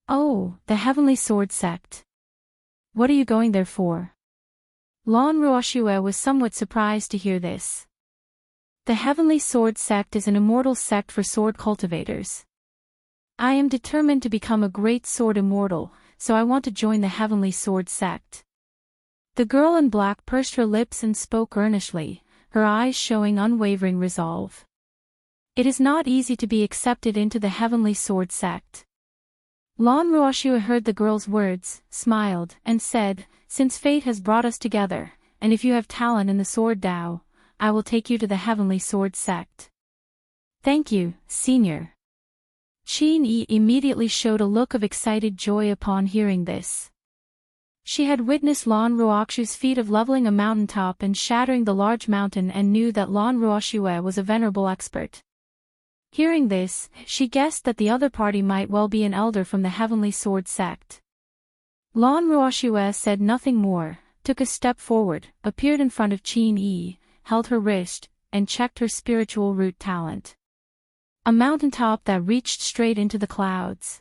Oh, the Heavenly Sword sect. What are you going there for? Lan Ruoshua was somewhat surprised to hear this. The Heavenly Sword sect is an immortal sect for sword cultivators. I am determined to become a great sword immortal, so I want to join the Heavenly Sword sect. The girl in black pursed her lips and spoke earnestly, her eyes showing unwavering resolve. It is not easy to be accepted into the Heavenly Sword sect. Lan Ruoshua heard the girl's words, smiled, and said, Since fate has brought us together, and if you have talent in the sword Tao, I will take you to the Heavenly Sword sect. Thank you, Senior. Qin Yi immediately showed a look of excited joy upon hearing this. She had witnessed Lan Ruoxu's feat of leveling a mountaintop and shattering the large mountain and knew that Lan Ruoxua was a venerable expert. Hearing this, she guessed that the other party might well be an elder from the Heavenly Sword sect. Lan Ruoxua said nothing more, took a step forward, appeared in front of Qin Yi, held her wrist, and checked her spiritual root talent. A mountaintop that reached straight into the clouds.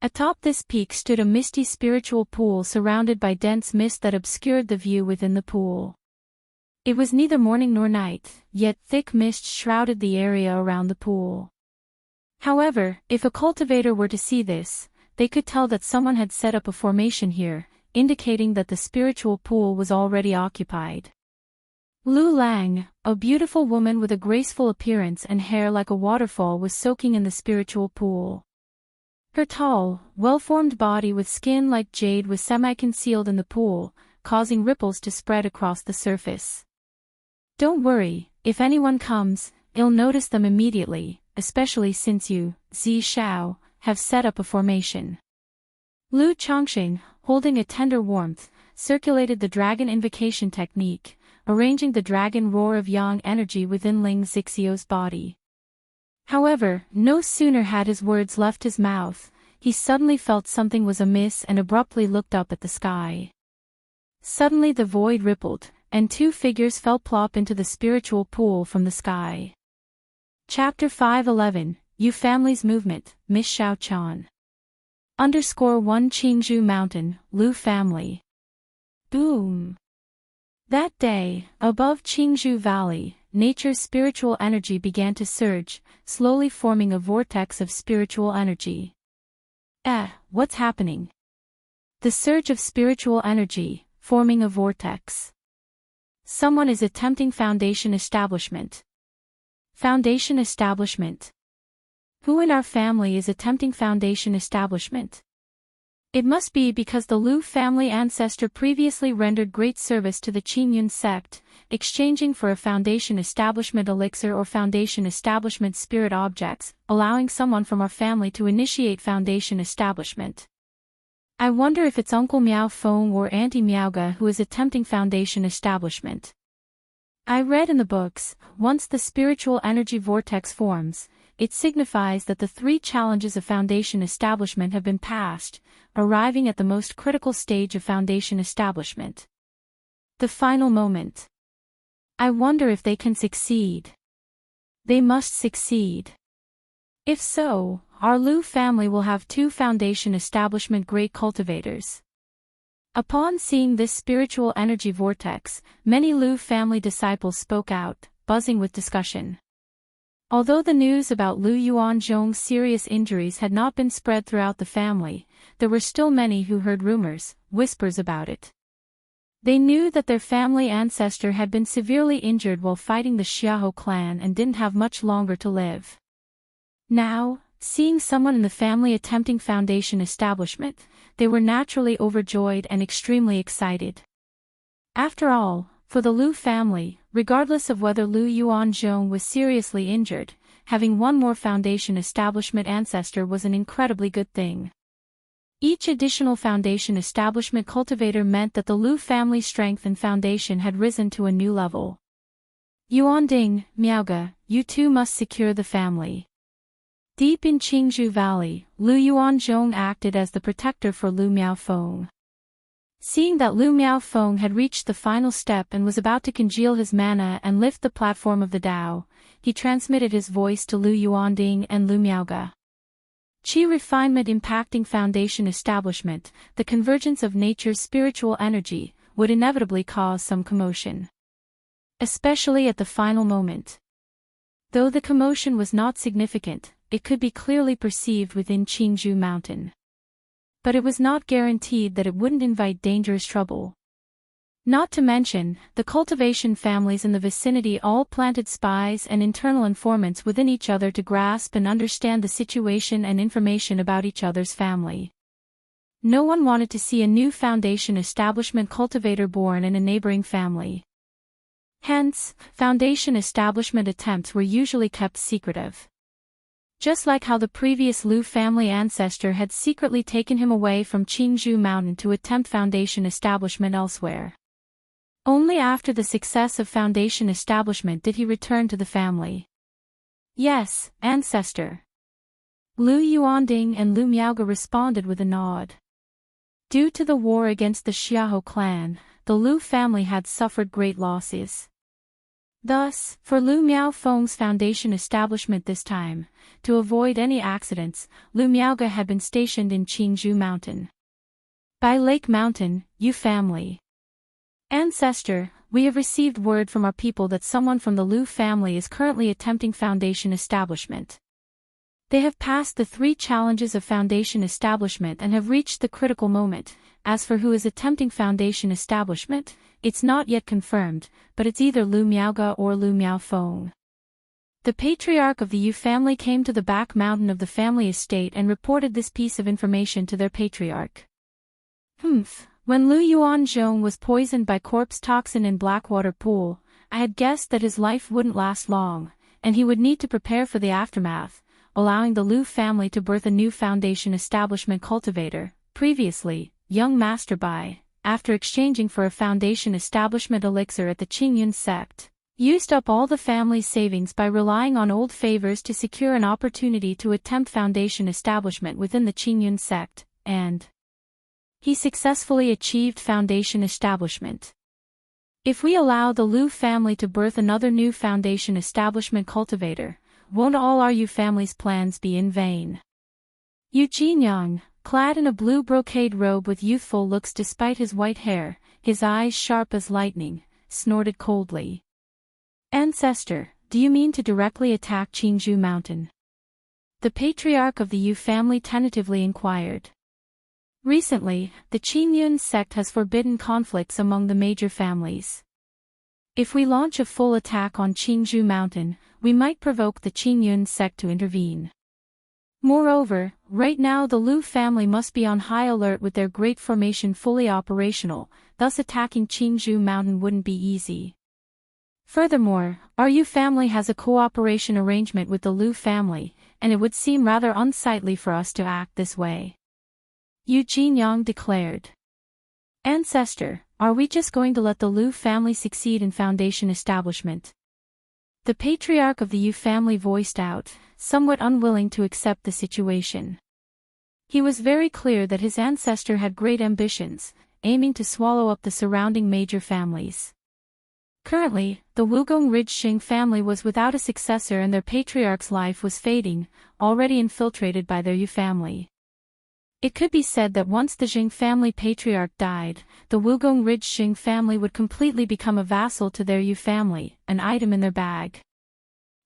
Atop this peak stood a misty spiritual pool surrounded by dense mist that obscured the view within the pool. It was neither morning nor night, yet thick mist shrouded the area around the pool. However, if a cultivator were to see this, they could tell that someone had set up a formation here, indicating that the spiritual pool was already occupied. Lu Lang, a beautiful woman with a graceful appearance and hair like a waterfall, was soaking in the spiritual pool. Her tall, well-formed body with skin like jade was semi-concealed in the pool, causing ripples to spread across the surface. Don't worry, if anyone comes, I'll notice them immediately, especially since you, Zi Shao, have set up a formation. Lu Chongqing, holding a tender warmth, circulated the dragon invocation technique, arranging the dragon roar of yang energy within Ling Zixio's body. However, no sooner had his words left his mouth, he suddenly felt something was amiss and abruptly looked up at the sky. Suddenly the void rippled, and two figures fell plop into the spiritual pool from the sky. Chapter 511, Yu Family's Movement, Miss Xiao Chan. _1 Qingzhou Mountain, Lu Family. Boom! That day, above Qingzhou Valley, nature's spiritual energy began to surge, slowly forming a vortex of spiritual energy. What's happening? The surge of spiritual energy, forming a vortex. Someone is attempting foundation establishment. Foundation establishment. Who in our family is attempting foundation establishment? It must be because the Lu family ancestor previously rendered great service to the Qingyun sect, exchanging for a foundation establishment elixir or foundation establishment spirit objects, allowing someone from our family to initiate foundation establishment. I wonder if it's Uncle Miao Feng or Auntie Miaoga who is attempting foundation establishment. I read in the books, once the spiritual energy vortex forms, it signifies that the 3 challenges of foundation establishment have been passed, arriving at the most critical stage of foundation establishment. The final moment. I wonder if they can succeed. They must succeed. If so, our Lu family will have 2 foundation establishment great cultivators. Upon seeing this spiritual energy vortex, many Lu family disciples spoke out, buzzing with discussion. Although the news about Lu Yuanzhong's serious injuries had not been spread throughout the family, there were still many who heard rumors, whispers about it. They knew that their family ancestor had been severely injured while fighting the Xiahou clan and didn't have much longer to live. Now, seeing someone in the family attempting foundation establishment, they were naturally overjoyed and extremely excited. After all, for the Lu family, regardless of whether Lu Yuanzhong was seriously injured, having one more foundation establishment ancestor was an incredibly good thing. Each additional foundation establishment cultivator meant that the Lu family's strength and foundation had risen to a new level. Yuanding, Miaoga, you too must secure the family. Deep in Qingzhou Valley, Lu Yuanzhong acted as the protector for Lu Miaofeng. Seeing that Lu Miaofeng had reached the final step and was about to congeal his mana and lift the platform of the Tao, he transmitted his voice to Lu Yuanding and Lu Miaoga. Qi refinement impacting foundation establishment, the convergence of nature's spiritual energy, would inevitably cause some commotion. Especially at the final moment. Though the commotion was not significant, it could be clearly perceived within Qingzhou Mountain. But it was not guaranteed that it wouldn't invite dangerous trouble. Not to mention, the cultivation families in the vicinity all planted spies and internal informants within each other to grasp and understand the situation and information about each other's family. No one wanted to see a new foundation establishment cultivator born in a neighboring family. Hence, foundation establishment attempts were usually kept secretive. Just like how the previous Lu family ancestor had secretly taken him away from Qingzhou Mountain to attempt foundation establishment elsewhere. Only after the success of foundation establishment did he return to the family. Yes, ancestor. Lu Yuanding and Lu Miaoga responded with a nod. Due to the war against the Xiahou clan, the Lu family had suffered great losses. Thus, for Lu Miaofeng's foundation establishment this time, to avoid any accidents, Lu Miaoga had been stationed in Qingzhou Mountain. By Lake Mountain, Yu family. Ancestor, we have received word from our people that someone from the Lu family is currently attempting foundation establishment. They have passed the 3 challenges of foundation establishment and have reached the critical moment. As for who is attempting foundation establishment, it's not yet confirmed, but it's either Lu Miaoga or Lu Miaofeng. The patriarch of the Yu family came to the back mountain of the family estate and reported this piece of information to their patriarch. When Lu Yuanzhong was poisoned by corpse toxin in Blackwater Pool, I had guessed that his life wouldn't last long, and he would need to prepare for the aftermath, allowing the Lu family to birth a new foundation establishment cultivator, Previously, young Master Bai, after exchanging for a foundation establishment elixir at the Qingyun sect, used up all the family's savings by relying on old favors to secure an opportunity to attempt foundation establishment within the Qingyun sect, and he successfully achieved foundation establishment. If we allow the Lu family to birth another new foundation establishment cultivator, won't all our Yu family's plans be in vain? Yu Jinyang, clad in a blue brocade robe with youthful looks despite his white hair, his eyes sharp as lightning, snorted coldly. Ancestor, do you mean to directly attack Qingzhou Mountain? The patriarch of the Yu family tentatively inquired. Recently, the Qingyun sect has forbidden conflicts among the major families. If we launch a full attack on Qingzhou Mountain, we might provoke the Qingyun sect to intervene. Moreover, right now the Lu family must be on high alert with their great formation fully operational, thus attacking Qingzhou Mountain wouldn't be easy. Furthermore, our Yu family has a cooperation arrangement with the Lu family, and it would seem rather unsightly for us to act this way. Yu Jinyang declared. Ancestor, are we just going to let the Lu family succeed in foundation establishment? The patriarch of the Yu family voiced out, somewhat unwilling to accept the situation. He was very clear that his ancestor had great ambitions, aiming to swallow up the surrounding major families. Currently, the Wugong Ridge Xing family was without a successor and their patriarch's life was fading, already infiltrated by their Yu family. It could be said that once the Xing family patriarch died, the Wugong Ridge Xing family would completely become a vassal to their Yu family, an item in their bag.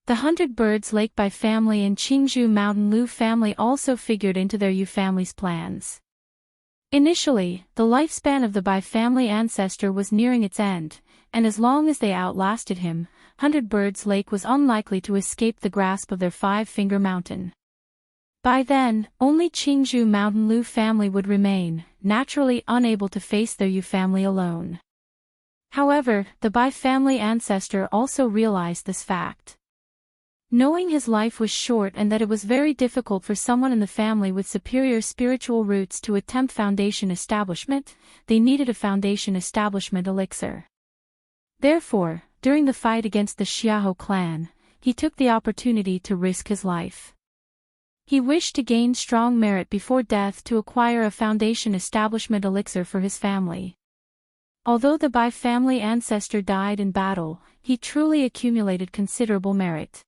The 100 Birds Lake Bai family and Qingzhou Mountain Lu family also figured into their Yu family's plans. Initially, the lifespan of the Bai family ancestor was nearing its end, and as long as they outlasted him, 100 Birds Lake was unlikely to escape the grasp of their Five-Finger Mountain. By then, only Qingzhou Mountain Lu family would remain, naturally unable to face their Yu family alone. However, the Bai family ancestor also realized this fact. Knowing his life was short and that it was very difficult for someone in the family with superior spiritual roots to attempt foundation establishment, they needed a foundation establishment elixir. Therefore, during the fight against the Xiahou clan, he took the opportunity to risk his life. He wished to gain strong merit before death to acquire a foundation establishment elixir for his family. Although the Bai family ancestor died in battle, he truly accumulated considerable merit.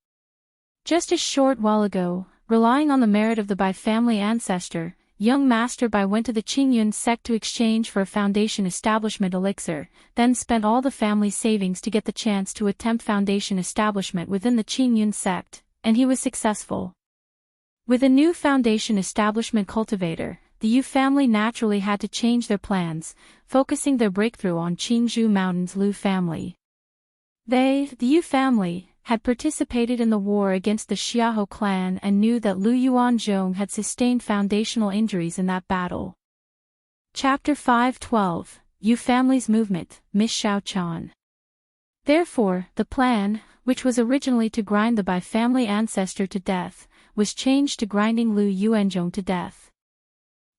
Just a short while ago, relying on the merit of the Bai family ancestor, young Master Bai went to the Qingyun sect to exchange for a foundation establishment elixir, then spent all the family's savings to get the chance to attempt foundation establishment within the Qingyun sect, and he was successful. With a new foundation establishment cultivator, the Yu family naturally had to change their plans, focusing their breakthrough on Qingzhou Mountain's Lu family. They, the Yu family, had participated in the war against the Xiahou clan and knew that Lu Yuanzhong had sustained foundational injuries in that battle. Chapter 5:12, Yu Family's Movement, Miss Xiaochan. Therefore, the plan, which was originally to grind the Bai family ancestor to death, was changed to grinding Lu Yuanzhong to death.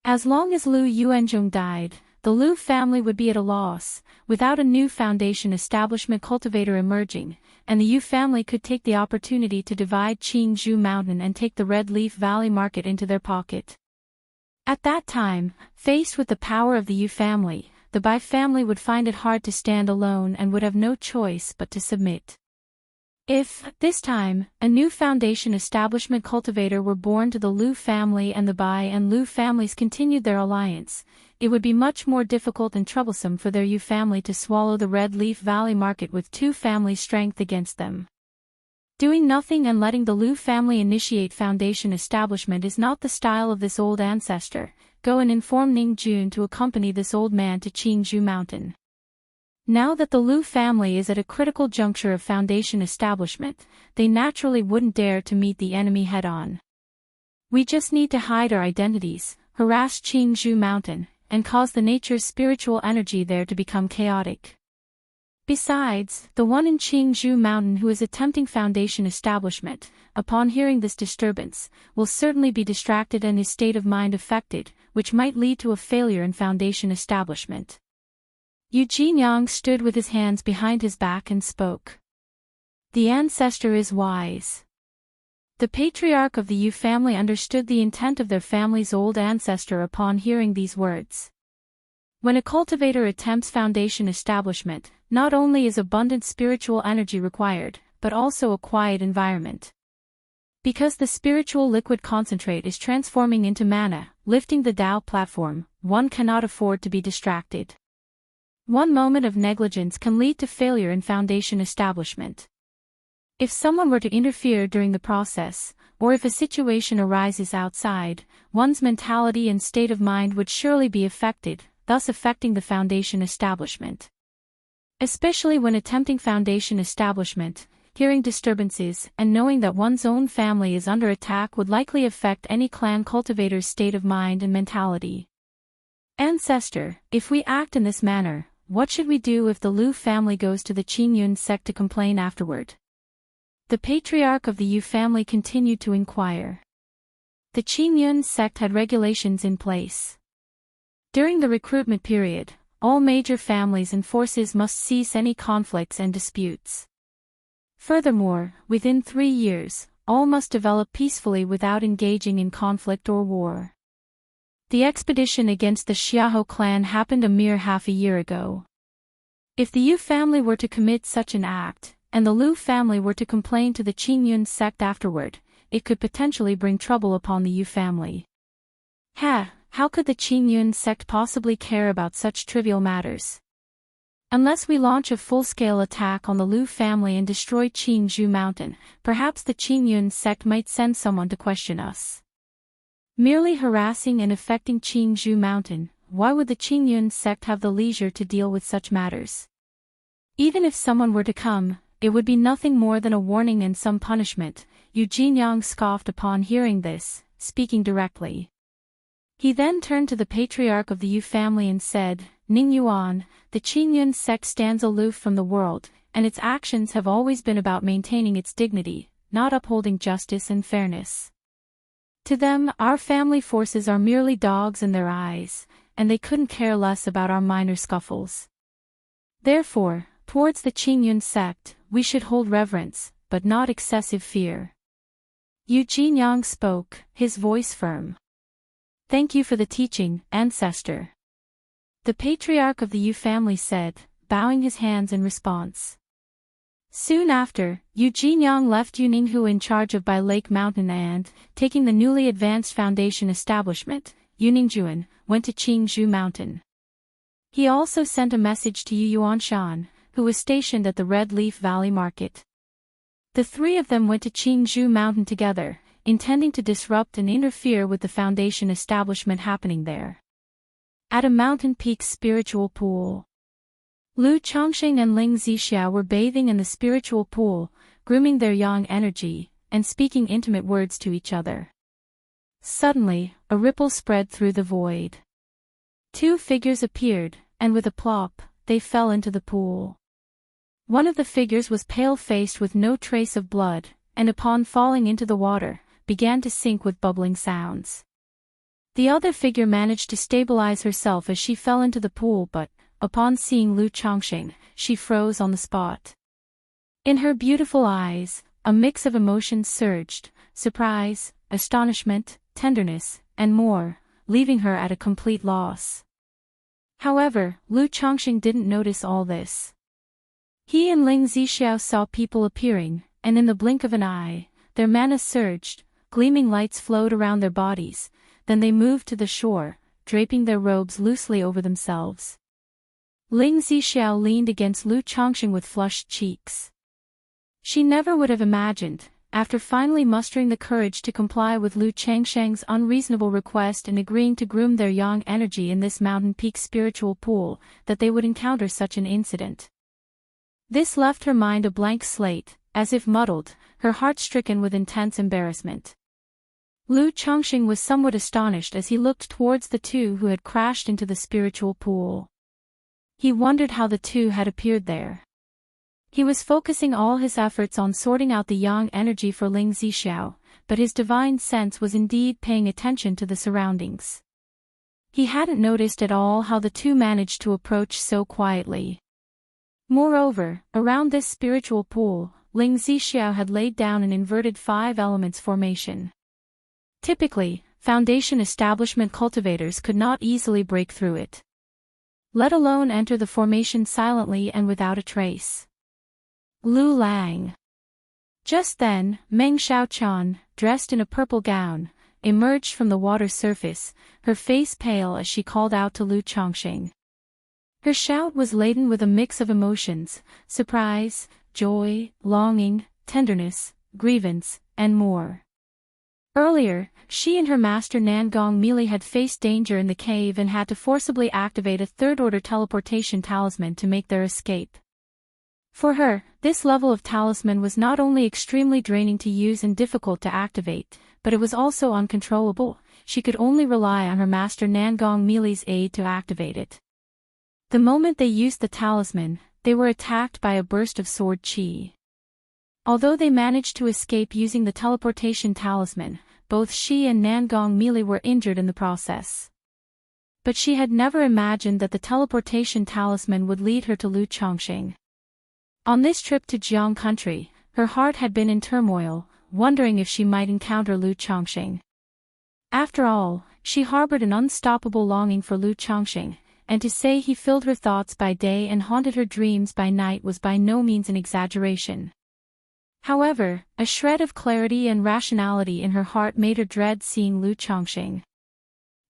As long as Lu Yuanzhong died, the Lu family would be at a loss, without a new foundation establishment cultivator emerging, and the Yu family could take the opportunity to divide Qingzhou Mountain and take the Red Leaf Valley market into their pocket. At that time, faced with the power of the Yu family, the Bai family would find it hard to stand alone and would have no choice but to submit. If, this time, a new foundation establishment cultivator were born to the Lu family and the Bai and Lu families continued their alliance, it would be much more difficult and troublesome for their Yu family to swallow the Red Leaf Valley market with two families' strength against them. Doing nothing and letting the Lu family initiate foundation establishment is not the style of this old ancestor. Go and inform Ning Jun to accompany this old man to Qingzhou Mountain. Now that the Lu family is at a critical juncture of foundation establishment, they naturally wouldn't dare to meet the enemy head-on. We just need to hide our identities, harass Qingzhou Mountain, and cause the nature's spiritual energy there to become chaotic. Besides, the one in Qingzhou Mountain who is attempting foundation establishment, upon hearing this disturbance, will certainly be distracted and his state of mind affected, which might lead to a failure in Foundation establishment. Yu Jinyang stood with his hands behind his back and spoke. The ancestor is wise. The patriarch of the Yu family understood the intent of their family's old ancestor upon hearing these words. When a cultivator attempts Foundation establishment, not only is abundant spiritual energy required, but also a quiet environment. Because the spiritual liquid concentrate is transforming into mana, lifting the Tao platform, one cannot afford to be distracted. One moment of negligence can lead to failure in Foundation establishment. If someone were to interfere during the process, or if a situation arises outside, one's mentality and state of mind would surely be affected, thus affecting the Foundation establishment. Especially when attempting Foundation establishment, hearing disturbances and knowing that one's own family is under attack would likely affect any clan cultivator's state of mind and mentality. Ancestor, if we act in this manner, what should we do if the Lu family goes to the Qingyun sect to complain afterward? The patriarch of the Yu family continued to inquire. The Qingyun sect had regulations in place. During the recruitment period, all major families and forces must cease any conflicts and disputes. Furthermore, within 3 years, all must develop peacefully without engaging in conflict or war. The expedition against the Xiahou clan happened a mere half a year ago. If the Yu family were to commit such an act, and the Lu family were to complain to the Qingyun sect afterward, it could potentially bring trouble upon the Yu family. How could the Qingyun sect possibly care about such trivial matters? Unless we launch a full-scale attack on the Lu family and destroy Qinzhou Mountain, perhaps the Qingyun sect might send someone to question us. Merely harassing and affecting Qinzhou Mountain, why would the Qingyun sect have the leisure to deal with such matters? Even if someone were to come, it would be nothing more than a warning and some punishment. Yu Jinyang scoffed upon hearing this, speaking directly. He then turned to the patriarch of the Yu family and said, Ning Yuan, the Qingyun sect stands aloof from the world, and its actions have always been about maintaining its dignity, not upholding justice and fairness. To them, our family forces are merely dogs in their eyes, and they couldn't care less about our minor scuffles. Therefore, towards the Qingyun sect, we should hold reverence, but not excessive fear. Yu Jinyang spoke, his voice firm. Thank you for the teaching, ancestor. The patriarch of the Yu family said, bowing his hands in response. Soon after, Yu Jinyang left Yu Ninghu in charge of Bai Lake Mountain and, taking the newly advanced Foundation establishment, Yu Ningjuan, went to Qinzhou Mountain. He also sent a message to Yu Yuanshan, who was stationed at the Red Leaf Valley Market. The three of them went to Qinzhou Mountain together, intending to disrupt and interfere with the Foundation establishment happening there. At a mountain peak spiritual pool. Lu Chongqing and Ling Zixiao were bathing in the spiritual pool, grooming their yang energy, and speaking intimate words to each other. Suddenly, a ripple spread through the void. Two figures appeared, and with a plop, they fell into the pool. One of the figures was pale-faced with no trace of blood, and upon falling into the water, began to sink with bubbling sounds. The other figure managed to stabilize herself as she fell into the pool, but, upon seeing Lu Chongqing, she froze on the spot. In her beautiful eyes, a mix of emotions surged, surprise, astonishment, tenderness, and more, leaving her at a complete loss. However, Lu Chongqing didn't notice all this. He and Ling Zixiao saw people appearing, and in the blink of an eye, their mana surged, gleaming lights flowed around their bodies, then they moved to the shore, draping their robes loosely over themselves. Ling Zixiao leaned against Lu Chongqing with flushed cheeks. She never would have imagined, after finally mustering the courage to comply with Lu Changsheng's unreasonable request and agreeing to groom their yang energy in this mountain peak spiritual pool, that they would encounter such an incident. This left her mind a blank slate, as if muddled, her heart stricken with intense embarrassment. Lu Chongqing was somewhat astonished as he looked towards the two who had crashed into the spiritual pool. He wondered how the two had appeared there. He was focusing all his efforts on sorting out the yang energy for Ling Zixiao, but his divine sense was indeed paying attention to the surroundings. He hadn't noticed at all how the two managed to approach so quietly. Moreover, around this spiritual pool, Ling Zixiao had laid down an inverted 5 elements formation. Typically, Foundation establishment cultivators could not easily break through it, let alone enter the formation silently and without a trace. Lu Lang. Just then, Meng Xiaochan, dressed in a purple gown, emerged from the water surface, her face pale as she called out to Lu Chongqing. Her shout was laden with a mix of emotions: surprise, joy, longing, tenderness, grievance, and more. Earlier, she and her master Nangong Meili had faced danger in the cave and had to forcibly activate a third-order teleportation talisman to make their escape. For her, this level of talisman was not only extremely draining to use and difficult to activate, but it was also uncontrollable. She could only rely on her master Nangong Meili's aid to activate it. The moment they used the talisman, they were attacked by a burst of sword chi. Although they managed to escape using the teleportation talisman, both she and Nangong Meili were injured in the process. But she had never imagined that the teleportation talisman would lead her to Lu Chongqing. On this trip to Jiang country, her heart had been in turmoil, wondering if she might encounter Lu Chongqing. After all, she harbored an unstoppable longing for Lu Chongqing, and to say he filled her thoughts by day and haunted her dreams by night was by no means an exaggeration. However, a shred of clarity and rationality in her heart made her dread seeing Lu Chongqing.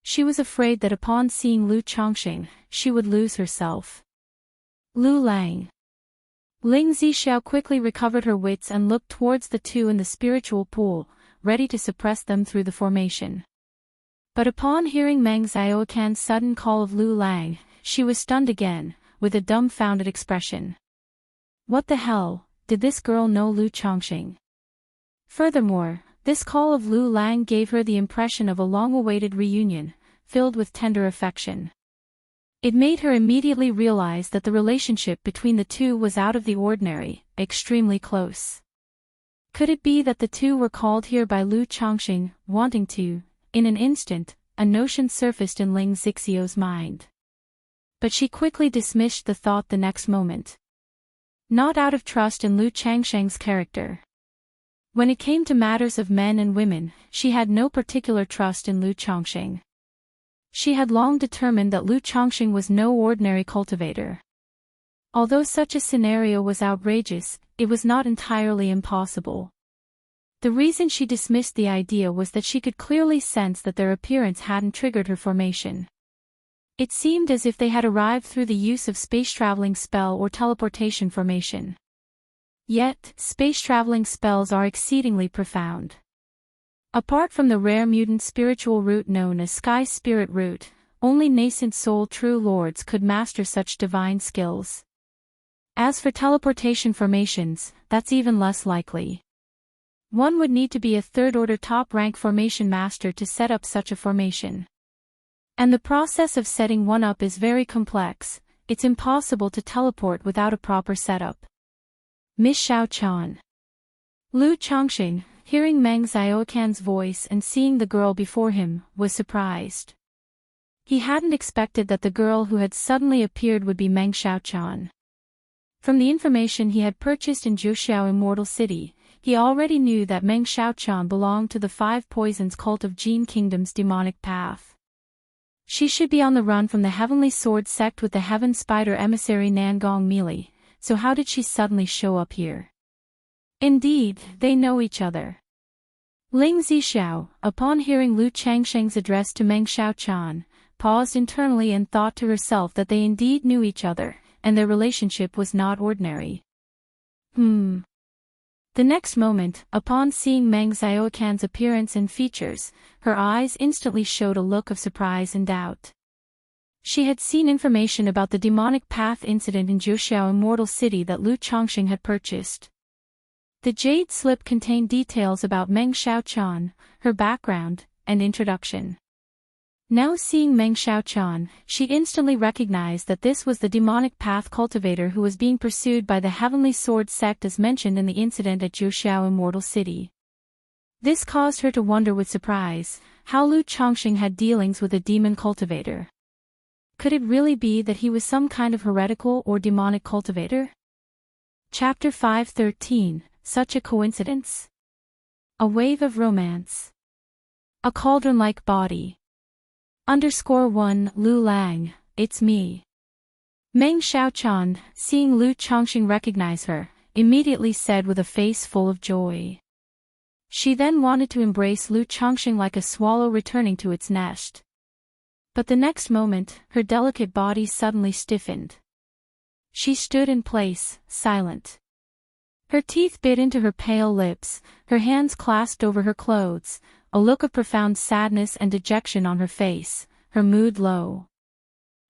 She was afraid that upon seeing Lu Chongqing, she would lose herself. Lu Lang. Ling Zixiao quickly recovered her wits and looked towards the two in the spiritual pool, ready to suppress them through the formation. But upon hearing Meng Xiaocan's sudden call of Lu Lang, she was stunned again, with a dumbfounded expression. What the hell? Did this girl know Lu Chongqing? Furthermore, this call of Lu Lang gave her the impression of a long-awaited reunion, filled with tender affection. It made her immediately realize that the relationship between the two was out of the ordinary, extremely close. Could it be that the two were called here by Lu Chongqing, wanting to? In an instant, a notion surfaced in Ling Zixiao's mind. But she quickly dismissed the thought the next moment. Not out of trust in Lu Changsheng's character. When it came to matters of men and women, she had no particular trust in Lu Chongqing. She had long determined that Lu Chongqing was no ordinary cultivator. Although such a scenario was outrageous, it was not entirely impossible. The reason she dismissed the idea was that she could clearly sense that their appearance hadn't triggered her formation. It seemed as if they had arrived through the use of space-traveling spell or teleportation formation. Yet, space-traveling spells are exceedingly profound. Apart from the rare mutant spiritual root known as Sky Spirit Root, only nascent soul true lords could master such divine skills. As for teleportation formations, that's even less likely. One would need to be a third-order top-rank formation master to set up such a formation. And the process of setting one up is very complex. It's impossible to teleport without a proper setup. Miss Xiaochan. Lu Chongqing, hearing Meng Xiaocan's voice and seeing the girl before him, was surprised. He hadn't expected that the girl who had suddenly appeared would be Meng Xiaochan. From the information he had purchased in Zhuxiao Immortal City, he already knew that Meng Xiaochan belonged to the 5 Poisons cult of Jin Kingdom's demonic path. She should be on the run from the Heavenly Sword sect with the Heaven Spider emissary Nangong Meili, so how did she suddenly show up here? Indeed, they know each other. Ling Zixiao, upon hearing Lu Changsheng's address to Meng Xiaochan, paused internally and thought to herself that they indeed knew each other, and their relationship was not ordinary. The next moment, upon seeing Meng Xiaocan's appearance and features, her eyes instantly showed a look of surprise and doubt. She had seen information about the demonic path incident in Zhuxiao Immortal City that Lu Chongqing had purchased. The jade slip contained details about Meng Xiaochan, her background, and introduction. Now seeing Meng Xiaochan, she instantly recognized that this was the demonic path cultivator who was being pursued by the Heavenly Sword sect as mentioned in the incident at Zhuxiao Immortal City. This caused her to wonder with surprise, how Lu Chongqing had dealings with a demon cultivator. Could it really be that he was some kind of heretical or demonic cultivator? Chapter 5:13, Such a Coincidence? A Wave of Romance. A Cauldron-like Body. _1 Lu Lang, it's me. Meng Xiaochan, seeing Lu Chongqing recognize her, immediately said with a face full of joy. She then wanted to embrace Lu Chongqing like a swallow returning to its nest. But the next moment, her delicate body suddenly stiffened. She stood in place, silent. Her teeth bit into her pale lips, her hands clasped over her clothes, a look of profound sadness and dejection on her face, her mood low.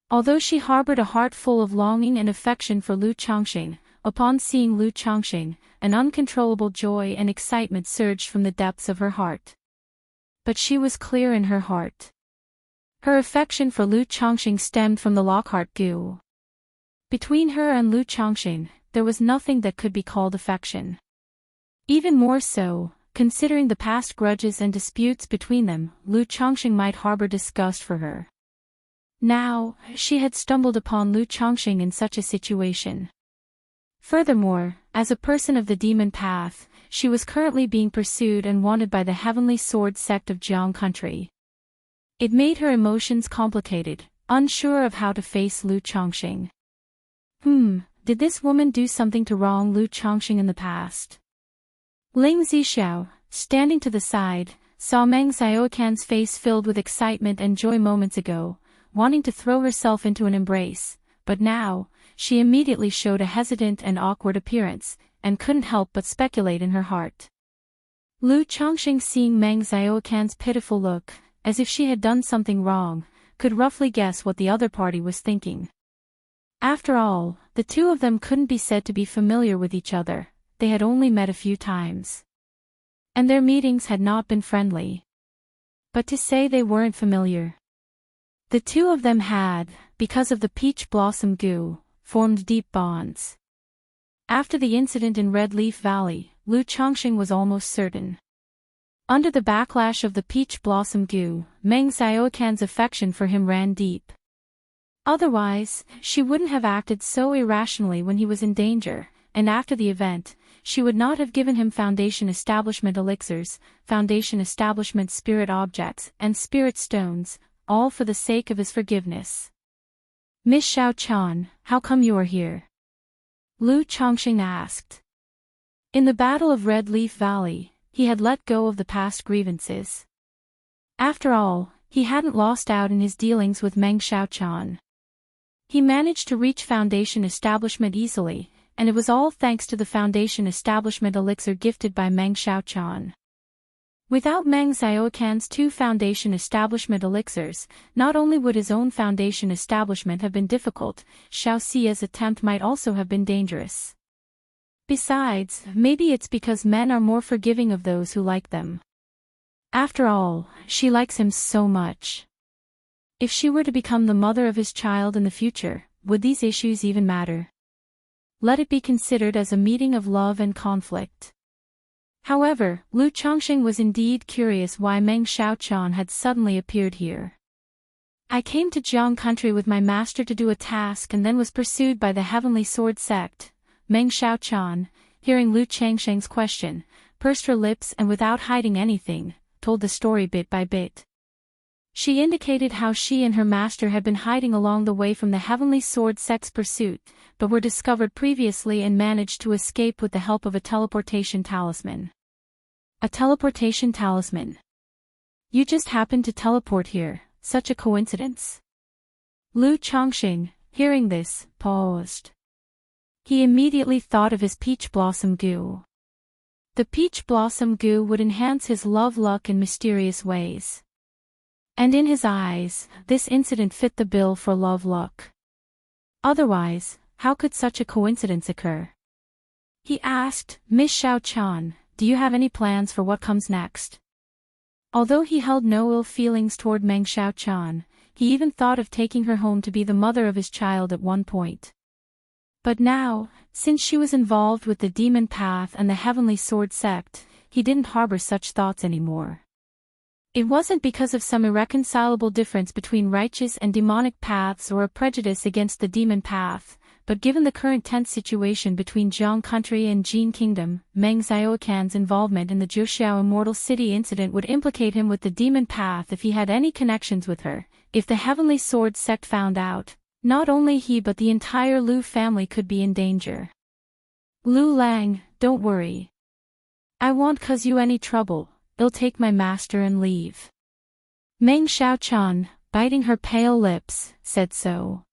Although she harbored a heart full of longing and affection for Lu Chongqing, upon seeing Lu Chongqing, an uncontrollable joy and excitement surged from the depths of her heart. But she was clear in her heart. Her affection for Lu Chongqing stemmed from the Lockhart Gu. Between her and Lu Chongqing, there was nothing that could be called affection. Even more so, considering the past grudges and disputes between them, Lu Chongqing might harbor disgust for her. Now, she had stumbled upon Lu Chongqing in such a situation. Furthermore, as a person of the demon path, she was currently being pursued and wanted by the Heavenly Sword sect of Jiang country. It made her emotions complicated, unsure of how to face Lu Chongqing. Did this woman do something to wrong Lu Chongqing in the past? Ling Zixiao, standing to the side, saw Meng Xiaocan's face filled with excitement and joy moments ago, wanting to throw herself into an embrace, but now, she immediately showed a hesitant and awkward appearance, and couldn't help but speculate in her heart. Lu Chongqing, seeing Meng Xiaocan's pitiful look, as if she had done something wrong, could roughly guess what the other party was thinking. After all, the two of them couldn't be said to be familiar with each other, they had only met a few times. And their meetings had not been friendly. But to say they weren't familiar. The two of them had, because of the peach blossom goo, formed deep bonds. After the incident in Red Leaf Valley, Lu Chongqing was almost certain. Under the backlash of the peach blossom goo, Meng Xiaocan's affection for him ran deep. Otherwise, she wouldn't have acted so irrationally when he was in danger, and after the event, she would not have given him Foundation Establishment elixirs, Foundation Establishment spirit objects, and spirit stones, all for the sake of his forgiveness. Miss Xiaochan, how come you are here? Lu Chongqing asked. In the Battle of Red Leaf Valley, he had let go of the past grievances. After all, he hadn't lost out in his dealings with Meng Xiaochan. He managed to reach Foundation Establishment easily, and it was all thanks to the Foundation Establishment elixir gifted by Meng Xiaochan. Without Meng Xiaocan's two Foundation Establishment elixirs, not only would his own Foundation Establishment have been difficult, Xiao Xia's attempt might also have been dangerous. Besides, maybe it's because men are more forgiving of those who like them. After all, she likes him so much. If she were to become the mother of his child in the future, would these issues even matter? Let it be considered as a meeting of love and conflict. However, Lu Chongqing was indeed curious why Meng Xiaochan had suddenly appeared here. I came to Jiang country with my master to do a task and then was pursued by the Heavenly Sword sect. Meng Xiaochan, hearing Lu Chongqing's question, pursed her lips and without hiding anything, told the story bit by bit. She indicated how she and her master had been hiding along the way from the Heavenly Sword sect's pursuit, but were discovered previously and managed to escape with the help of a teleportation talisman. A teleportation talisman? You just happened to teleport here, such a coincidence? Lu Chongqing, hearing this, paused. He immediately thought of his peach blossom goo. The peach blossom goo would enhance his love luck in mysterious ways. And in his eyes, this incident fit the bill for love luck. Otherwise, how could such a coincidence occur? He asked, Miss Xiaochan, do you have any plans for what comes next? Although he held no ill feelings toward Meng Xiaochan, he even thought of taking her home to be the mother of his child at one point. But now, since she was involved with the demon path and the Heavenly Sword sect, he didn't harbor such thoughts anymore. It wasn't because of some irreconcilable difference between righteous and demonic paths or a prejudice against the demon path, but given the current tense situation between Jiang country and Jin kingdom, Meng Xiaoquan's involvement in the Zhuxiao Immortal City incident would implicate him with the demon path if he had any connections with her. If the Heavenly Sword sect found out, not only he but the entire Lu family could be in danger. Lu Lang, don't worry. I won't cause you any trouble. I'll take my master and leave. Meng Xiaoquan, biting her pale lips, said so.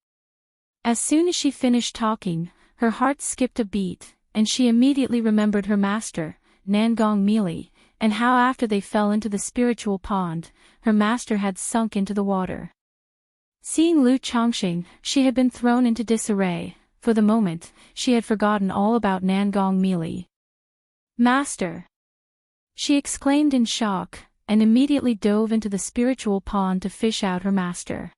As soon as she finished talking, her heart skipped a beat, and she immediately remembered her master, Nangong Meili, and how after they fell into the spiritual pond, her master had sunk into the water. Seeing Lu Chongqing, she had been thrown into disarray. For the moment, she had forgotten all about Nangong Meili. Master! She exclaimed in shock, and immediately dove into the spiritual pond to fish out her master.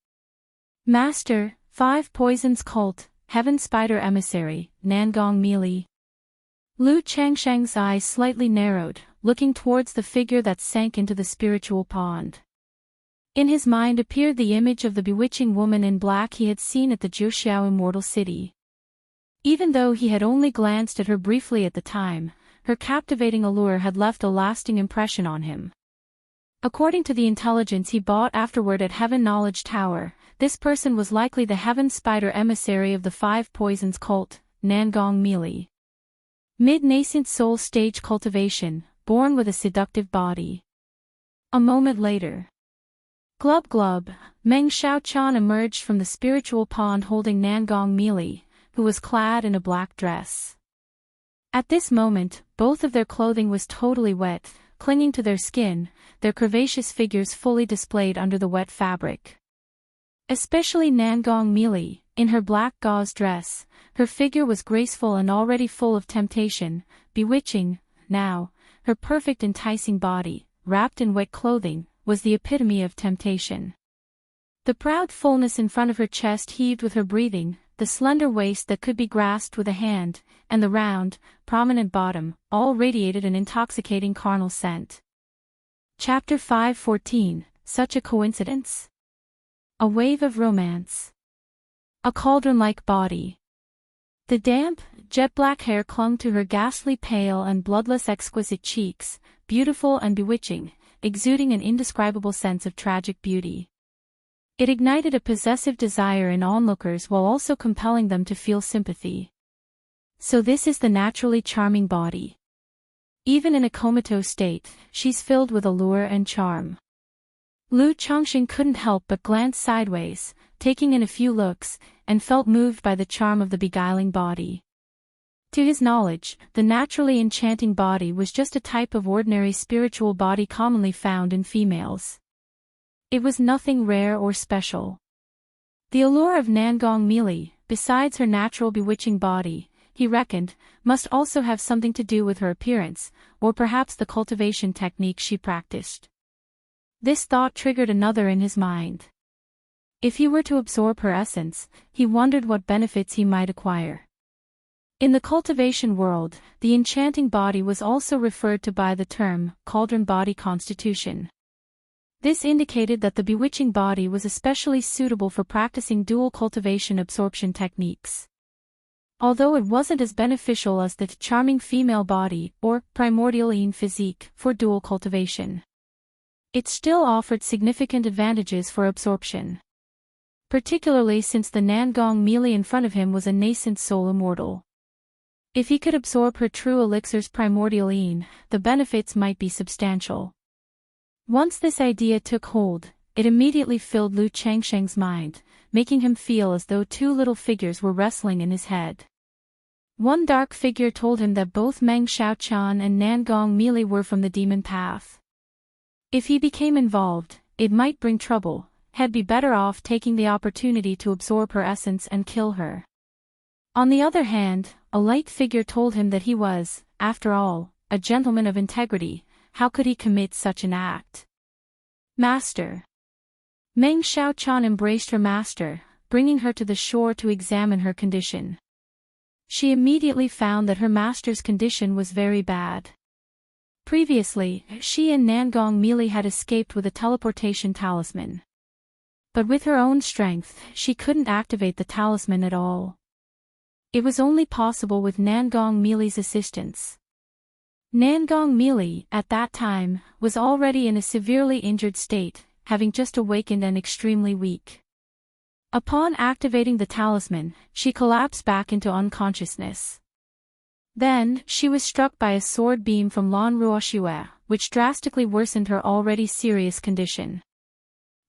Master, 5 Poisons Cult, Heaven Spider Emissary, Nangong Meili. Lu Changsheng's eyes slightly narrowed, looking towards the figure that sank into the spiritual pond. In his mind appeared the image of the bewitching woman in black he had seen at the Zhuxiao Immortal City. Even though he had only glanced at her briefly at the time, her captivating allure had left a lasting impression on him. According to the intelligence he bought afterward at Heaven Knowledge Tower, this person was likely the Heaven Spider emissary of the 5 Poisons cult, Nangong Meili. Mid-nascent soul stage cultivation, born with a seductive body. A moment later. Glub glub, Meng Xiaoquan emerged from the spiritual pond holding Nangong Meili, who was clad in a black dress. At this moment, both of their clothing was totally wet, clinging to their skin, their curvaceous figures fully displayed under the wet fabric. Especially Nangong Meili, in her black gauze dress, her figure was graceful and already full of temptation, bewitching. Now, her perfect enticing body, wrapped in wet clothing, was the epitome of temptation. The proud fullness in front of her chest heaved with her breathing, the slender waist that could be grasped with a hand, and the round, prominent bottom, all radiated an intoxicating carnal scent. Chapter 5:14, Such a Coincidence? A Wave of Romance. A cauldron-like body. The damp, jet-black hair clung to her ghastly pale and bloodless exquisite cheeks, beautiful and bewitching, exuding an indescribable sense of tragic beauty. It ignited a possessive desire in onlookers while also compelling them to feel sympathy. So this is the naturally charming body. Even in a comatose state, she's filled with allure and charm. Lu Chongqing couldn't help but glance sideways, taking in a few looks, and felt moved by the charm of the beguiling body. To his knowledge, the naturally enchanting body was just a type of ordinary spiritual body commonly found in females. It was nothing rare or special. The allure of Nangong Meili, besides her natural bewitching body, he reckoned, must also have something to do with her appearance, or perhaps the cultivation technique she practiced. This thought triggered another in his mind. If he were to absorb her essence, he wondered what benefits he might acquire. In the cultivation world, the enchanting body was also referred to by the term, cauldron body constitution. This indicated that the bewitching body was especially suitable for practicing dual cultivation absorption techniques. Although it wasn't as beneficial as the charming female body, or primordialine physique, for dual cultivation, it still offered significant advantages for absorption. Particularly since the Nangong Meili in front of him was a nascent soul immortal. If he could absorb her true elixir's primordialine, the benefits might be substantial. Once this idea took hold, it immediately filled Lu Changsheng's mind, making him feel as though 2 little figures were wrestling in his head. One dark figure told him that both Meng Xiaoquan and Nangong Meili were from the demon path. If he became involved, it might bring trouble. He'd be better off taking the opportunity to absorb her essence and kill her. On the other hand, a light figure told him that he was, after all, a gentleman of integrity. How could he commit such an act? Master. Meng Xiaoquan embraced her master, bringing her to the shore to examine her condition. She immediately found that her master's condition was very bad. Previously, she and Nangong Meili had escaped with a teleportation talisman. But with her own strength, she couldn't activate the talisman at all. It was only possible with Nangong Meili's assistance. Nangong Meili, at that time, was already in a severely injured state, having just awakened and extremely weak. Upon activating the talisman, she collapsed back into unconsciousness. Then, she was struck by a sword beam from Lan Ruoxue, which drastically worsened her already serious condition.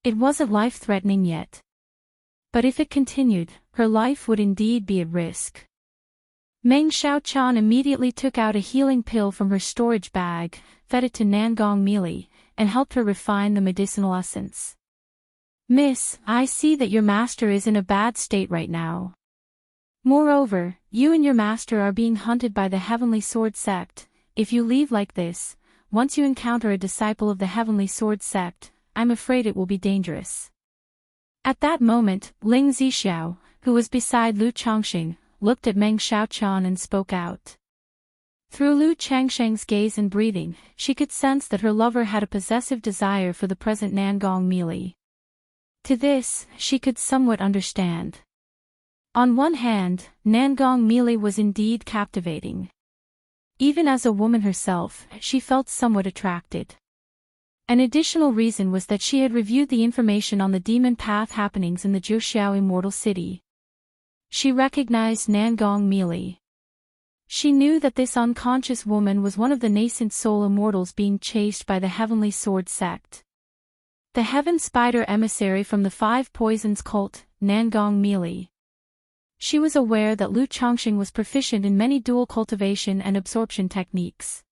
It wasn't life-threatening yet. But if it continued, her life would indeed be at risk. Meng Xiaochan immediately took out a healing pill from her storage bag, fed it to Nangong Meili, and helped her refine the medicinal essence. "Miss, I see that your master is in a bad state right now. Moreover, you and your master are being hunted by the Heavenly Sword sect. If you leave like this, once you encounter a disciple of the Heavenly Sword sect, I'm afraid it will be dangerous." At that moment, Ling Zixiao, who was beside Lu Changxing, looked at Meng Xiaochan and spoke out. Through Lu Changsheng's gaze and breathing, she could sense that her lover had a possessive desire for the present Nangong Meili. To this, she could somewhat understand. On one hand, Nangong Meili was indeed captivating. Even as a woman herself, she felt somewhat attracted. An additional reason was that she had reviewed the information on the demon path happenings in the Zhuxiao Immortal City. She recognized Nangong Meili. She knew that this unconscious woman was one of the nascent soul immortals being chased by the Heavenly Sword sect. The Heaven Spider emissary from the Five Poisons cult, Nangong Meili. She was aware that Lu Changxing was proficient in many dual cultivation and absorption techniques.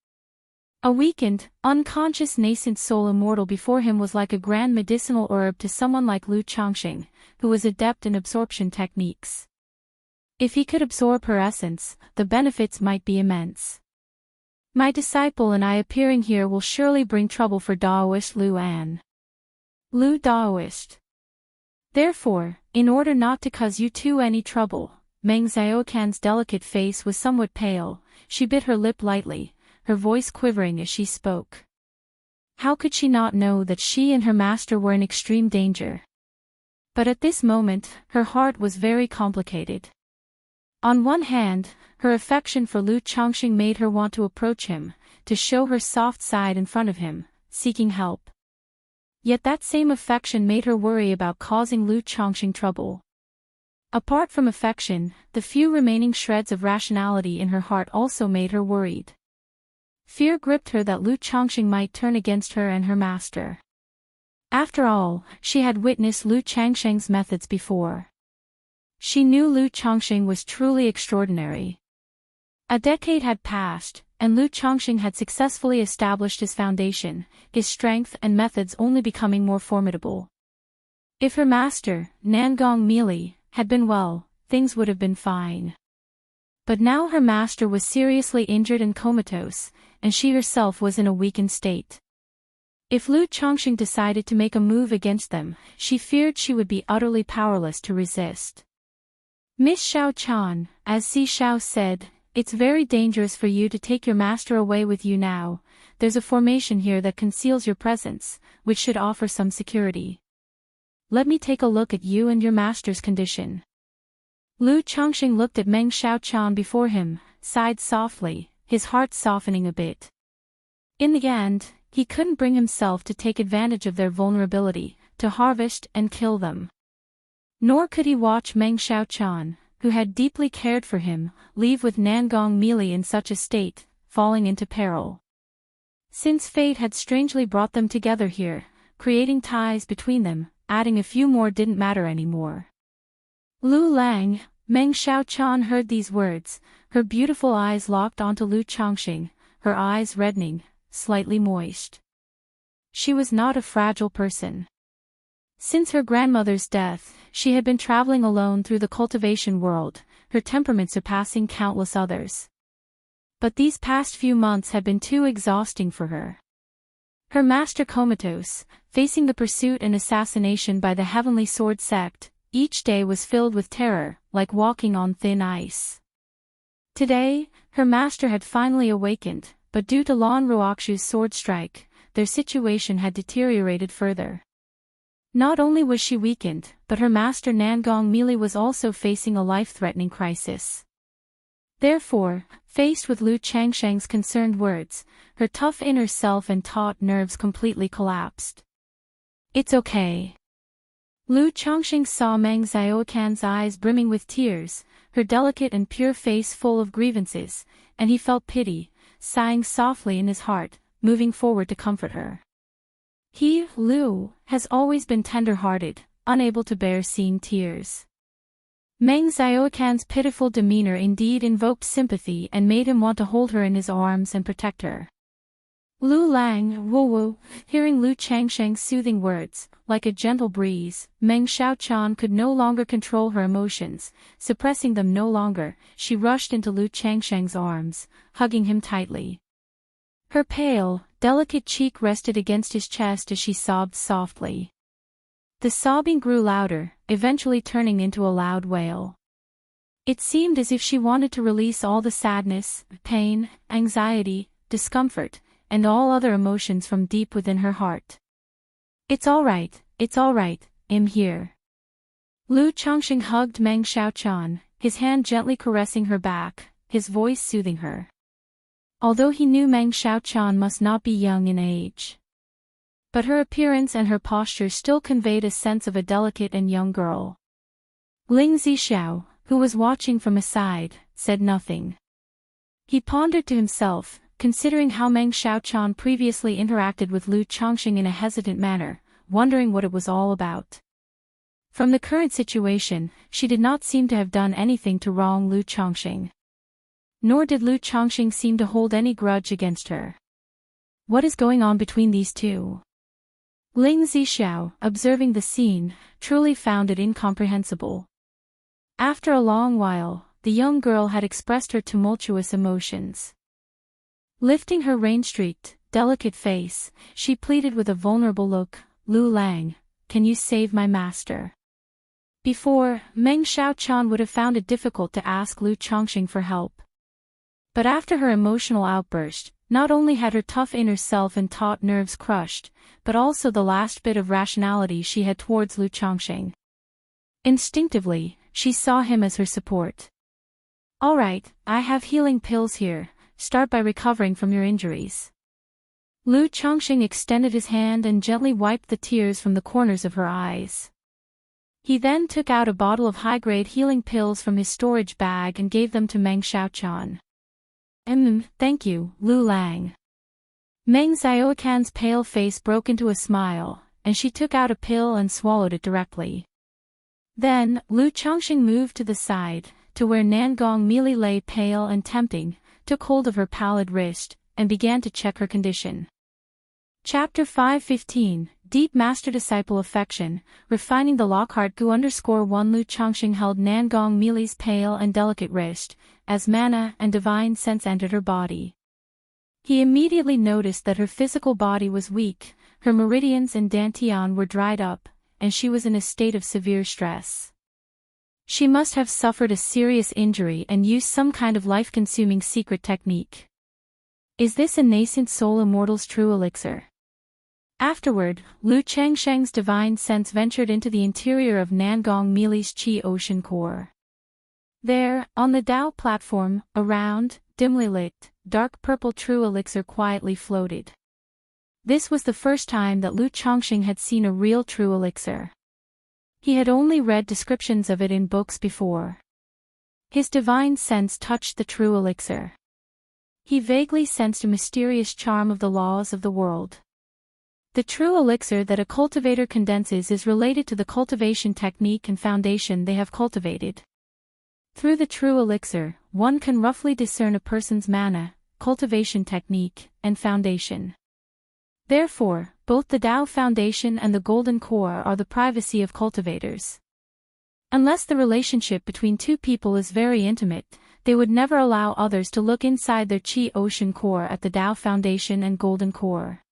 A weakened, unconscious nascent soul immortal before him was like a grand medicinal herb to someone like Lu Changxing, who was adept in absorption techniques. If he could absorb her essence, the benefits might be immense. "My disciple and I appearing here will surely bring trouble for Daoist Lu An. Lu Daoist. Therefore, in order not to cause you two any trouble," Meng Xiaocan's delicate face was somewhat pale, she bit her lip lightly, her voice quivering as she spoke. How could she not know that she and her master were in extreme danger? But at this moment, her heart was very complicated. On one hand, her affection for Lu Changxing made her want to approach him, to show her soft side in front of him, seeking help. Yet that same affection made her worry about causing Lu Changxing trouble. Apart from affection, the few remaining shreds of rationality in her heart also made her worried. Fear gripped her that Lu Changxing might turn against her and her master. After all, she had witnessed Lu Changsheng's methods before. She knew Lu Changxing was truly extraordinary. A decade had passed, and Lu Changxing had successfully established his foundation, his strength and methods only becoming more formidable. If her master, Nangong Meili, had been well, things would have been fine. But now her master was seriously injured and comatose, and she herself was in a weakened state. If Lu Changxing decided to make a move against them, she feared she would be utterly powerless to resist. "Miss Xiaochan, as Si Xiao said, it's very dangerous for you to take your master away with you now. There's a formation here that conceals your presence, which should offer some security. Let me take a look at you and your master's condition." Lu Changxing looked at Meng Xiaochan before him, sighed softly, his heart softening a bit. In the end, he couldn't bring himself to take advantage of their vulnerability, to harvest and kill them. Nor could he watch Meng Xiaochan, who had deeply cared for him, leave with Nangong Meili in such a state, falling into peril. Since fate had strangely brought them together here, creating ties between them, adding a few more didn't matter anymore. "Lu Lang," Meng Xiaochan heard these words, her beautiful eyes locked onto Lu Changxing, her eyes reddening, slightly moist. She was not a fragile person. Since her grandmother's death, she had been traveling alone through the cultivation world, her temperament surpassing countless others. But these past few months had been too exhausting for her. Her master comatose, facing the pursuit and assassination by the Heavenly Sword sect, each day was filled with terror, like walking on thin ice. Today, her master had finally awakened, but due to Lan Ruoxu's sword strike, their situation had deteriorated further. Not only was she weakened, but her master Nangong Mili was also facing a life-threatening crisis. Therefore, faced with Lu Changsheng's concerned words, her tough inner self and taut nerves completely collapsed. "It's okay." Lu Changsheng saw Meng Xiaocan's eyes brimming with tears, her delicate and pure face full of grievances, and he felt pity, sighing softly in his heart, moving forward to comfort her. He, Lu, has always been tender-hearted, unable to bear seeing tears. Meng Xiaocan's pitiful demeanor indeed invoked sympathy and made him want to hold her in his arms and protect her. Lu Lang, Wu, hearing Lu Changsheng's soothing words, like a gentle breeze, Meng Xiaochan could no longer control her emotions, suppressing them no longer, she rushed into Lu Changsheng's arms, hugging him tightly. Her pale, delicate cheek rested against his chest as she sobbed softly. The sobbing grew louder, eventually turning into a loud wail. It seemed as if she wanted to release all the sadness, pain, anxiety, discomfort, and all other emotions from deep within her heart. It's all right, I'm here." Lu Changsheng hugged Meng Xiaochan, his hand gently caressing her back, his voice soothing her. Although he knew Meng Xiaochan must not be young in age, but her appearance and her posture still conveyed a sense of a delicate and young girl. Ling Zixiao, who was watching from aside, said nothing. He pondered to himself, considering how Meng Xiaochan previously interacted with Lu Changsheng in a hesitant manner, wondering what it was all about. From the current situation, she did not seem to have done anything to wrong Lu Changsheng. Nor did Lu Changsheng seem to hold any grudge against her. What is going on between these two? Ling Zixiao, observing the scene, truly found it incomprehensible. After a long while, the young girl had expressed her tumultuous emotions. Lifting her rain-streaked, delicate face, she pleaded with a vulnerable look, "Lu Lang, can you save my master?" Before, Meng Xiaochan would have found it difficult to ask Lu Changsheng for help. But after her emotional outburst, not only had her tough inner self and taut nerves crushed, but also the last bit of rationality she had towards Lu Changsheng. Instinctively, she saw him as her support. "All right, I have healing pills here. Start by recovering from your injuries." Lu Changsheng extended his hand and gently wiped the tears from the corners of her eyes. He then took out a bottle of high-grade healing pills from his storage bag and gave them to Meng Xiaochan. Thank you, Lu Lang." Meng Xiaocan's pale face broke into a smile, and she took out a pill and swallowed it directly. Then, Lu Changsheng moved to the side, to where Nangong Mili lay pale and tempting, took hold of her pallid wrist, and began to check her condition. Chapter 515, Deep Master-Disciple Affection, Refining the Lockhart Gu _1 Lu Changsheng held Nangong Mili's pale and delicate wrist, as mana and divine sense entered her body. He immediately noticed that her physical body was weak, her meridians and dantian were dried up, and she was in a state of severe stress. She must have suffered a serious injury and used some kind of life-consuming secret technique. Is this a nascent soul immortal's true elixir? Afterward, Lu Changsheng's divine sense ventured into the interior of Nangong Mili's Qi ocean core. There, on the Tao platform, a round, dimly lit, dark purple true elixir quietly floated. This was the first time that Lu Changsheng had seen a real true elixir. He had only read descriptions of it in books before. His divine sense touched the true elixir. He vaguely sensed a mysterious charm of the laws of the world. The true elixir that a cultivator condenses is related to the cultivation technique and foundation they have cultivated. Through the true elixir, one can roughly discern a person's mana, cultivation technique, and foundation. Therefore, both the Tao foundation and the golden core are the privacy of cultivators. Unless the relationship between two people is very intimate, they would never allow others to look inside their Qi ocean core at the Tao foundation and golden core.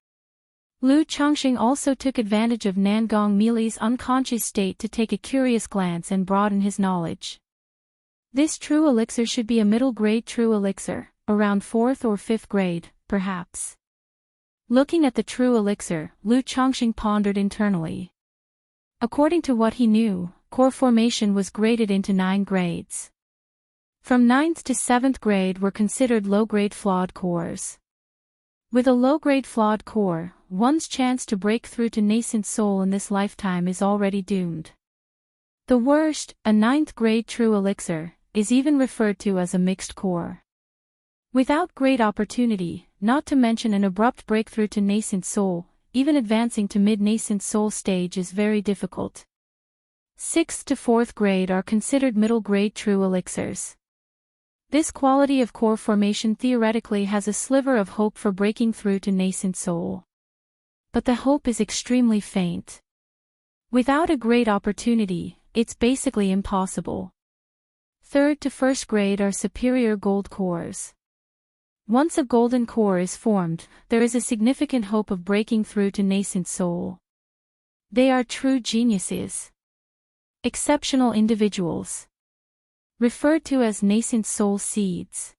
Lu Changsheng also took advantage of Nangong Mili's unconscious state to take a curious glance and broaden his knowledge. This true elixir should be a middle-grade true elixir, around 4th or 5th grade, perhaps. Looking at the true elixir, Lu Chongqing pondered internally. According to what he knew, core formation was graded into 9 grades. From 9th to 7th grade were considered low-grade flawed cores. With a low-grade flawed core, one's chance to break through to nascent soul in this lifetime is already doomed. The worst, a 9th grade true elixir, is even referred to as a mixed core. Without great opportunity, not to mention an abrupt breakthrough to nascent soul, even advancing to mid-nascent soul stage is very difficult. 6th to 4th grade are considered middle-grade true elixirs. This quality of core formation theoretically has a sliver of hope for breaking through to nascent soul. But the hope is extremely faint. Without a great opportunity, it's basically impossible. 3rd to 1st grade are superior gold cores. Once a golden core is formed, there is a significant hope of breaking through to nascent soul. They are true geniuses. Exceptional individuals. Referred to as nascent soul seeds.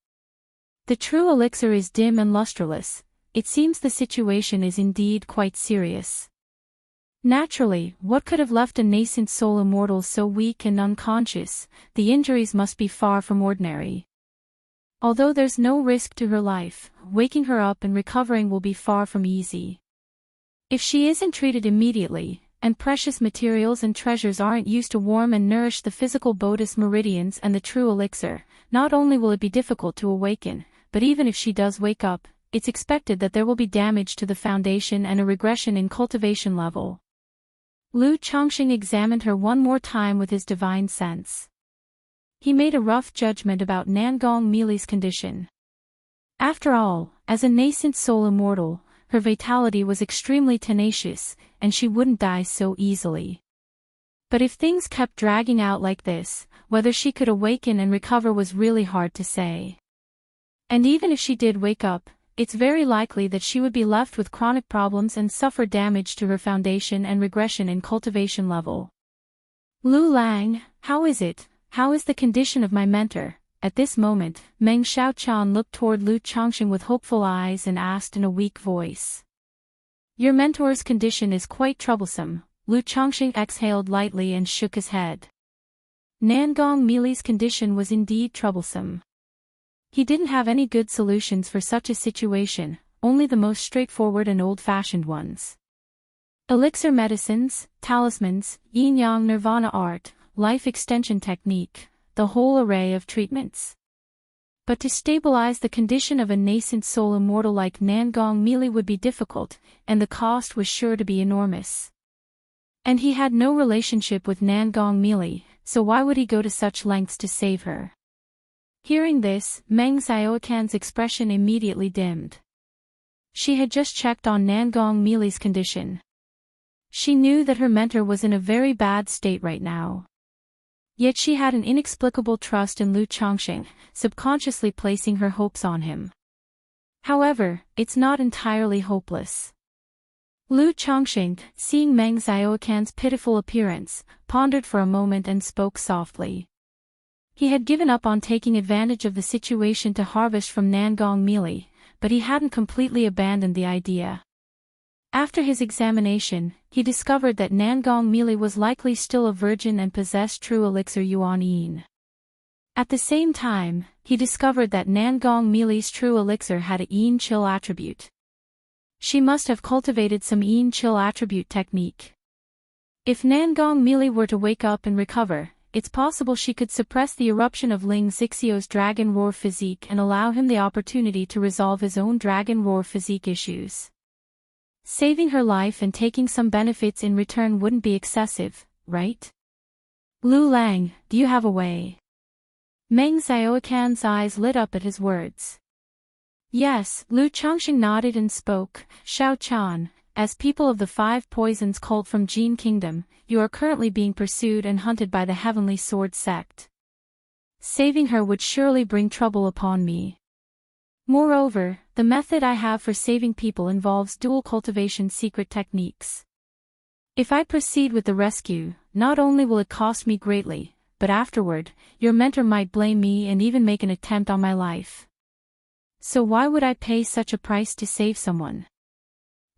The true elixir is dim and lustreless. It seems the situation is indeed quite serious. Naturally, what could have left a nascent soul immortal so weak and unconscious? The injuries must be far from ordinary. Although there's no risk to her life, waking her up and recovering will be far from easy. If she isn't treated immediately, and precious materials and treasures aren't used to warm and nourish the physical bodis meridians and the true elixir, not only will it be difficult to awaken, but even if she does wake up, it's expected that there will be damage to the foundation and a regression in cultivation level. Lu Chongqing examined her one more time with his divine sense. He made a rough judgment about Nangong Mili's condition. After all, as a nascent soul immortal, her vitality was extremely tenacious, and she wouldn't die so easily. But if things kept dragging out like this, whether she could awaken and recover was really hard to say. And even if she did wake up, it's very likely that she would be left with chronic problems and suffer damage to her foundation and regression in cultivation level. Lu Lang, how is it? How is the condition of my mentor? At this moment, Meng Xiaochan looked toward Lu Chongqing with hopeful eyes and asked in a weak voice. Your mentor's condition is quite troublesome. Lu Chongqing exhaled lightly and shook his head. Nangong Mili's condition was indeed troublesome. He didn't have any good solutions for such a situation, only the most straightforward and old-fashioned ones. Elixir medicines, talismans, yin-yang nirvana art, life extension technique, the whole array of treatments. But to stabilize the condition of a nascent soul immortal like Nangong Mili would be difficult, and the cost was sure to be enormous. And he had no relationship with Nangong Mili, so why would he go to such lengths to save her? Hearing this, Meng Xiaocan's expression immediately dimmed. She had just checked on Nangong Mili's condition. She knew that her mentor was in a very bad state right now. Yet she had an inexplicable trust in Lu Chongqing, subconsciously placing her hopes on him. However, it's not entirely hopeless. Lu Chongqing, seeing Meng Xiaocan's pitiful appearance, pondered for a moment and spoke softly. He had given up on taking advantage of the situation to harvest from Nangong Mili, but he hadn't completely abandoned the idea. After his examination, he discovered that Nangong Mili was likely still a virgin and possessed true elixir Yuan Yin. At the same time, he discovered that Nangong Mili's true elixir had a Yin Chill attribute. She must have cultivated some Yin Chill attribute technique. If Nangong Mili were to wake up and recover, it's possible she could suppress the eruption of Ling Zixio's Dragon Roar physique and allow him the opportunity to resolve his own Dragon Roar physique issues. Saving her life and taking some benefits in return wouldn't be excessive, right? Lu Lang, do you have a way? Meng Xiaocan's eyes lit up at his words. Yes, Lu Chongqing nodded and spoke. Xiaochan, as people of the 5 Poisons cult from Jin Kingdom, you are currently being pursued and hunted by the Heavenly Sword sect. Saving her would surely bring trouble upon me. Moreover, the method I have for saving people involves dual cultivation secret techniques. If I proceed with the rescue, not only will it cost me greatly, but afterward, your mentor might blame me and even make an attempt on my life. So why would I pay such a price to save someone?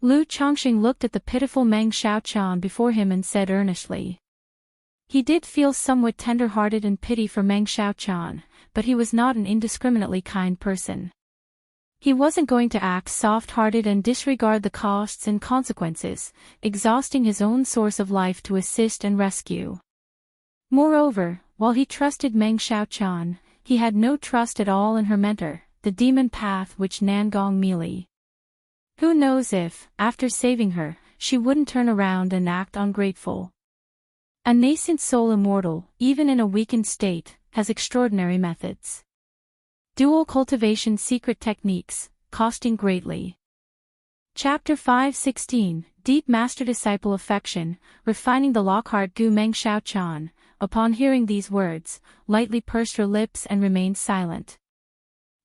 Lu Chongqing looked at the pitiful Meng Xiaoqian before him and said earnestly. He did feel somewhat tender-hearted and pity for Meng Xiaoqian, but he was not an indiscriminately kind person. He wasn't going to act soft-hearted and disregard the costs and consequences, exhausting his own source of life to assist and rescue. Moreover, while he trusted Meng Xiaoqian, he had no trust at all in her mentor, the demon path which Nangong Meili. Who knows if, after saving her, she wouldn't turn around and act ungrateful. A nascent soul immortal, even in a weakened state, has extraordinary methods. Dual cultivation secret techniques, costing greatly. Chapter 5:16, Deep Master-Disciple Affection, Refining the Lockhart Gu Meng Xiaoqian, upon hearing these words, lightly pursed her lips and remained silent.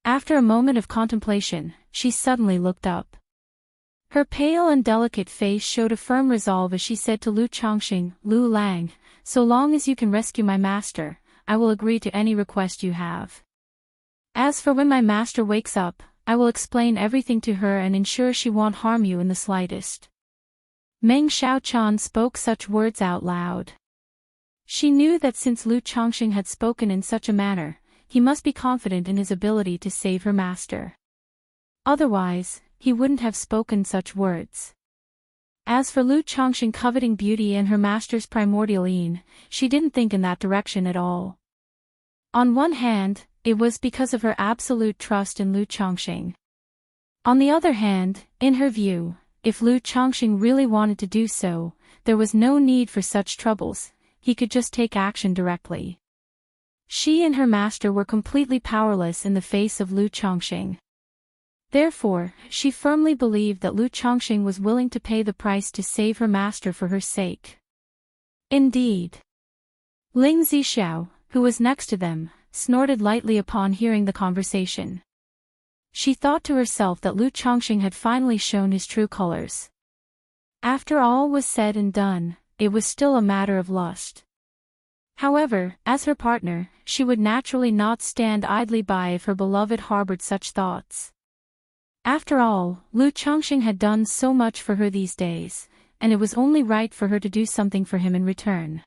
After a moment of contemplation, she suddenly looked up. Her pale and delicate face showed a firm resolve as she said to Lu Chongqing, "Lu Lang, so long as you can rescue my master, I will agree to any request you have. As for when my master wakes up, I will explain everything to her and ensure she won't harm you in the slightest." Meng Xiaoqian spoke such words out loud. She knew that since Lu Chongqing had spoken in such a manner, he must be confident in his ability to save her master. Otherwise, he wouldn't have spoken such words. As for Lu Chongqing coveting beauty and her master's primordial yin, she didn't think in that direction at all. On one hand, it was because of her absolute trust in Lu Chongqing. On the other hand, in her view, if Lu Chongqing really wanted to do so, there was no need for such troubles, he could just take action directly. She and her master were completely powerless in the face of Lu Chongqing. Therefore, she firmly believed that Lu Chongqing was willing to pay the price to save her master for her sake. Indeed. Ling Zixiao, who was next to them, snorted lightly upon hearing the conversation. She thought to herself that Lu Chongqing had finally shown his true colors. After all was said and done, it was still a matter of lust. However, as her partner, she would naturally not stand idly by if her beloved harbored such thoughts. After all, Lu Chongqing had done so much for her these days, and it was only right for her to do something for him in return.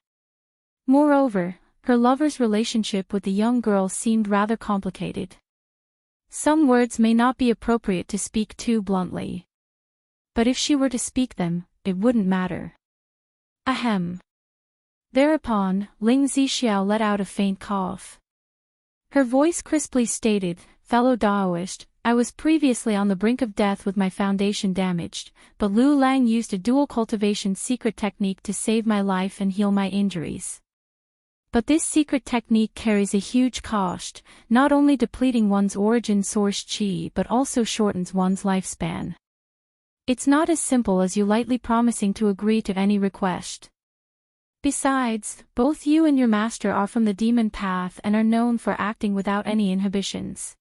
Moreover, her lover's relationship with the young girl seemed rather complicated. Some words may not be appropriate to speak too bluntly. But if she were to speak them, it wouldn't matter. Ahem. Thereupon, Ling Zixiao let out a faint cough. Her voice crisply stated, "Fellow Daoist, I was previously on the brink of death with my foundation damaged, but Lu Lang used a dual cultivation secret technique to save my life and heal my injuries. But this secret technique carries a huge cost, not only depleting one's origin source qi but also shortens one's lifespan. It's not as simple as you lightly promising to agree to any request. Besides, both you and your master are from the demon path and are known for acting without any inhibitions.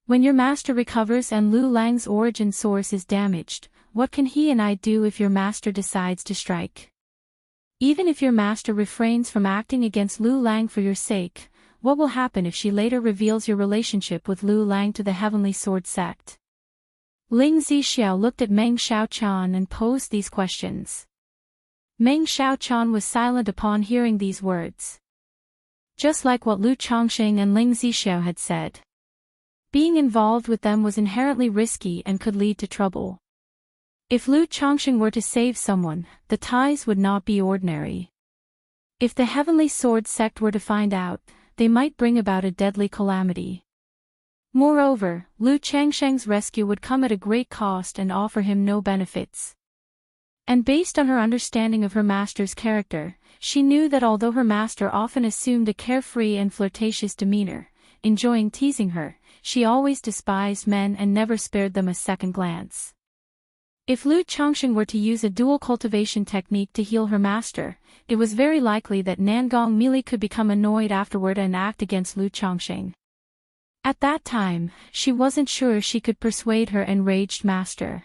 When your master recovers and Lu Lang's origin source is damaged, what can he and I do if your master decides to strike? Even if your master refrains from acting against Lu Lang for your sake, what will happen if she later reveals your relationship with Lu Lang to the Heavenly Sword sect?" Ling Zixiao looked at Meng Xiaoqian and posed these questions. Meng Xiaoqian was silent upon hearing these words. Just like what Lu Chongqing and Ling Zixiao had said. Being involved with them was inherently risky and could lead to trouble. If Lu Chongqing were to save someone, the ties would not be ordinary. If the Heavenly Sword sect were to find out, they might bring about a deadly calamity. Moreover, Lu Changsheng's rescue would come at a great cost and offer him no benefits. And based on her understanding of her master's character, she knew that although her master often assumed a carefree and flirtatious demeanor, enjoying teasing her, she always despised men and never spared them a second glance. If Lu Chongqing were to use a dual cultivation technique to heal her master, it was very likely that Nangong Meili could become annoyed afterward and act against Lu Chongqing. At that time, she wasn't sure she could persuade her enraged master.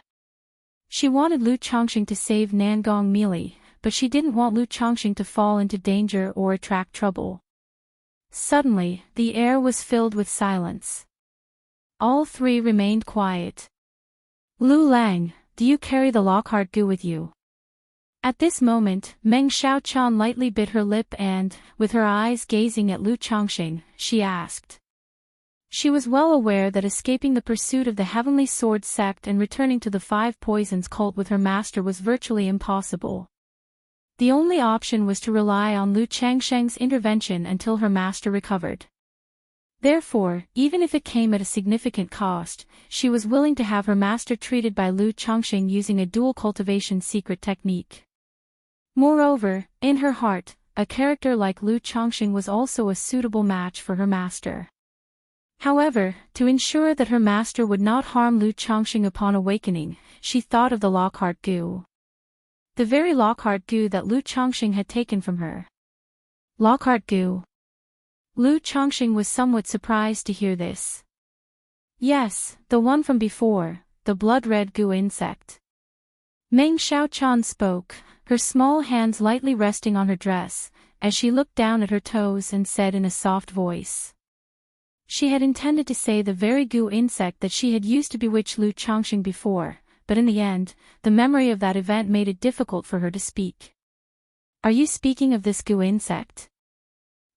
She wanted Lu Chongqing to save Nangong Meili, but she didn't want Lu Chongqing to fall into danger or attract trouble. Suddenly, the air was filled with silence. All three remained quiet. Lu Lang, do you carry the Lockhart goo with you? At this moment, Meng Xiaochan lightly bit her lip and, with her eyes gazing at Lu Chongqing, she asked. She was well aware that escaping the pursuit of the Heavenly Sword sect and returning to the Five Poisons cult with her master was virtually impossible. The only option was to rely on Lu Changsheng's intervention until her master recovered. Therefore, even if it came at a significant cost, she was willing to have her master treated by Lu Chongqing using a dual cultivation secret technique. Moreover, in her heart, a character like Lu Chongqing was also a suitable match for her master. However, to ensure that her master would not harm Lu Chongqing upon awakening, she thought of the Lockhart goo. The very Lockhart goo that Lu Chongqing had taken from her. Lockhart goo. Lu Chongqing was somewhat surprised to hear this. Yes, the one from before, the blood-red goo insect. Meng Xiaochan spoke, her small hands lightly resting on her dress, as she looked down at her toes and said in a soft voice. She had intended to say the very goo insect that she had used to bewitch Lu Chongqing before, but in the end, the memory of that event made it difficult for her to speak. Are you speaking of this goo insect?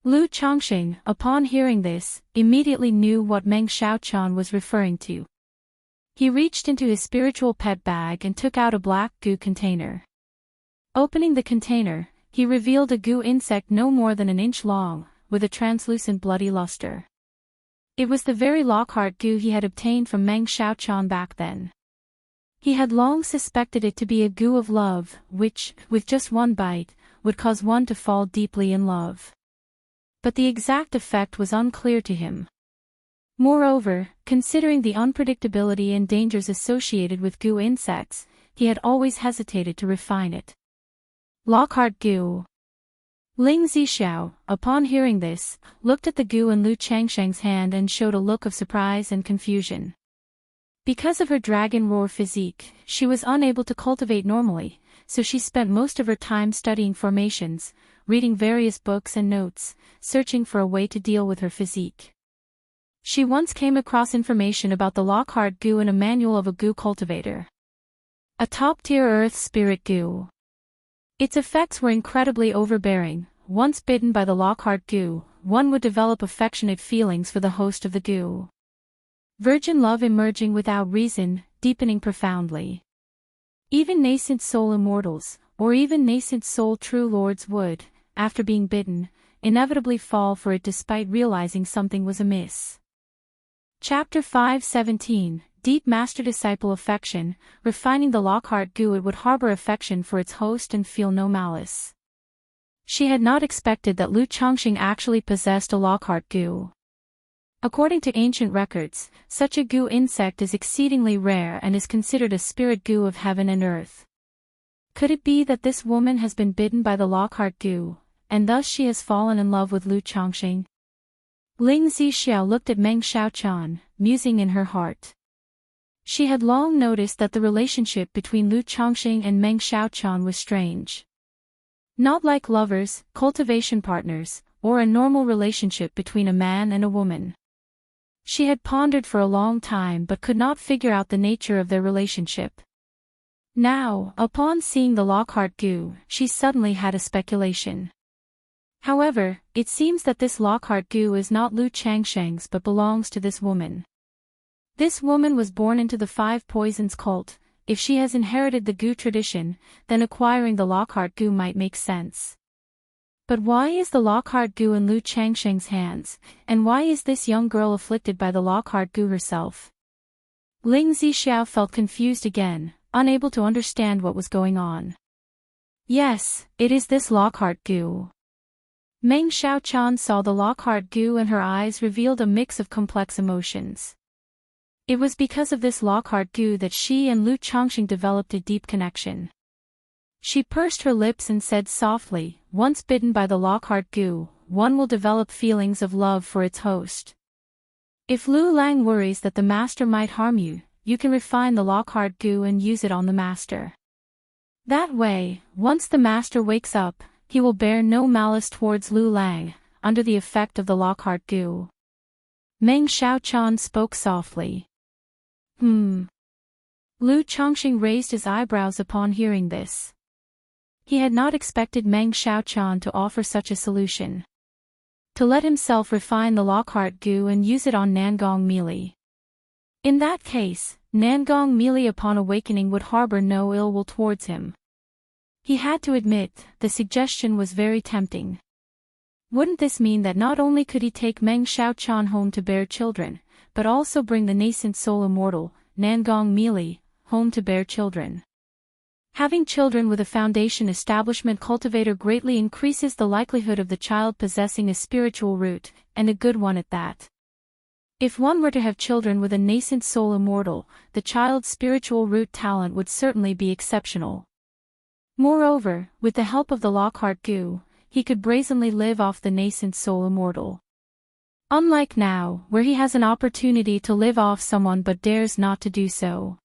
Lu Chongqing, upon hearing this, immediately knew what Meng Xiaochan was referring to. He reached into his spiritual pet bag and took out a black goo container. Opening the container, he revealed a goo insect no more than an inch long, with a translucent bloody luster. It was the very Lockhart goo he had obtained from Meng Xiaochan back then. He had long suspected it to be a goo of love, which, with just one bite, would cause one to fall deeply in love. But the exact effect was unclear to him. Moreover, considering the unpredictability and dangers associated with goo insects, he had always hesitated to refine it. Lockhart goo. Ling Zixiao, upon hearing this, looked at the goo in Lu Changsheng's hand and showed a look of surprise and confusion. Because of her dragon roar physique, she was unable to cultivate normally, so she spent most of her time studying formations, reading various books and notes, searching for a way to deal with her physique. She once came across information about the Lockhart goo in a manual of a goo cultivator. A top-tier earth spirit goo. Its effects were incredibly overbearing. Once bitten by the Lockhart goo, one would develop affectionate feelings for the host of the goo. Virgin love emerging without reason, deepening profoundly. Even nascent soul immortals, or even nascent soul true lords would, after being bitten, inevitably fall for it despite realizing something was amiss. Chapter 5:17, Deep Master-Disciple Affection. Refining the Lockhart goo, it would harbor affection for its host and feel no malice. She had not expected that Lu Chongqing actually possessed a Lockhart goo. According to ancient records, such a goo insect is exceedingly rare and is considered a spirit goo of heaven and earth. Could it be that this woman has been bitten by the Lockhart goo, and thus she has fallen in love with Lu Chongqing? Ling Zixiao looked at Meng Xiaochan, musing in her heart. She had long noticed that the relationship between Lu Chongqing and Meng Xiaochan was strange. Not like lovers, cultivation partners, or a normal relationship between a man and a woman. She had pondered for a long time but could not figure out the nature of their relationship. Now, upon seeing the Lockhart goo, she suddenly had a speculation. However, it seems that this Lockhart goo is not Lu Changsheng's but belongs to this woman. This woman was born into the Five Poisons cult. If she has inherited the goo tradition, then acquiring the Lockhart goo might make sense. But why is the Lockhart goo in Lu Changsheng's hands, and why is this young girl afflicted by the Lockhart goo herself? Ling Zixiao felt confused again, unable to understand what was going on. Yes, it is this Lockhart goo. Meng Xiaochan saw the Lockhart goo and her eyes revealed a mix of complex emotions. It was because of this Lockhart goo that she and Lu Chongqing developed a deep connection. She pursed her lips and said softly, once bitten by the Lockhart goo, one will develop feelings of love for its host. If Lu Lang worries that the master might harm you, you can refine the Lockhart goo and use it on the master. That way, once the master wakes up, he will bear no malice towards Lu Lang, under the effect of the Lockhart goo. Meng Xiaochan spoke softly. Lu Chongqing raised his eyebrows upon hearing this. He had not expected Meng Xiaochan to offer such a solution. To let himself refine the Lockhart goo and use it on Nangong Meili. In that case, Nangong Meili upon awakening would harbor no ill will towards him. He had to admit, the suggestion was very tempting. Wouldn't this mean that not only could he take Meng Xiaochan home to bear children, but also bring the nascent soul immortal, Nangong Meili, home to bear children? Having children with a foundation establishment cultivator greatly increases the likelihood of the child possessing a spiritual root, and a good one at that. If one were to have children with a nascent soul immortal, the child's spiritual root talent would certainly be exceptional. Moreover, with the help of the Lockhart goo, he could brazenly live off the nascent soul immortal. Unlike now, where he has an opportunity to live off someone but dares not to do so.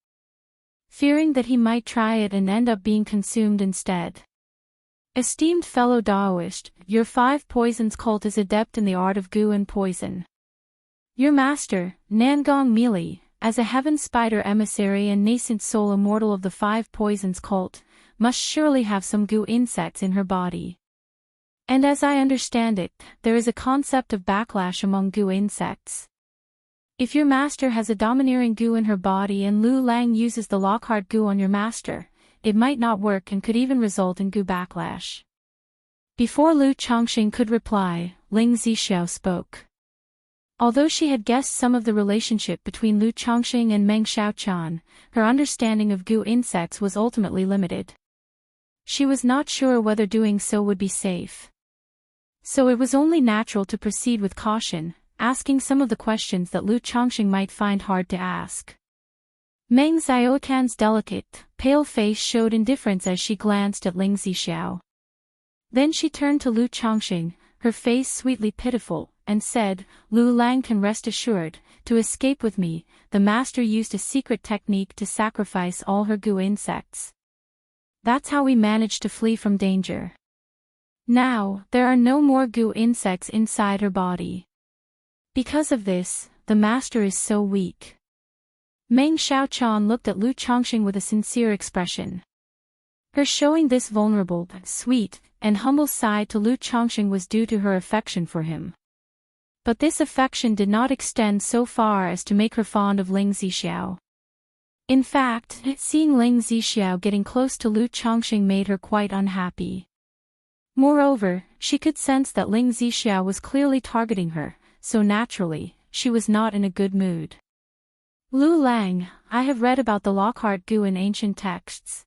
Fearing that he might try it and end up being consumed instead. Esteemed fellow Daoist, your 5 poisons cult is adept in the art of goo and poison. Your master, Nangong Meili, as a heaven spider emissary and nascent soul immortal of the 5 poisons cult, must surely have some goo insects in her body. And as I understand it, there is a concept of backlash among goo insects. If your master has a domineering goo in her body and Lu Lang uses the Lockhart goo on your master, it might not work and could even result in goo backlash. Before Lu Chongqing could reply, Ling Zixiao spoke. Although she had guessed some of the relationship between Lu Chongqing and Meng Xiaochan, her understanding of goo insects was ultimately limited. She was not sure whether doing so would be safe. So it was only natural to proceed with caution, asking some of the questions that Lu Chongqing might find hard to ask. Meng Xiaocan's delicate, pale face showed indifference as she glanced at Ling Zixiao. Then she turned to Lu Chongqing, her face sweetly pitiful, and said, Lu Lang can rest assured, to escape with me, the master used a secret technique to sacrifice all her goo insects. That's how we managed to flee from danger. Now, there are no more goo insects inside her body. Because of this, the master is so weak. Meng Xiaochan looked at Lu Chongqing with a sincere expression. Her showing this vulnerable, sweet, and humble side to Lu Chongqing was due to her affection for him. But this affection did not extend so far as to make her fond of Ling Zixiao. In fact, seeing Ling Zixiao getting close to Lu Chongqing made her quite unhappy. Moreover, she could sense that Ling Zixiao was clearly targeting her, so naturally, she was not in a good mood. Lu Lang, I have read about the Lockhart goo in ancient texts.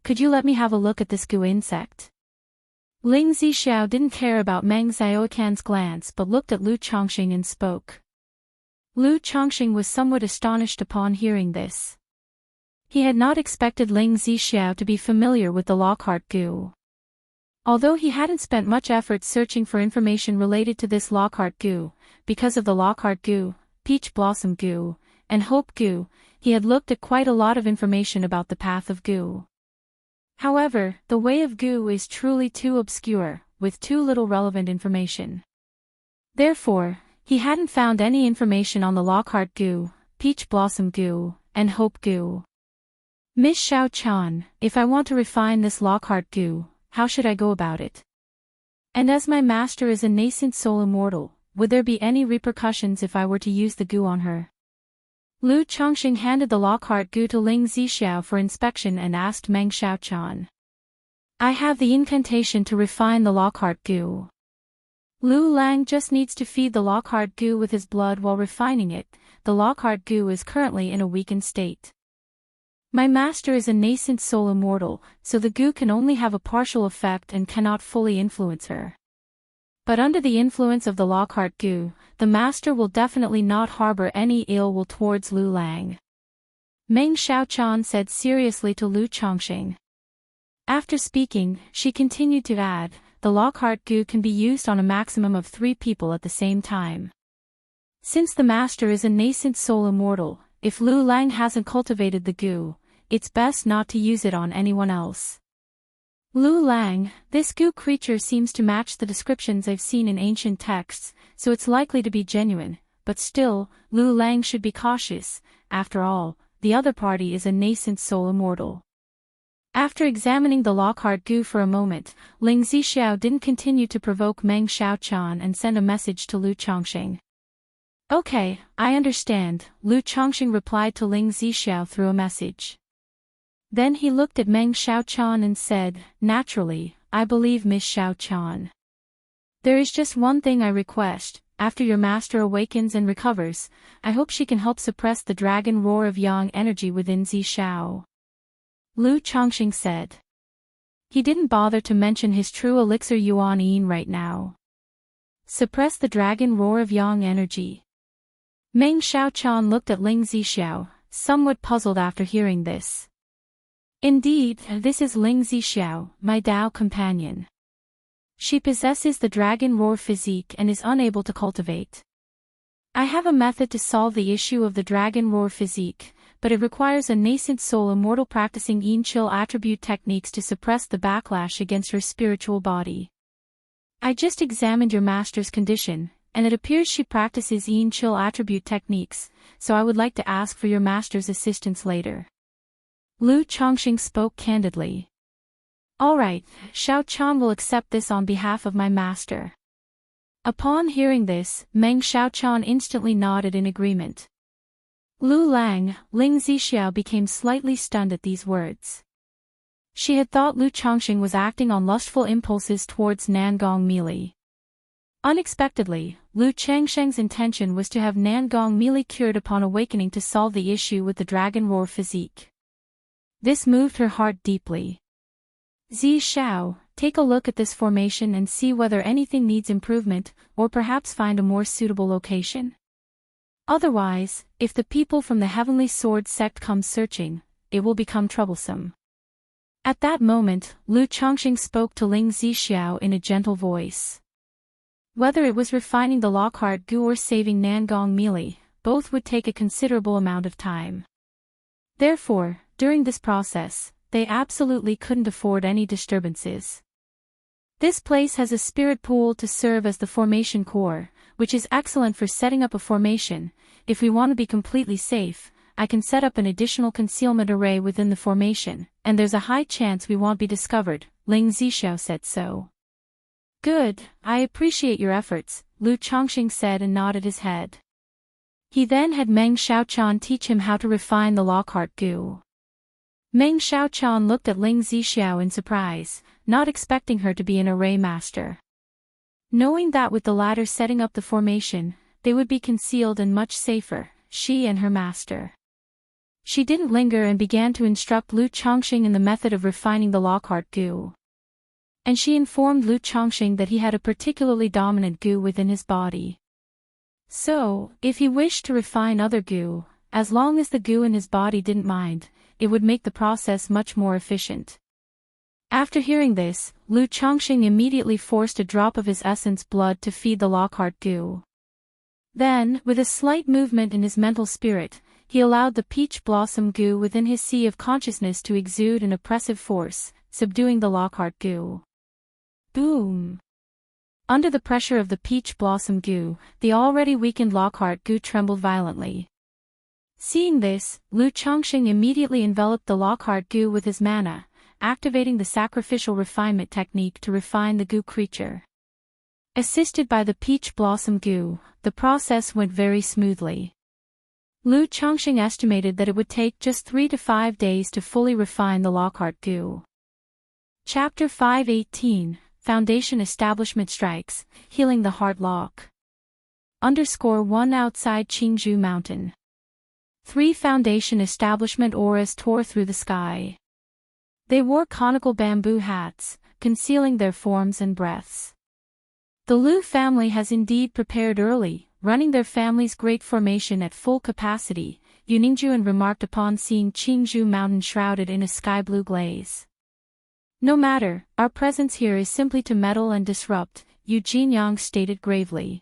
Could you let me have a look at this goo insect? Ling Zixiao didn't care about Meng Xiaocan's glance but looked at Lu Chongqing and spoke. Lu Chongqing was somewhat astonished upon hearing this. He had not expected Ling Zixiao to be familiar with the Lockhart goo. Although he hadn't spent much effort searching for information related to this Lockhart goo, because of the Lockhart goo, Peach Blossom goo, and Hope goo, he had looked at quite a lot of information about the path of goo. However, the way of goo is truly too obscure, with too little relevant information. Therefore, he hadn't found any information on the Lockhart goo, Peach Blossom goo, and Hope goo. Miss Xiaochan, if I want to refine this Lockhart goo, how should I go about it? And as my master is a nascent soul immortal, would there be any repercussions if I were to use the goo on her? Lu Chongqing handed the Lockhart goo to Ling Zixiao for inspection and asked Meng Xiaochan. I have the incantation to refine the Lockhart goo. Lu Lang just needs to feed the Lockhart goo with his blood while refining it. The Lockhart goo is currently in a weakened state. My master is a nascent soul immortal, so the goo can only have a partial effect and cannot fully influence her. But under the influence of the Lockhart goo, the master will definitely not harbor any ill will towards Lu Lang. Meng Xiaochan said seriously to Lu Chongqing. After speaking, she continued to add, the Lockhart goo can be used on a maximum of 3 people at the same time. Since the master is a nascent soul immortal, if Lu Lang hasn't cultivated the goo, it's best not to use it on anyone else. Lu Lang, this goo creature seems to match the descriptions I've seen in ancient texts, so it's likely to be genuine. but still, Lu Lang should be cautious. After all, the other party is a nascent soul immortal. After examining the Lockhart Gu for a moment, Ling Zixiao didn't continue to provoke Meng Xiaochan and send a message to Lu Chongqing. Okay, I understand, Lu Chongqing replied to Ling Zixiao through a message. Then he looked at Meng Xiaochan and said, naturally, I believe Miss Xiaochan. There is just one thing I request. After your master awakens and recovers, I hope she can help suppress the dragon roar of yang energy within Zixiao. Lu Chongqing said. He didn't bother to mention his true elixir Yuan Yin right now. Suppress the dragon roar of yang energy. Meng Xiaochan looked at Ling Zixiao, somewhat puzzled after hearing this. Indeed, this is Ling Zixiao, my Dao companion. She possesses the dragon roar physique and is unable to cultivate. I have a method to solve the issue of the dragon roar physique, but it requires a nascent soul immortal practicing yin chill attribute techniques to suppress the backlash against her spiritual body. I just examined your master's condition, and it appears she practices yin chill attribute techniques, so I would like to ask for your master's assistance later. Lu Chongqing spoke candidly. Alright, Xiao Chan will accept this on behalf of my master. Upon hearing this, Meng Xiaochan instantly nodded in agreement. Lu Lang, Ling Zixiao became slightly stunned at these words. She had thought Lu Chongqing was acting on lustful impulses towards Nangong Mili. Unexpectedly, Lu Changsheng's intention was to have Nangong Mili cured upon awakening to solve the issue with the dragon roar physique. This moved her heart deeply. Zixiao, take a look at this formation and see whether anything needs improvement, or perhaps find a more suitable location. Otherwise, if the people from the Heavenly Sword sect come searching, it will become troublesome. At that moment, Lu Chongqing spoke to Ling Zixiao in a gentle voice. Whether it was refining the Lockhart Gu or saving Nangong Mili, both would take a considerable amount of time. Therefore, during this process, they absolutely couldn't afford any disturbances. This place has a spirit pool to serve as the formation core, which is excellent for setting up a formation. If we want to be completely safe, I can set up an additional concealment array within the formation, and there's a high chance we won't be discovered, Ling Zixiao said so. Good, I appreciate your efforts, Lu Chongqing said and nodded his head. He then had Meng Xiaochan teach him how to refine the Lockhart Gu. Meng Xiaochan looked at Ling Zixiao in surprise, not expecting her to be an array master. Knowing that with the latter setting up the formation, they would be concealed and much safer, she and her master. She didn't linger and began to instruct Lu Chongqing in the method of refining the Lockhart Gu. And she informed Lu Chongqing that he had a particularly dominant Gu within his body. So, if he wished to refine other Gu, as long as the Gu in his body didn't mind, it would make the process much more efficient. After hearing this, Lu Chongqing immediately forced a drop of his essence blood to feed the Lockhart Gu. Then, with a slight movement in his mental spirit, he allowed the peach blossom Gu within his sea of consciousness to exude an oppressive force, subduing the Lockhart Gu. Boom! Under the pressure of the peach blossom Gu, the already weakened Lockhart Gu trembled violently. Seeing this, Lu Chongqing immediately enveloped the Lockhart Gu with his mana, activating the sacrificial refinement technique to refine the Gu creature. Assisted by the peach blossom Gu, the process went very smoothly. Lu Chongqing estimated that it would take just 3 to 5 days to fully refine the Lockhart Gu. Chapter 518, Foundation Establishment Strikes, Healing the Heart Lock. _1 outside Qingzhou Mountain. 3 foundation establishment auras tore through the sky. They wore conical bamboo hats, concealing their forms and breaths. The Lu family has indeed prepared early, running their family's great formation at full capacity, Yu Ningjuan remarked upon seeing Qingzhou Mountain shrouded in a sky-blue glaze. No matter, our presence here is simply to meddle and disrupt, Yu Jinyang stated gravely.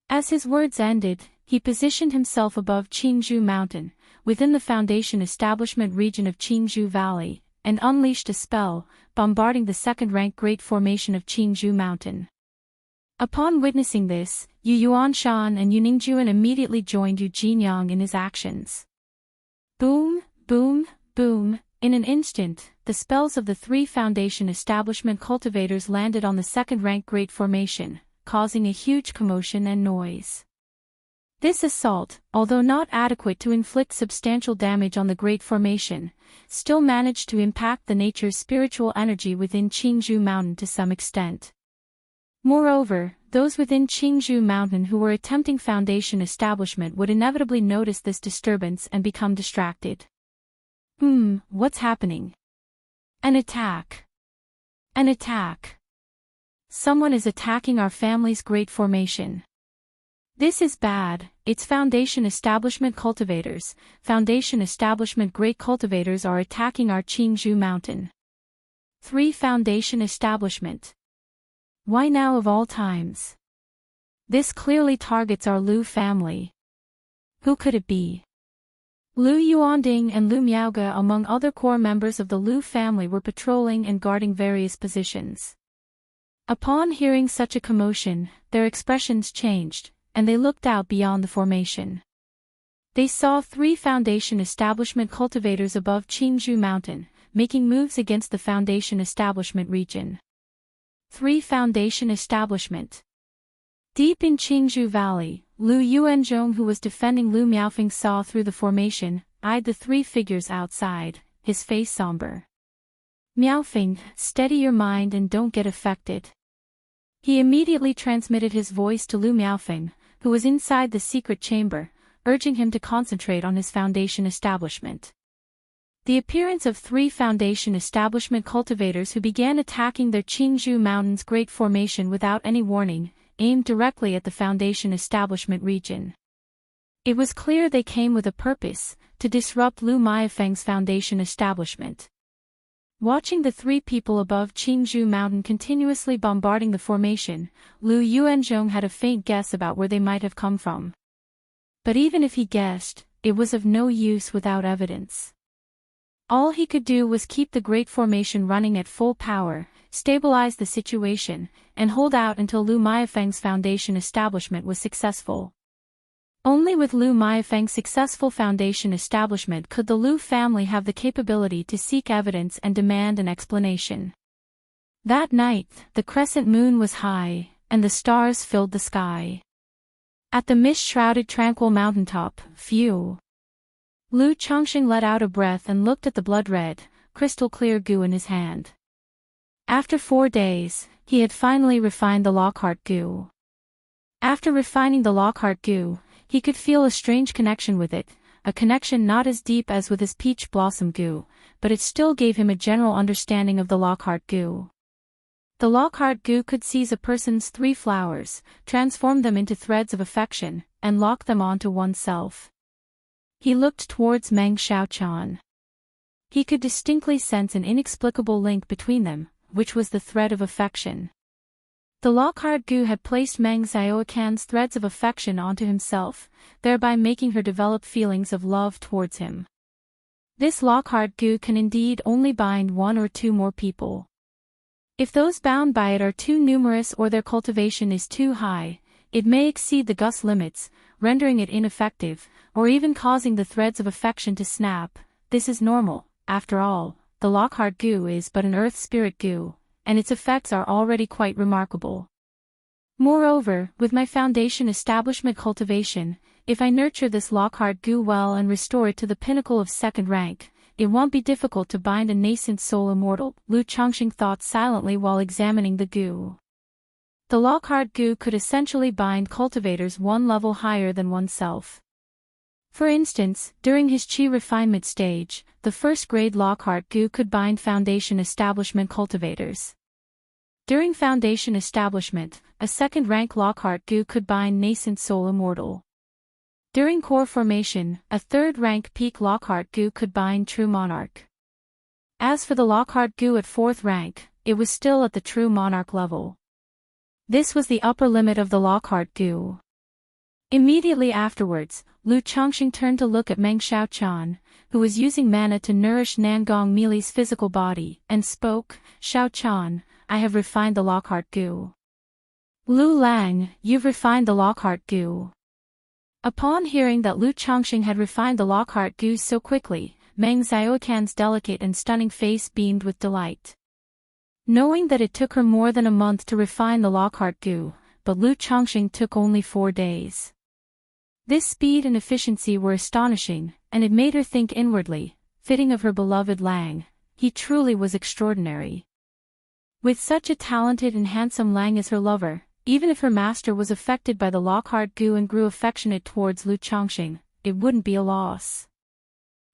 As his words ended, he positioned himself above Qingzhou Mountain, within the foundation establishment region of Qingzhou Valley, and unleashed a spell, bombarding the second-rank great formation of Qingzhou Mountain. Upon witnessing this, Yu Yuanshan and Yu Ningjuan immediately joined Yu Jinyang in his actions. Boom, boom, boom. In an instant, the spells of the three Foundation establishment cultivators landed on the second-rank Great Formation, causing a huge commotion and noise. This assault, although not adequate to inflict substantial damage on the Great Formation, still managed to impact the nature's spiritual energy within Qingzhou Mountain to some extent. Moreover, those within Qingzhou Mountain who were attempting Foundation establishment would inevitably notice this disturbance and become distracted. What's happening? An attack. An attack. Someone is attacking our family's Great Formation. This is bad. It's Foundation establishment cultivators. Foundation establishment great cultivators are attacking our Qingzhou Mountain. 3 Foundation establishment. Why now of all times? This clearly targets our Lu family. Who could it be? Lu Yuanding and Lu Miaoge, among other core members of the Lu family, were patrolling and guarding various positions. Upon hearing such a commotion, their expressions changed, and they looked out beyond the formation. They saw 3 Foundation establishment cultivators above Qingzhou Mountain, making moves against the Foundation establishment region. 3 Foundation establishment. Deep in Qingzhou Valley, Lu Yuanzhong, who was defending Lu Miaofeng, saw through the formation, eyed the 3 figures outside, his face somber. Miaofeng, steady your mind and don't get affected. He immediately transmitted his voice to Lu Miaofeng, who was inside the secret chamber, urging him to concentrate on his Foundation establishment. The appearance of 3 Foundation establishment cultivators who began attacking their Qingzhou Mountain's Great Formation without any warning, aimed directly at the Foundation establishment region. It was clear they came with a purpose, to disrupt Lu Miaofeng's Foundation establishment. Watching the 3 people above Qingzhou Mountain continuously bombarding the formation, Lu Yuanzhong had a faint guess about where they might have come from. But even if he guessed, it was of no use without evidence. All he could do was keep the Great Formation running at full power, stabilize the situation, and hold out until Lu Miaofeng's Foundation establishment was successful. Only with Lu Miaofeng's successful Foundation establishment could the Lu family have the capability to seek evidence and demand an explanation. That night, the crescent moon was high, and the stars filled the sky. At the mist-shrouded tranquil mountaintop, Lu Chongqing let out a breath and looked at the blood-red, crystal-clear goo in his hand. After 4 days, he had finally refined the Lockhart goo. After refining the Lockhart goo, he could feel a strange connection with it, a connection not as deep as with his peach blossom goo, but it still gave him a general understanding of the Lockhart goo. The Lockhart goo could seize a person's 3 flowers, transform them into threads of affection, and lock them onto oneself. He looked towards Meng Xiaochan. He could distinctly sense an inexplicable link between them, which was the thread of affection. The Lockhart goo had placed Meng Xiaochan's threads of affection onto himself, thereby making her develop feelings of love towards him. This Lockhart goo can indeed only bind 1 or 2 more people. If those bound by it are too numerous or their cultivation is too high, it may exceed the gust limits, rendering it ineffective, or even causing the threads of affection to snap. This is normal. After all, the Lockhart goo is but an earth spirit goo, and its effects are already quite remarkable. Moreover, with my Foundation establishment cultivation, if I nurture this Lockhart goo well and restore it to the pinnacle of 2nd rank, it won't be difficult to bind a nascent soul immortal, Lu Chongqing thought silently while examining the goo. The Lockhart goo could essentially bind cultivators 1 level higher than oneself. For instance, during his Qi refinement stage, the 1st grade Lockhart goo could bind Foundation establishment cultivators. During Foundation establishment, a 2nd rank Lockhart goo could bind nascent soul immortal. During core formation, a 3rd rank peak Lockhart goo could bind true monarch. As for the Lockhart goo at 4th rank, it was still at the true monarch level. This was the upper limit of the Lockhart goo. Immediately afterwards, Lu Chongqing turned to look at Meng Xiaochan, who was using mana to nourish Nangong Mili's physical body, and spoke, "Xiaochan, I have refined the Lockhart goo." Lu Lang, you've refined the Lockhart goo. Upon hearing that Lu Changxing had refined the Lockhart goo so quickly, Meng Xiaoqian's delicate and stunning face beamed with delight. Knowing that it took her more than a month to refine the Lockhart goo, but Lu Changxing took only 4 days. This speed and efficiency were astonishing, and it made her think inwardly, fitting of her beloved Lang, he truly was extraordinary. With such a talented and handsome Lang as her lover, even if her master was affected by the Lockhart goo and grew affectionate towards Lu Changxing, it wouldn't be a loss.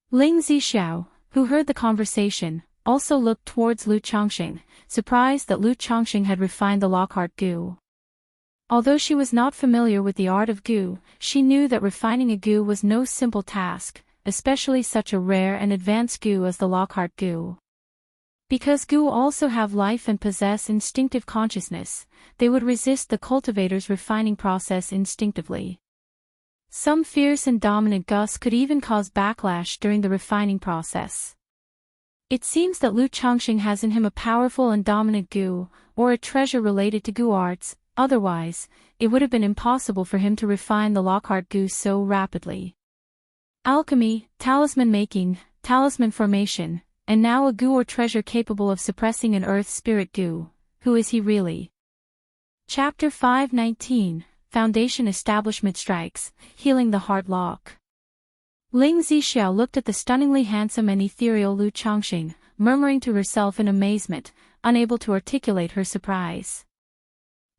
Ling Zixiao, who heard the conversation, also looked towards Lu Changxing, surprised that Lu Changxing had refined the Lockhart goo. Although she was not familiar with the art of goo, she knew that refining a goo was no simple task, especially such a rare and advanced goo as the Lockhart goo. Because goo also have life and possess instinctive consciousness, they would resist the cultivator's refining process instinctively. Some fierce and dominant gus could even cause backlash during the refining process. It seems that Lu Changxing has in him a powerful and dominant goo, or a treasure related to goo arts, otherwise, it would have been impossible for him to refine the Lockhart goo so rapidly. Alchemy, talisman making, talisman formation, and now a goo or treasure capable of suppressing an earth spirit goo. Who is he really? Chapter 519, Foundation Establishment Strikes, Healing the Heart Lock. Ling Zixiao looked at the stunningly handsome and ethereal Lu Changxing, murmuring to herself in amazement, unable to articulate her surprise.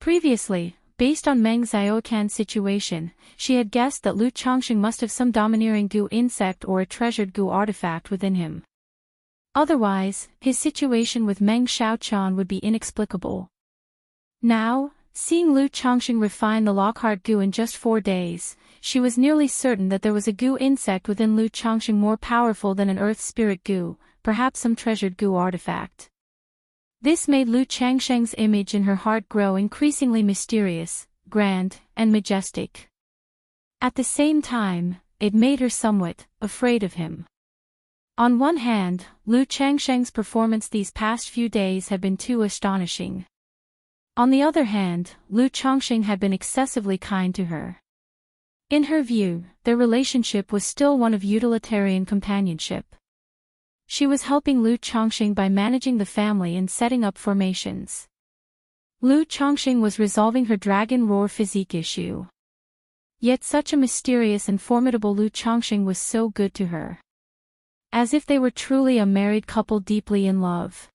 Previously, based on Meng Xiaoqian's situation, she had guessed that Lu Changxing must have some domineering goo insect or a treasured goo artifact within him. Otherwise, his situation with Meng Xiaoqian would be inexplicable. Now, seeing Lu Changxing refine the Lockhart goo in just 4 days, she was nearly certain that there was a goo insect within Lu Changxing more powerful than an earth spirit goo, perhaps some treasured goo artifact. This made Lu Changxing's image in her heart grow increasingly mysterious, grand, and majestic. At the same time, it made her somewhat afraid of him. On one hand, Lu Changxing's performance these past few days had been too astonishing. On the other hand, Lu Changxing had been excessively kind to her. In her view, their relationship was still one of utilitarian companionship. She was helping Lu Changxing by managing the family and setting up formations. Lu Changxing was resolving her dragon roar physique issue. Yet such a mysterious and formidable Lu Changxing was so good to her. As if they were truly a married couple deeply in love.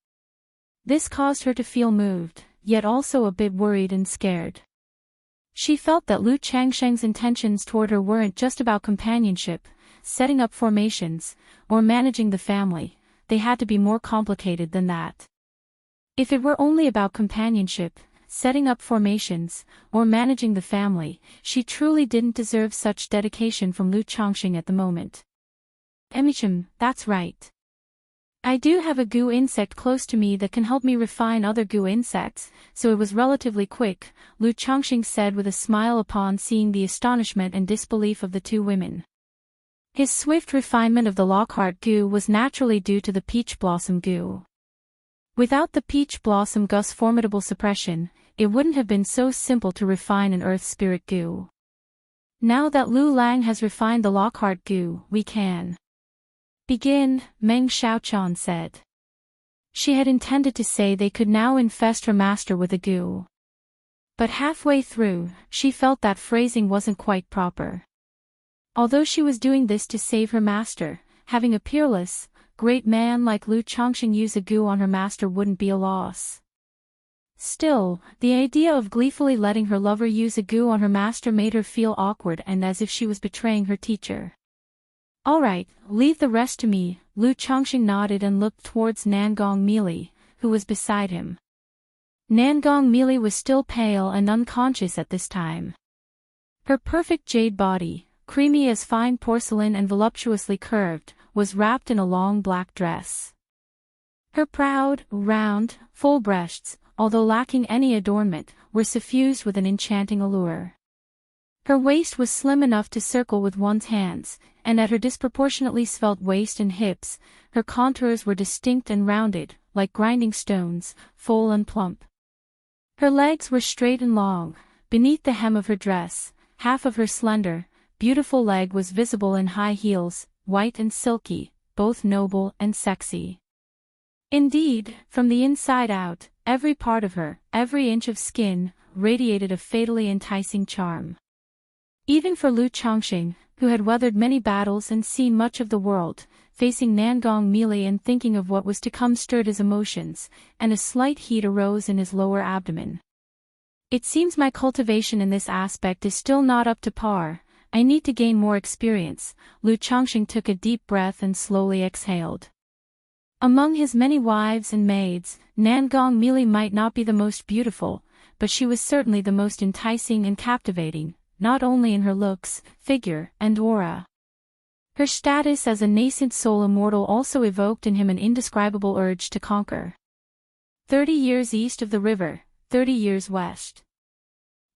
This caused her to feel moved, yet also a bit worried and scared. She felt that Lu Changxing's intentions toward her weren't just about companionship, setting up formations, or managing the family. They had to be more complicated than that. If it were only about companionship, setting up formations, or managing the family, she truly didn't deserve such dedication from Lu Changxing at the moment. Emichim, that's right. I do have a goo insect close to me that can help me refine other goo insects, so it was relatively quick, Lu Changxing said with a smile upon seeing the astonishment and disbelief of the two women. His swift refinement of the Lockhart goo was naturally due to the peach blossom goo. Without the peach blossom gus's formidable suppression, it wouldn't have been so simple to refine an earth spirit goo. Now that Lu Lang has refined the Lockhart goo, we can begin, Meng Xiaoqian said. She had intended to say they could now infest her master with a goo. But halfway through, she felt that phrasing wasn't quite proper. Although she was doing this to save her master, having a peerless, great man like Lu Changxing use a goo on her master wouldn't be a loss. Still, the idea of gleefully letting her lover use a goo on her master made her feel awkward and as if she was betraying her teacher. All right, leave the rest to me, Lu Changxing nodded and looked towards Nangong Mili, who was beside him. Nangong Mili was still pale and unconscious at this time. Her perfect jade body, creamy as fine porcelain and voluptuously curved, was wrapped in a long black dress. Her proud, round, full breasts, although lacking any adornment, were suffused with an enchanting allure. Her waist was slim enough to circle with one's hands, and at her disproportionately svelte waist and hips, her contours were distinct and rounded, like grinding stones, full and plump. Her legs were straight and long. Beneath the hem of her dress, half of her slender, beautiful leg was visible in high heels, white and silky, both noble and sexy. Indeed, from the inside out, every part of her, every inch of skin, radiated a fatally enticing charm. Even for Lu Chongqing, who had weathered many battles and seen much of the world, facing Nangong melee and thinking of what was to come stirred his emotions, and a slight heat arose in his lower abdomen. It seems my cultivation in this aspect is still not up to par. I need to gain more experience. Lu Chongqing took a deep breath and slowly exhaled. Among his many wives and maids, Nangong melee might not be the most beautiful, but she was certainly the most enticing and captivating, not only in her looks, figure, and aura. Her status as a nascent soul immortal also evoked in him an indescribable urge to conquer. 30 years east of the river, 30 years west.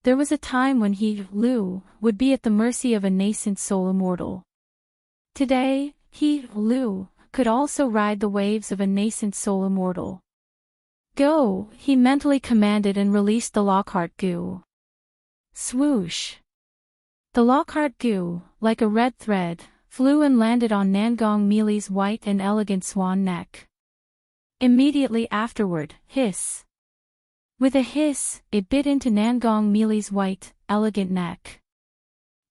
There was a time when he, Lu, would be at the mercy of a nascent soul immortal. Today, he, Lu, could also ride the waves of a nascent soul immortal. Go, he mentally commanded and released the Lockhart goo. Swoosh. The Lockhart goo, like a red thread, flew and landed on Nangong melee's white and elegant swan neck. Immediately afterward, hiss. With a hiss, it bit into Nangong melee's white, elegant neck.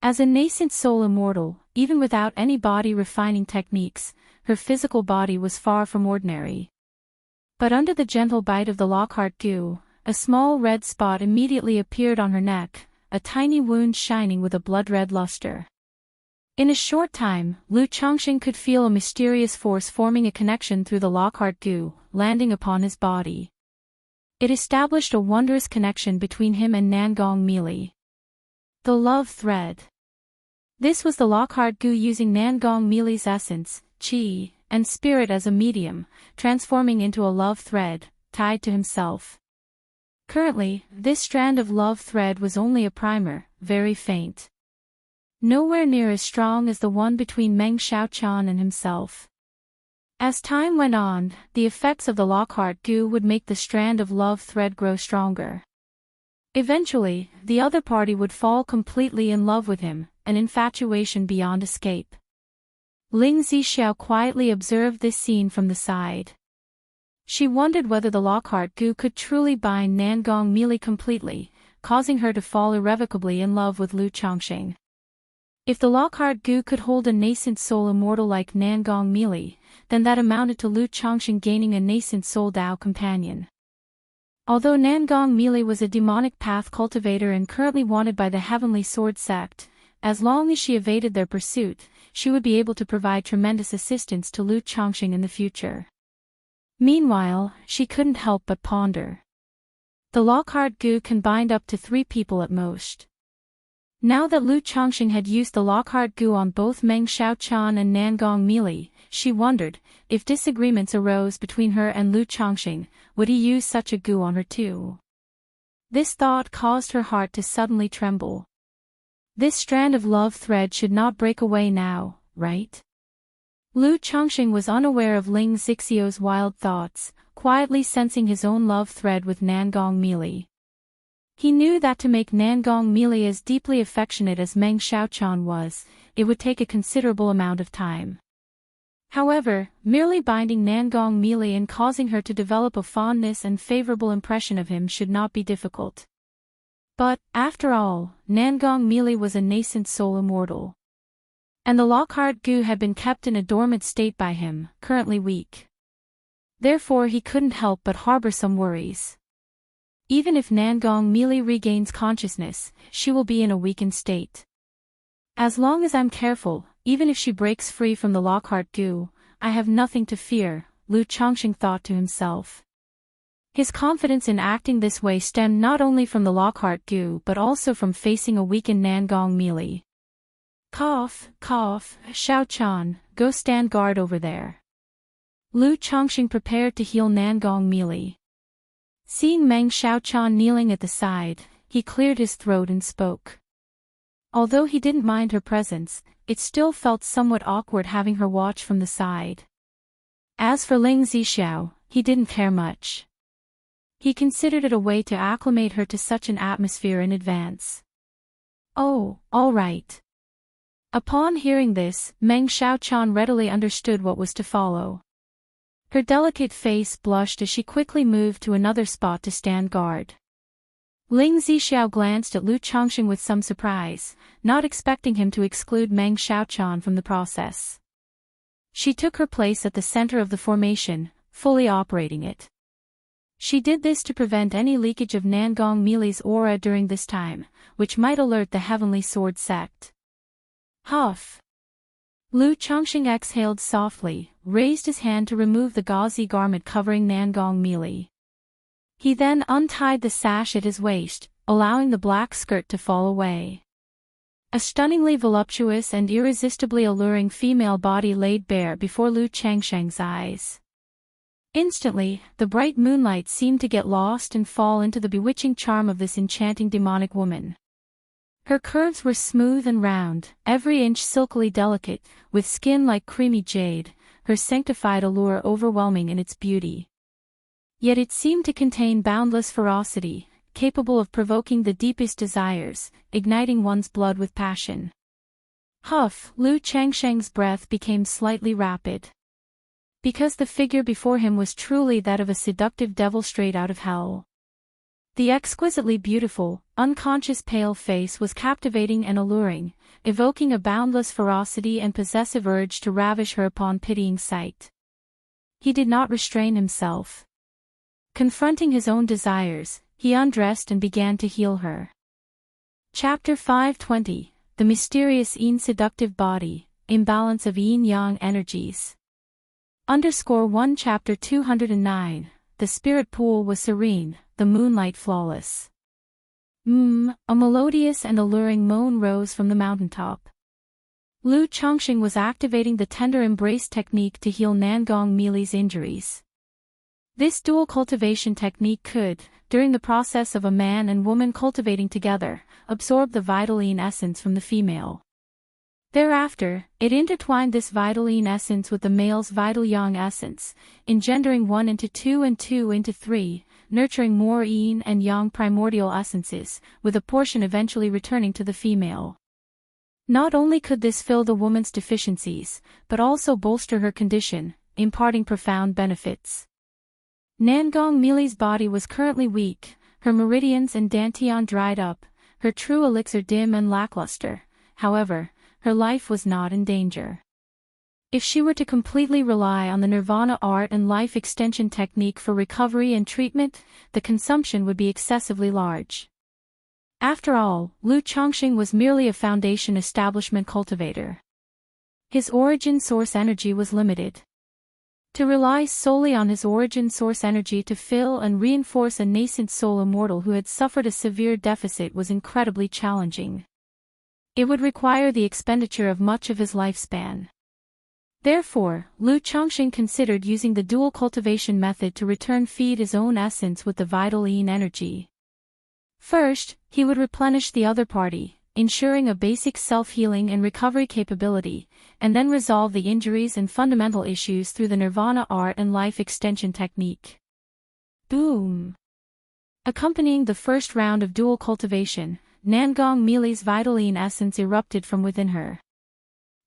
As a nascent soul immortal, even without any body refining techniques, her physical body was far from ordinary. But under the gentle bite of the Lockhart goo, a small red spot immediately appeared on her neck, a tiny wound shining with a blood-red luster. In a short time, Lu Chongqing could feel a mysterious force forming a connection through the Lockhart goo, landing upon his body. It established a wondrous connection between him and Nangong melee. The love thread. This was the Lockhart goo using Nangong melee's essence, qi, and spirit as a medium, transforming into a love thread, tied to himself. Currently, this strand of love thread was only a primer, very faint. Nowhere near as strong as the one between Meng Xiaochan and himself. As time went on, the effects of the Lockhart goo would make the strand of love thread grow stronger. Eventually, the other party would fall completely in love with him, an infatuation beyond escape. Ling Zixiao quietly observed this scene from the side. She wondered whether the Lockhart goo could truly bind Nangong melee completely, causing her to fall irrevocably in love with Lu Chongqing. If the Lockhart goo could hold a nascent soul immortal like Nangong melee, then that amounted to Lu Chongqing gaining a nascent soul Dao companion. Although Nangong melee was a demonic path cultivator and currently wanted by the Heavenly Sword sect, as long as she evaded their pursuit, she would be able to provide tremendous assistance to Lu Chongqing in the future. Meanwhile, she couldn't help but ponder. The Lockhart goo can bind up to 3 people at most. Now that Lu Chongqing had used the Lockhart goo on both Meng Xiaochan and Nangong melee, she wondered, if disagreements arose between her and Lu Chongqing, would he use such a goo on her too? This thought caused her heart to suddenly tremble. This strand of love thread should not break away now, right? Lu Chongqing was unaware of Ling Zixiao's wild thoughts, quietly sensing his own love thread with Nangong melee. He knew that to make Nangong melee as deeply affectionate as Meng Xiaochan was, it would take a considerable amount of time. However, merely binding Nangong melee and causing her to develop a fondness and favorable impression of him should not be difficult. But, after all, Nangong melee was a nascent soul immortal. And the Lockhart goo had been kept in a dormant state by him, currently weak. Therefore he couldn't help but harbor some worries. Even if Nangong melee regains consciousness, she will be in a weakened state. As long as I'm careful, even if she breaks free from the Lockhart goo, I have nothing to fear, Lu Chongqing thought to himself. His confidence in acting this way stemmed not only from the Lockhart goo but also from facing a weakened Nangong melee. Cough, cough, Xiaochan, go stand guard over there. Lu Chongqing prepared to heal Nangong melee. Seeing Meng Xiaochan kneeling at the side, he cleared his throat and spoke. Although he didn't mind her presence, it still felt somewhat awkward having her watch from the side. As for Ling Zixiao, he didn't care much. He considered it a way to acclimate her to such an atmosphere in advance. Oh, all right. Upon hearing this, Meng Xiaochan readily understood what was to follow. Her delicate face blushed as she quickly moved to another spot to stand guard. Ling Zixiao glanced at Lu Changxing with some surprise, not expecting him to exclude Meng Xiaochan from the process. She took her place at the center of the formation, fully operating it. She did this to prevent any leakage of Nangong Mili's aura during this time, which might alert the Heavenly Sword sect. Huff! Lu Changxing exhaled softly, raised his hand to remove the gauzy garment covering Nangong Mili. He then untied the sash at his waist, allowing the black skirt to fall away. A stunningly voluptuous and irresistibly alluring female body laid bare before Lu Changsheng's eyes. Instantly, the bright moonlight seemed to get lost and fall into the bewitching charm of this enchanting demonic woman. Her curves were smooth and round, every inch silkily delicate, with skin like creamy jade, her sanctified allure overwhelming in its beauty. Yet it seemed to contain boundless ferocity, capable of provoking the deepest desires, igniting one's blood with passion. Huff! Lu Changsheng's breath became slightly rapid. Because the figure before him was truly that of a seductive devil straight out of hell. The exquisitely beautiful, unconscious pale face was captivating and alluring, evoking a boundless ferocity and possessive urge to ravish her upon pitying sight. He did not restrain himself. Confronting his own desires, he undressed and began to heal her. Chapter 520, The Mysterious Yin Seductive Body, Imbalance of Yin-Yang Energies. _1 Chapter 209, The Spirit Pool was serene, the moonlight flawless. A melodious and alluring moan rose from the mountaintop. Lu Changxing was activating the tender embrace technique to heal Nangong Mili's injuries. This dual cultivation technique could, during the process of a man and woman cultivating together, absorb the vital yin essence from the female. Thereafter, it intertwined this vital yin essence with the male's vital yang essence, engendering 1 into 2 and 2 into 3, nurturing more yin and yang primordial essences, with a portion eventually returning to the female. Not only could this fill the woman's deficiencies, but also bolster her condition, imparting profound benefits. Nangong Mili's body was currently weak, her meridians and dantian dried up, her true elixir dim and lackluster. However, her life was not in danger. If she were to completely rely on the Nirvana art and life extension technique for recovery and treatment, the consumption would be excessively large. After all, Lu Changxing was merely a foundation establishment cultivator. His origin source energy was limited. To rely solely on his origin source energy to fill and reinforce a nascent soul immortal who had suffered a severe deficit was incredibly challenging. It would require the expenditure of much of his lifespan. Therefore, Lu Changxing considered using the dual cultivation method to return feed his own essence with the vital yin energy. First, he would replenish the other party, ensuring a basic self-healing and recovery capability, and then resolve the injuries and fundamental issues through the Nirvana art and life extension technique. Boom! Accompanying the first round of dual cultivation, Nangong Mili's vital yin essence erupted from within her.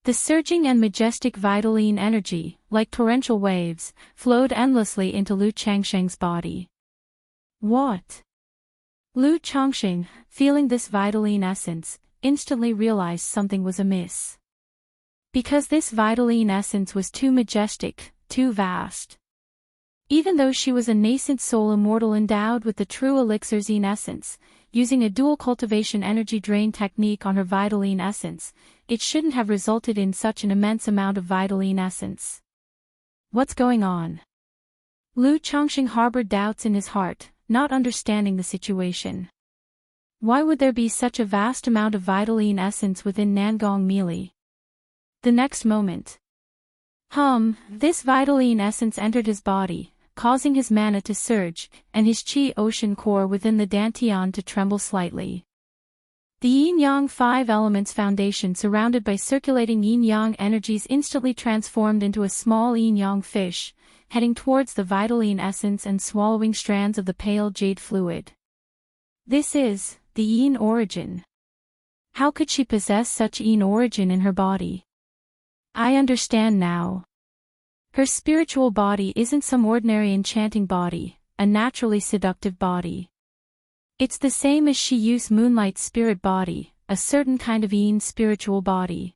The surging and majestic vital yin energy, like torrential waves, flowed endlessly into Lu Changsheng's body. What? Lu Changxing, feeling this vital yin essence, instantly realized something was amiss. Because this vital yin essence was too majestic, too vast. Even though she was a nascent soul immortal endowed with the true elixir's yin essence, using a dual cultivation energy drain technique on her vital yin essence, it shouldn't have resulted in such an immense amount of vital yin essence. What's going on? Lu Changxing harbored doubts in his heart, not understanding the situation. Why would there be such a vast amount of vital yin essence within Nangong Mili? The next moment. This vital yin essence entered his body, causing his mana to surge, and his chi ocean core within the dantian to tremble slightly. The yin-yang 5 elements foundation surrounded by circulating yin-yang energies instantly transformed into a small yin-yang fish, heading towards the Vitaline essence and swallowing strands of the pale jade fluid. This is the Yin origin. How could she possess such Yin origin in her body? I understand now. Her spiritual body isn't some ordinary enchanting body, a naturally seductive body. It's the same as she used Moonlight's spirit body, a certain kind of Yin spiritual body.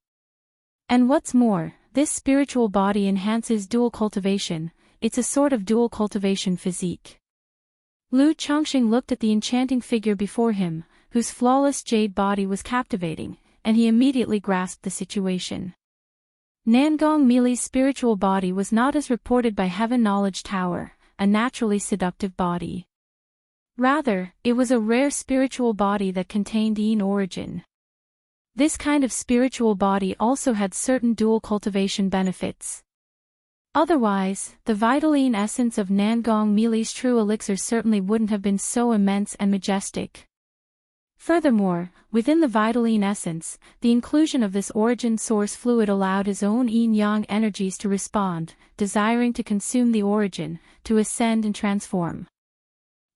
And what's more, this spiritual body enhances dual cultivation. It's a sort of dual cultivation physique. Lu Chongqing looked at the enchanting figure before him, whose flawless jade body was captivating, and he immediately grasped the situation. Nangong Mili's spiritual body was not as reported by Heaven Knowledge Tower, a naturally seductive body. Rather, it was a rare spiritual body that contained Yin origin. This kind of spiritual body also had certain dual cultivation benefits. Otherwise, the Vitaline essence of Nangong Mili's true elixir certainly wouldn't have been so immense and majestic. Furthermore, within the Vitaline essence, the inclusion of this origin source fluid allowed his own yin-yang energies to respond, desiring to consume the origin, to ascend and transform.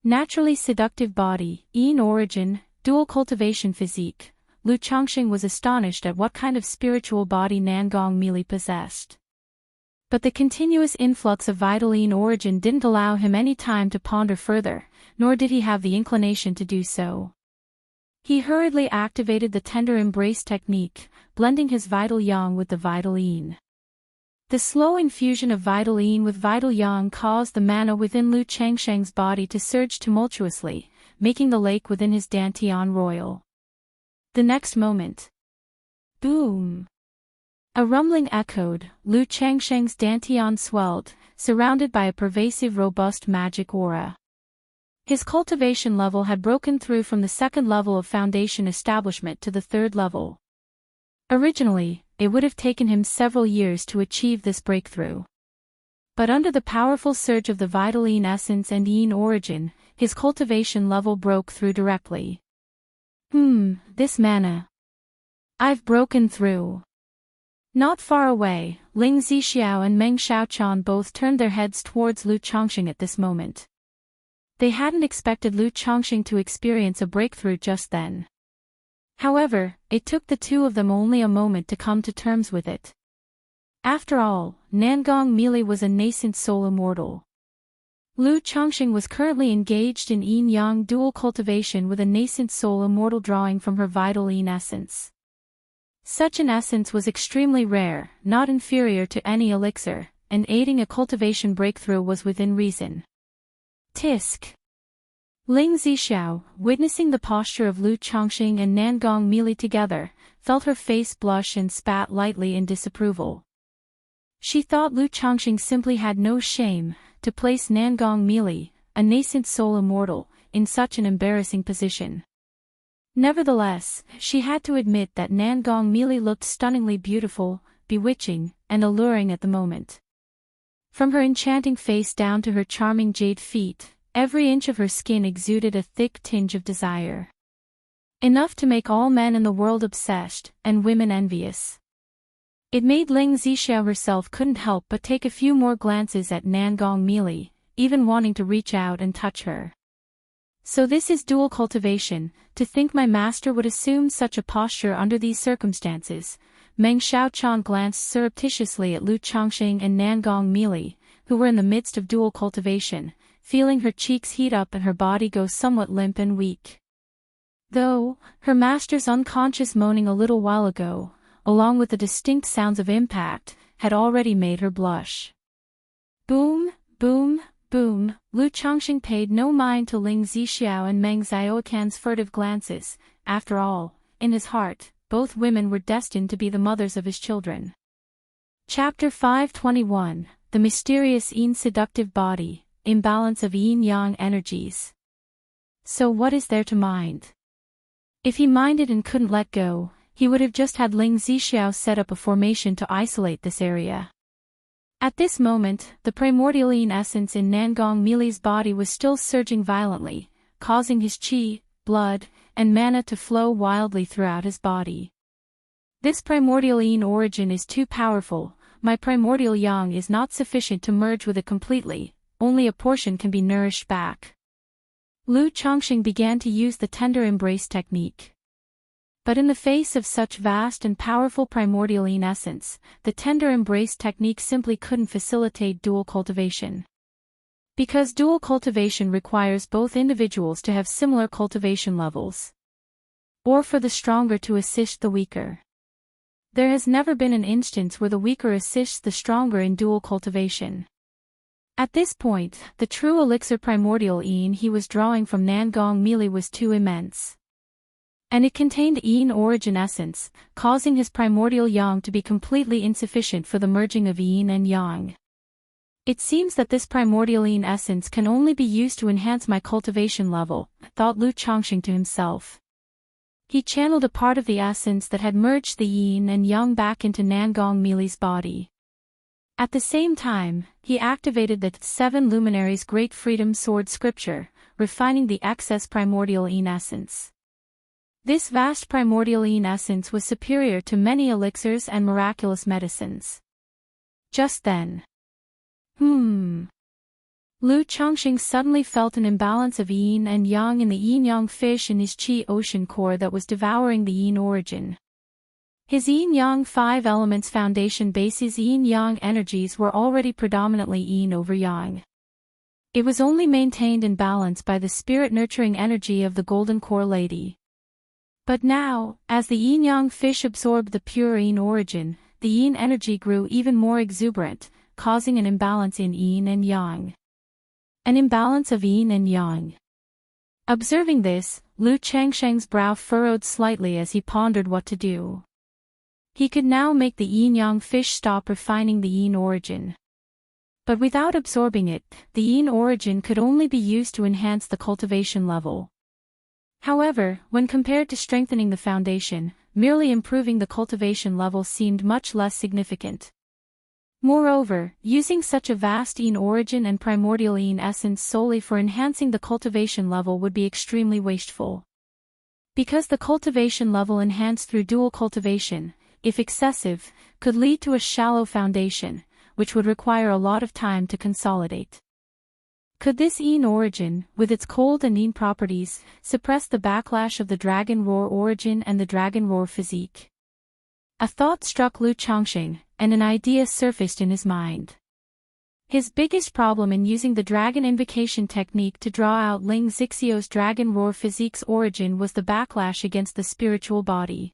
Naturally seductive body, Yin origin, dual cultivation physique. Lu Chongqing was astonished at what kind of spiritual body Nangong Mili possessed. But the continuous influx of Vitaline origin didn't allow him any time to ponder further, nor did he have the inclination to do so. He hurriedly activated the tender embrace technique, blending his vital yang with the vital yin. The slow infusion of vital yin with vital yang caused the mana within Lu Chongqing's body to surge tumultuously, making the lake within his dantian royal. The next moment. Boom! A rumbling echoed, Lu Chongqing's dantian swelled, surrounded by a pervasive robust magic aura. His cultivation level had broken through from the second level of foundation establishment to the third level. Originally, it would have taken him several years to achieve this breakthrough. But under the powerful surge of the Vitaline essence and Yin origin, his cultivation level broke through directly. This mana. I've broken through. Not far away, Ling Zixiao and Meng Xiaoqian both turned their heads towards Lu Chongqing at this moment. They hadn't expected Lu Chongqing to experience a breakthrough just then. However, it took the two of them only a moment to come to terms with it. After all, Nangong Mili was a nascent soul immortal. Lu Chongqing was currently engaged in yin-yang dual cultivation with a nascent soul immortal drawing from her vital yin essence. Such an essence was extremely rare, not inferior to any elixir, and aiding a cultivation breakthrough was within reason. Tisk. Ling Zixiao, witnessing the posture of Lu Chongqing and Nangong Mili together, felt her face blush and spat lightly in disapproval. She thought Lu Chongqing simply had no shame to place Nangong Mili, a nascent soul immortal, in such an embarrassing position. Nevertheless, she had to admit that Nangong Mili looked stunningly beautiful, bewitching, and alluring at the moment. From her enchanting face down to her charming jade feet, every inch of her skin exuded a thick tinge of desire. Enough to make all men in the world obsessed, and women envious. It made Ling Zixiao herself couldn't help but take a few more glances at Nangong Mili, even wanting to reach out and touch her. So this is dual cultivation, to think my master would assume such a posture under these circumstances. Meng Xiaoqian glanced surreptitiously at Lu Chongqing and Nangong Mili, who were in the midst of dual cultivation, feeling her cheeks heat up and her body go somewhat limp and weak. Though, her master's unconscious moaning a little while ago, along with the distinct sounds of impact, had already made her blush. Boom, boom, boom. Lu Chongqing paid no mind to Ling Zixiao and Meng Xiaoqian's furtive glances. After all, in his heart, both women were destined to be the mothers of his children. Chapter 521, The Mysterious Yin Seductive Body, Imbalance of Yin-Yang Energies. So what is there to mind? If he minded and couldn't let go, he would have just had Ling Zixiao set up a formation to isolate this area. At this moment, the primordial yin essence in Nangong Mili's body was still surging violently, causing his qi, blood, and mana to flow wildly throughout his body. This primordial yin origin is too powerful, my primordial yang is not sufficient to merge with it completely, only a portion can be nourished back. Lu Changxing began to use the tender embrace technique. But in the face of such vast and powerful primordial yin essence, the tender embrace technique simply couldn't facilitate dual cultivation. Because dual cultivation requires both individuals to have similar cultivation levels, or for the stronger to assist the weaker. There has never been an instance where the weaker assists the stronger in dual cultivation. At this point, the true elixir primordial yin he was drawing from Nangong Mealy was too immense. And it contained yin origin essence, causing his primordial yang to be completely insufficient for the merging of yin and yang. It seems that this primordial yin essence can only be used to enhance my cultivation level, thought Lu Changxing to himself. He channeled a part of the essence that had merged the yin and yang back into Nangong Mealy's body. At the same time, he activated the 7 luminaries' great freedom sword scripture, refining the excess primordial yin essence. This vast primordial yin essence was superior to many elixirs and miraculous medicines. Just then. Lu Changxing suddenly felt an imbalance of yin and yang in the yin-yang fish in his qi ocean core that was devouring the yin origin. His yin-yang 5 elements foundation base's yin-yang energies were already predominantly yin over yang. It was only maintained in balance by the spirit-nurturing energy of the golden core lady. But now, as the yin-yang fish absorbed the pure yin origin, the yin energy grew even more exuberant, causing an imbalance in yin and yang. An imbalance of yin and yang. Observing this, Lu Changsheng's brow furrowed slightly as he pondered what to do. He could now make the yin-yang fish stop refining the yin origin. But without absorbing it, the yin origin could only be used to enhance the cultivation level. However, when compared to strengthening the foundation, merely improving the cultivation level seemed much less significant. Moreover, using such a vast yin origin and primordial yin essence solely for enhancing the cultivation level would be extremely wasteful. Because the cultivation level enhanced through dual cultivation, if excessive, could lead to a shallow foundation, which would require a lot of time to consolidate. Could this yin origin, with its cold and yin properties, suppress the backlash of the dragon roar origin and the dragon roar physique? A thought struck Lu Changxing, and an idea surfaced in his mind. His biggest problem in using the dragon invocation technique to draw out Ling Zixio's dragon roar physique's origin was the backlash against the spiritual body.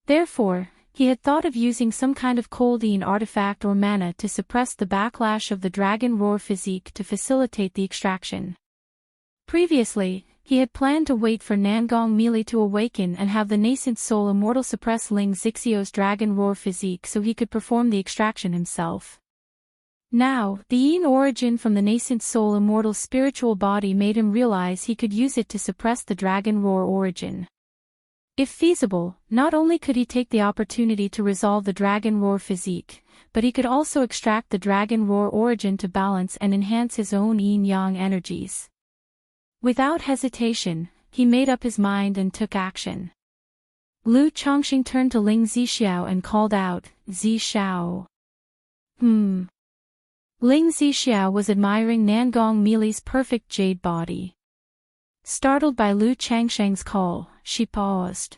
Therefore, he had thought of using some kind of cold yin artifact or mana to suppress the backlash of the dragon roar physique to facilitate the extraction. Previously, he had planned to wait for Nangong Mealy to awaken and have the nascent soul Immortal suppress Ling Zixio's dragon roar physique so he could perform the extraction himself. Now, the yin origin from the nascent soul Immortal's spiritual body made him realize he could use it to suppress the dragon roar origin. If feasible, not only could he take the opportunity to resolve the dragon roar physique, but he could also extract the dragon roar origin to balance and enhance his own yin-yang energies. Without hesitation, he made up his mind and took action. Lu Changxing turned to Ling Zixiao and called out, "Zixiao." Ling Zixiao was admiring Nangong Mealy's perfect jade body. Startled by Lu Changsheng's call, she paused.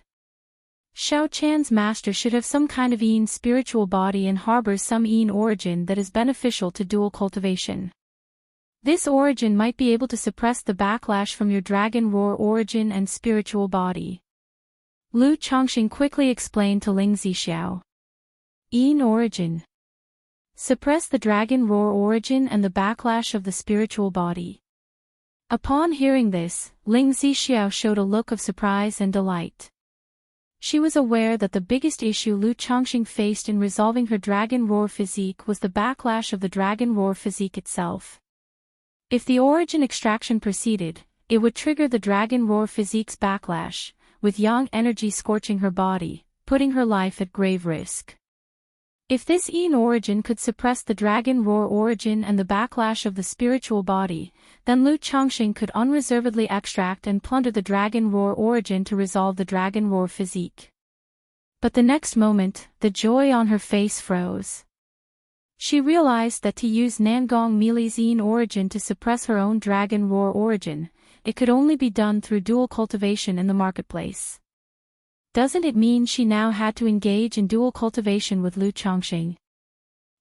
Xiao Chan's master should have some kind of yin spiritual body and harbors some yin origin that is beneficial to dual cultivation. This origin might be able to suppress the backlash from your dragon roar origin and spiritual body. Lu Changxing quickly explained to Ling Zixiao. Yin origin. Suppress the dragon roar origin and the backlash of the spiritual body. Upon hearing this, Ling Zixiao showed a look of surprise and delight. She was aware that the biggest issue Lu Changxing faced in resolving her dragon roar physique was the backlash of the dragon roar physique itself. If the origin extraction proceeded, it would trigger the dragon roar physique's backlash, with yang energy scorching her body, putting her life at grave risk. If this yin origin could suppress the dragon roar origin and the backlash of the spiritual body, then Lu Changxing could unreservedly extract and plunder the dragon roar origin to resolve the dragon roar physique. But the next moment, the joy on her face froze. She realized that to use Nangong Meili's Yin origin to suppress her own dragon roar origin, it could only be done through dual cultivation in the marketplace. Doesn't it mean she now had to engage in dual cultivation with Lu Chongqing?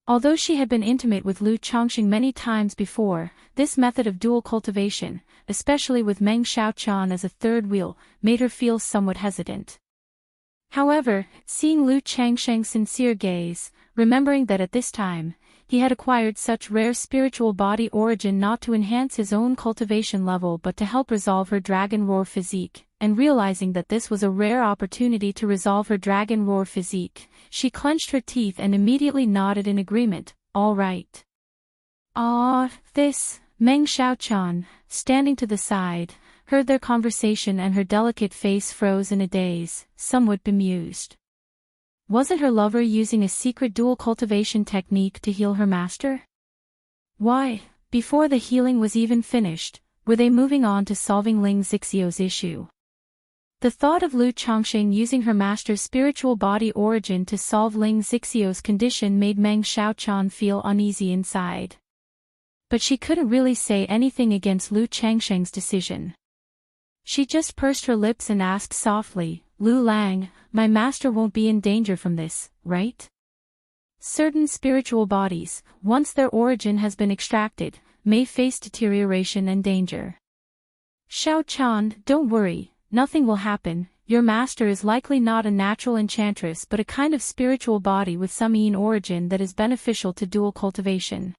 Although she had been intimate with Lu Chongqing many times before, this method of dual cultivation, especially with Meng Xiaochan as a third wheel, made her feel somewhat hesitant. However, seeing Lu Changsheng's sincere gaze, remembering that at this time, he had acquired such rare spiritual body origin not to enhance his own cultivation level but to help resolve her dragon roar physique, and realizing that this was a rare opportunity to resolve her dragon roar physique, she clenched her teeth and immediately nodded in agreement. All right. This, Meng Xiaochan, standing to the side, heard their conversation and her delicate face froze in a daze, somewhat bemused. Wasn't her lover using a secret dual cultivation technique to heal her master? Why, before the healing was even finished, were they moving on to solving Ling Zixio's issue? The thought of Lu Chongqing using her master's spiritual body origin to solve Ling Zixio's condition made Meng Xiaochan feel uneasy inside. But she couldn't really say anything against Lu Changsheng's decision. She just pursed her lips and asked softly, Lu Lang, my master won't be in danger from this, right? Certain spiritual bodies, once their origin has been extracted, may face deterioration and danger. Xiaochan, don't worry, nothing will happen. Your master is likely not a natural enchantress but a kind of spiritual body with some Yin origin that is beneficial to dual cultivation.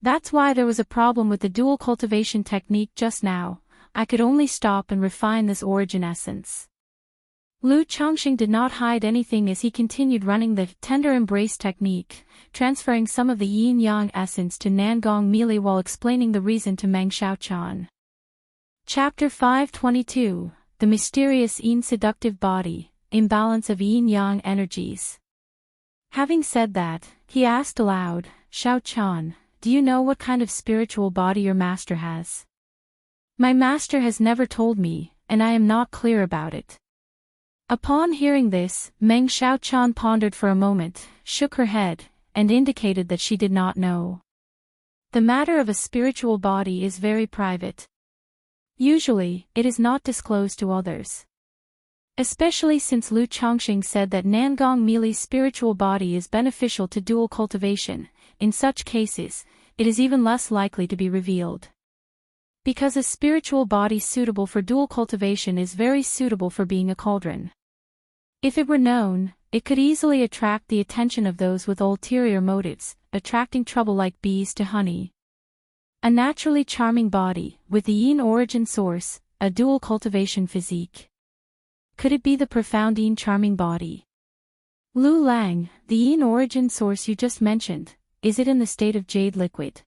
That's why there was a problem with the dual cultivation technique just now. I could only stop and refine this origin essence. Lu Chongqing did not hide anything as he continued running the tender embrace technique, transferring some of the yin-yang essence to Nangong Meili while explaining the reason to Meng Xiaochan. Chapter 522, The Mysterious Yin Seductive Body, Imbalance of Yin-Yang Energies. Having said that, he asked aloud, Xiaochan, do you know what kind of spiritual body your master has? My master has never told me, and I am not clear about it. Upon hearing this, Meng Xiaochan pondered for a moment, shook her head, and indicated that she did not know. The matter of a spiritual body is very private. Usually, it is not disclosed to others. Especially since Lu Chongqing said that Nangong Meili's spiritual body is beneficial to dual cultivation, in such cases, it is even less likely to be revealed. Because a spiritual body suitable for dual cultivation is very suitable for being a cauldron. If it were known, it could easily attract the attention of those with ulterior motives, attracting trouble like bees to honey. A naturally charming body, with the Yin origin source, a dual cultivation physique. Could it be the profound Yin charming body? Lu Lang, the Yin origin source you just mentioned, is it in the state of jade liquid?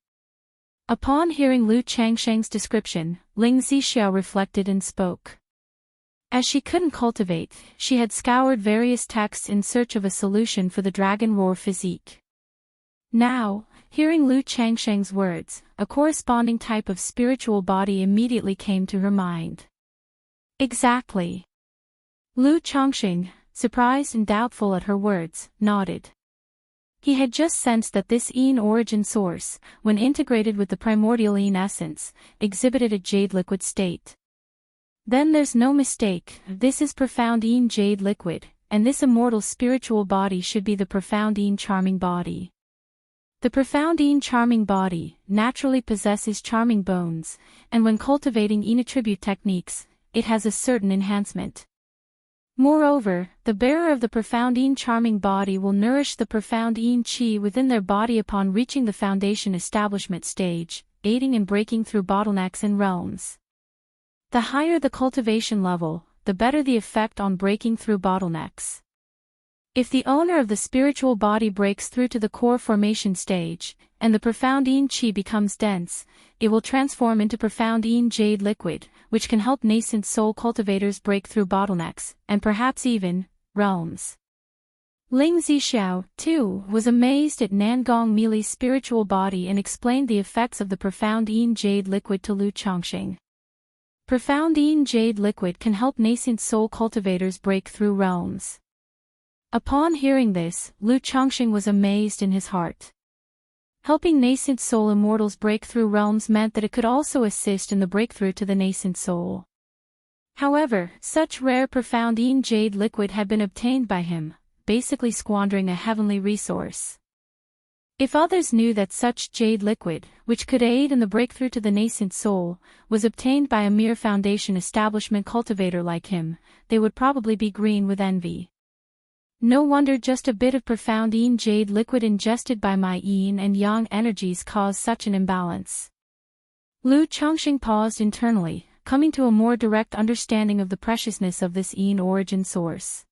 Upon hearing Lu Changsheng's description, Ling Zixiao reflected and spoke. As she couldn't cultivate, she had scoured various texts in search of a solution for the dragon roar physique. Now, hearing Lu Changsheng's words, a corresponding type of spiritual body immediately came to her mind. Exactly. Lu Chongqing, surprised and doubtful at her words, nodded. He had just sensed that this Yin origin source, when integrated with the primordial Yin essence, exhibited a jade liquid state. Then there's no mistake, this is profound Yin jade liquid, and this immortal spiritual body should be the profound Yin charming body. The profound Yin charming body naturally possesses charming bones, and when cultivating Yin attribute techniques, it has a certain enhancement. Moreover, the bearer of the profound Yin charming body will nourish the profound Yin qi within their body upon reaching the foundation establishment stage, aiding in breaking through bottlenecks and realms. The higher the cultivation level, the better the effect on breaking through bottlenecks. If the owner of the spiritual body breaks through to the core formation stage, and the profound Yin qi becomes dense, it will transform into profound Yin jade liquid, which can help nascent soul cultivators break through bottlenecks, and perhaps even, realms. Ling Zixiao, too, was amazed at Nangong Meili's spiritual body and explained the effects of the profound Yin jade liquid to Lu Chongqing. Profound Yin jade liquid can help nascent soul cultivators break through realms. Upon hearing this, Lu Chongqing was amazed in his heart. Helping nascent soul immortals break through realms meant that it could also assist in the breakthrough to the nascent soul. However, such rare profound jade liquid had been obtained by him, basically squandering a heavenly resource. If others knew that such jade liquid, which could aid in the breakthrough to the nascent soul, was obtained by a mere foundation establishment cultivator like him, they would probably be green with envy. No wonder just a bit of profound jade liquid ingested by my yin and yang energies caused such an imbalance. Lu Chongqing paused internally, coming to a more direct understanding of the preciousness of this yin origin source.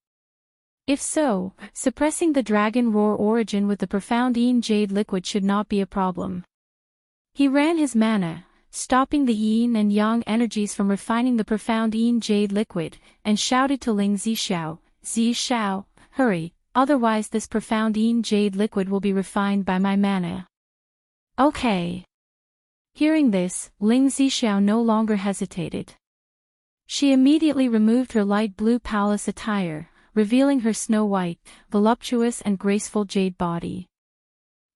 If so, suppressing the dragon roar origin with the profound jade liquid should not be a problem. He ran his mana, stopping the yin and yang energies from refining the profound jade liquid, and shouted to Ling Zixiao, Zixiao, hurry, otherwise this profound jade liquid will be refined by my mana. Okay. Hearing this, Ling Zixiao no longer hesitated. She immediately removed her light blue palace attire, revealing her snow-white, voluptuous and graceful jade body.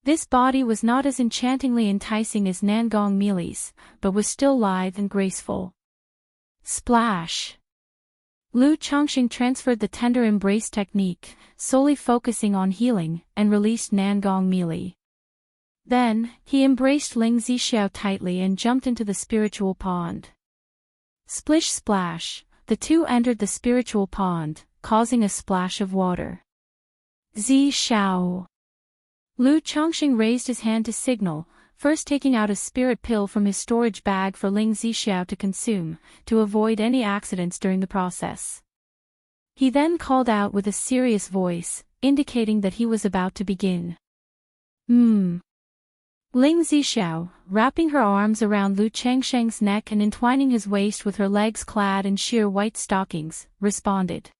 This body was not as enchantingly enticing as Nangong Meili's, but was still lithe and graceful. Splash! Lu Chongqing transferred the tender embrace technique, solely focusing on healing, and released Nangong Meili. Then, he embraced Ling Zixiao tightly and jumped into the spiritual pond. Splish splash, the two entered the spiritual pond, causing a splash of water. Zixiao! Lu Chongqing raised his hand to signal, first taking out a spirit pill from his storage bag for Ling Zixiao to consume, to avoid any accidents during the process. He then called out with a serious voice, indicating that he was about to begin. Ling Zixiao, wrapping her arms around Lu Changsheng's neck and entwining his waist with her legs clad in sheer white stockings, responded.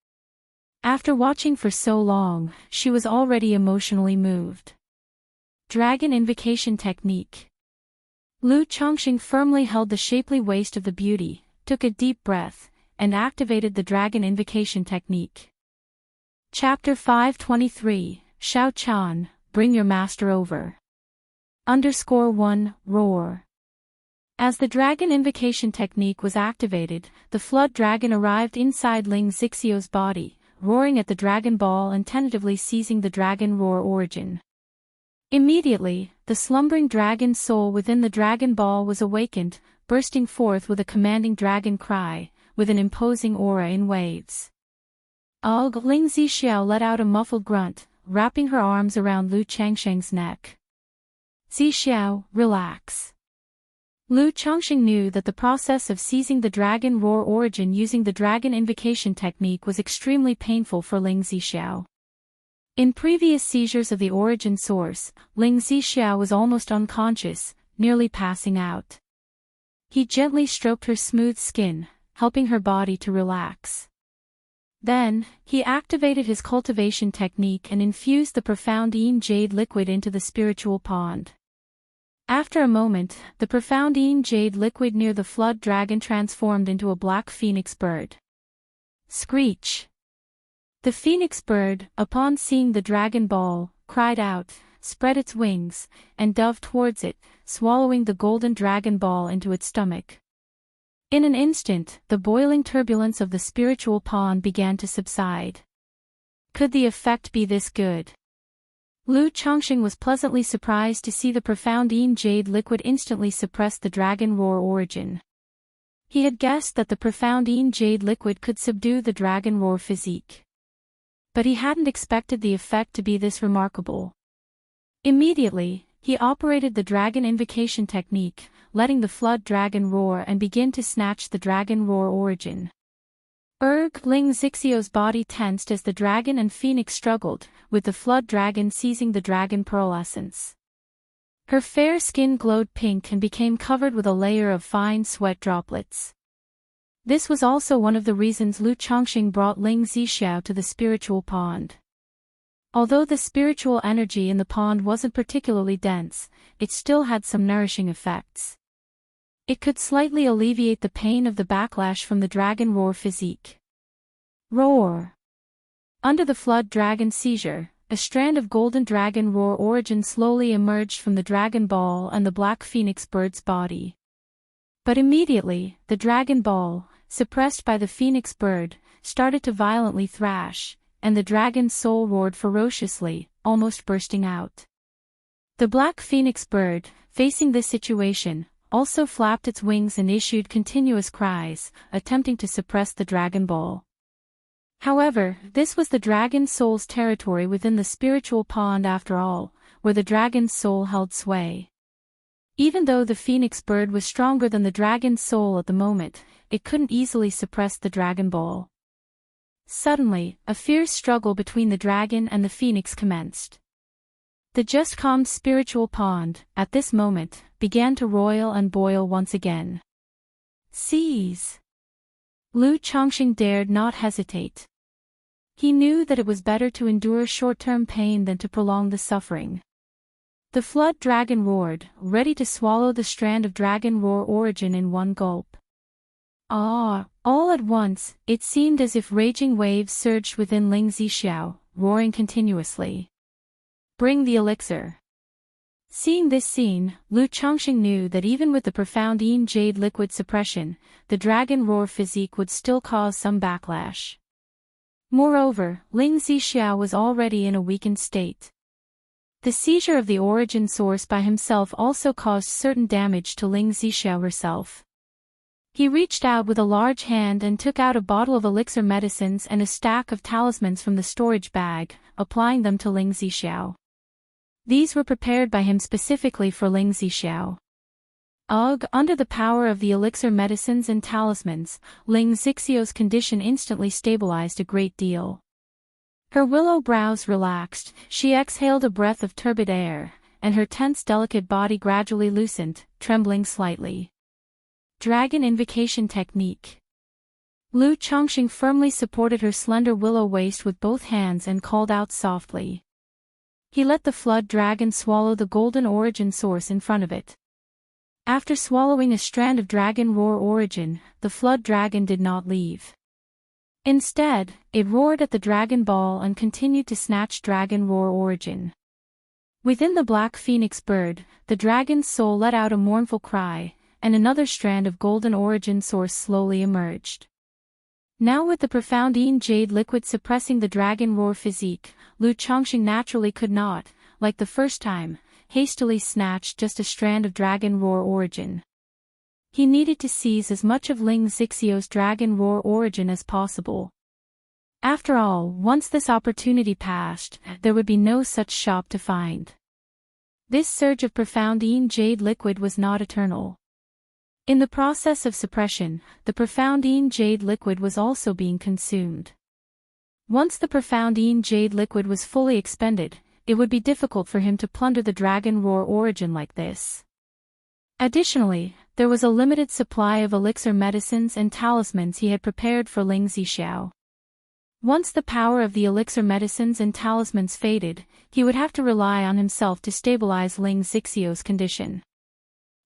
After watching for so long, she was already emotionally moved. Dragon Invocation Technique. Lu Chongqing firmly held the shapely waist of the beauty, took a deep breath, and activated the Dragon Invocation Technique. Chapter 523, Shao Chan, Bring Your Master Over. _1, Roar. As the Dragon Invocation Technique was activated, the Flood Dragon arrived inside Ling Zixiao's body, roaring at the Dragon Ball and tentatively seizing the Dragon Roar origin. Immediately, the slumbering dragon soul within the Dragon Ball was awakened, bursting forth with a commanding dragon cry, with an imposing aura in waves. Ugh! Ling Zixiao let out a muffled grunt, wrapping her arms around Lu Changsheng's neck. Zixiao, relax. Lu Chongqing knew that the process of seizing the Dragon Roar origin using the Dragon Invocation Technique was extremely painful for Ling Zixiao. In previous seizures of the origin source, Ling Zixiao was almost unconscious, nearly passing out. He gently stroked her smooth skin, helping her body to relax. Then, he activated his cultivation technique and infused the profound jade liquid into the spiritual pond. After a moment, the profound jade liquid near the flood dragon transformed into a black phoenix bird. Screech! The phoenix bird, upon seeing the dragon ball, cried out, spread its wings, and dove towards it, swallowing the golden dragon ball into its stomach. In an instant, the boiling turbulence of the spiritual pond began to subside. Could the effect be this good? Lu Chongqing was pleasantly surprised to see the profound jade liquid instantly suppress the Dragon Roar origin. He had guessed that the profound jade liquid could subdue the Dragon Roar physique. But he hadn't expected the effect to be this remarkable. Immediately, he operated the Dragon Invocation Technique, letting the Flood Dragon roar and begin to snatch the Dragon Roar origin. Ling Zixiao's body tensed as the dragon and phoenix struggled, with the Flood Dragon seizing the Dragon Pearl essence. Her fair skin glowed pink and became covered with a layer of fine sweat droplets. This was also one of the reasons Lu Chongqing brought Ling Zixiao to the spiritual pond. Although the spiritual energy in the pond wasn't particularly dense, it still had some nourishing effects. It could slightly alleviate the pain of the backlash from the Dragon Roar physique. Roar! Under the Flood Dragon seizure, a strand of golden dragon roar origin slowly emerged from the dragon ball and the black phoenix bird's body. But immediately, the dragon ball, suppressed by the phoenix bird, started to violently thrash, and the dragon's soul roared ferociously, almost bursting out. The black phoenix bird, facing this situation, also flapped its wings and issued continuous cries, attempting to suppress the dragon ball. However, this was the dragon's soul's territory within the spiritual pond after all, where the dragon's soul held sway. Even though the phoenix bird was stronger than the dragon's soul at the moment, it couldn't easily suppress the dragon ball. Suddenly, a fierce struggle between the dragon and the phoenix commenced. The just calmed spiritual pond, at this moment, began to roil and boil once again. Seize! Lu Chongqing dared not hesitate. He knew that it was better to endure short-term pain than to prolong the suffering. The flood dragon roared, ready to swallow the strand of dragon roar origin in one gulp. All at once, it seemed as if raging waves surged within Ling Zixiao, roaring continuously. Bring the elixir. Seeing this scene, Lu Chongqing knew that even with the profound Yin Jade liquid suppression, the dragon roar physique would still cause some backlash. Moreover, Ling Zixiao was already in a weakened state. The seizure of the origin source by himself also caused certain damage to Ling Zixiao herself. He reached out with a large hand and took out a bottle of elixir medicines and a stack of talismans from the storage bag, applying them to Ling Zixiao. These were prepared by him specifically for Ling Zixiao. Under the power of the elixir medicines and talismans, Ling Zixiao's condition instantly stabilized a great deal. Her willow brows relaxed, she exhaled a breath of turbid air, and her tense delicate body gradually loosened, trembling slightly. Dragon Invocation Technique. Lu Chongqing firmly supported her slender willow waist with both hands and called out softly. He let the flood dragon swallow the golden origin source in front of it. After swallowing a strand of dragon roar origin, the flood dragon did not leave. Instead, it roared at the dragon ball and continued to snatch dragon roar origin. Within the black phoenix bird, the dragon's soul let out a mournful cry, and another strand of golden origin source slowly emerged. Now with the profound Yin Jade liquid suppressing the dragon roar physique, Lu Chongqing naturally could not, like the first time, hastily snatch just a strand of dragon roar origin. He needed to seize as much of Ling Zixiao's dragon roar origin as possible. After all, once this opportunity passed, there would be no such shop to find. This surge of profound Yin Jade liquid was not eternal. In the process of suppression, the profound Yin Jade liquid was also being consumed. Once the profound Yin Jade liquid was fully expended, it would be difficult for him to plunder the dragon roar origin like this. Additionally, there was a limited supply of elixir medicines and talismans he had prepared for Ling Zixiao. Once the power of the elixir medicines and talismans faded, he would have to rely on himself to stabilize Ling Zixiao's condition.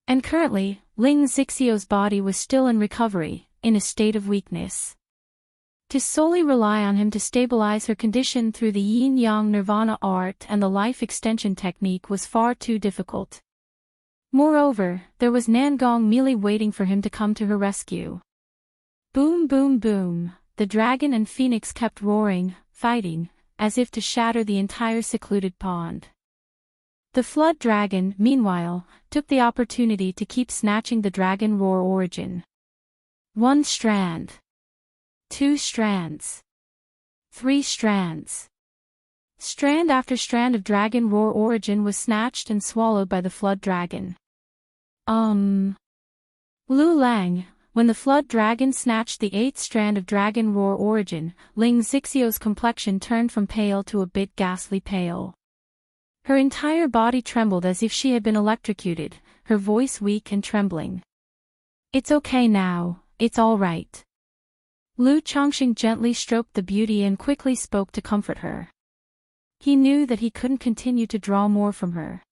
And currently, Ling Zixiao's body was still in recovery, in a state of weakness. To solely rely on him to stabilize her condition through the yin-yang nirvana art and the life extension technique was far too difficult. Moreover, there was Nangong merely waiting for him to come to her rescue. Boom boom boom, the dragon and phoenix kept roaring, fighting, as if to shatter the entire secluded pond. The flood dragon, meanwhile, took the opportunity to keep snatching the dragon roar origin. 1 strand. 2 strands. 3 strands. Strand after strand of dragon roar origin was snatched and swallowed by the flood dragon. Lu Lang, when the flood dragon snatched the 8th strand of dragon roar origin, Ling Zixiao's complexion turned from pale to a bit ghastly pale. Her entire body trembled as if she had been electrocuted, her voice weak and trembling. It's okay now, it's all right. Lu Chongqing gently stroked the beauty and quickly spoke to comfort her. He knew that he couldn't continue to draw more from her.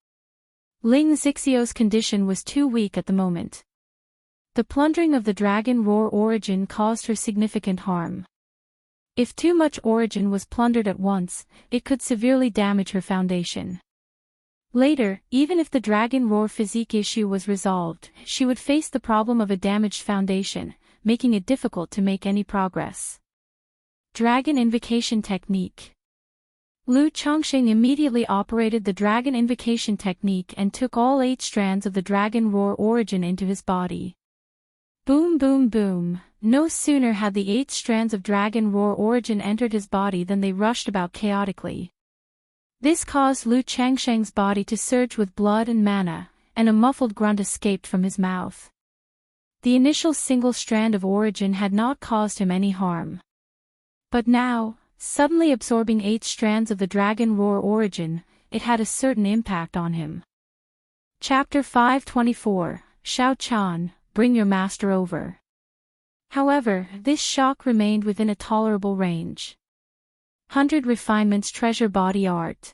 Ling Zixiao's condition was too weak at the moment. The plundering of the dragon roar origin caused her significant harm. If too much origin was plundered at once, it could severely damage her foundation. Later, even if the dragon roar physique issue was resolved, she would face the problem of a damaged foundation, making it difficult to make any progress. Dragon Invocation Technique. Lu Chongqing immediately operated the Dragon Invocation Technique and took all 8 strands of the Dragon Roar origin into his body. Boom boom boom. No sooner had the 8 strands of Dragon Roar origin entered his body than they rushed about chaotically. This caused Lu Changsheng's body to surge with blood and mana, and a muffled grunt escaped from his mouth. The initial single strand of origin had not caused him any harm. But now, suddenly absorbing 8 strands of the Dragon Roar origin, it had a certain impact on him. Chapter 524, Shao Chan, Bring Your Master Over. However, this shock remained within a tolerable range. 100 Refinements Treasure Body Art.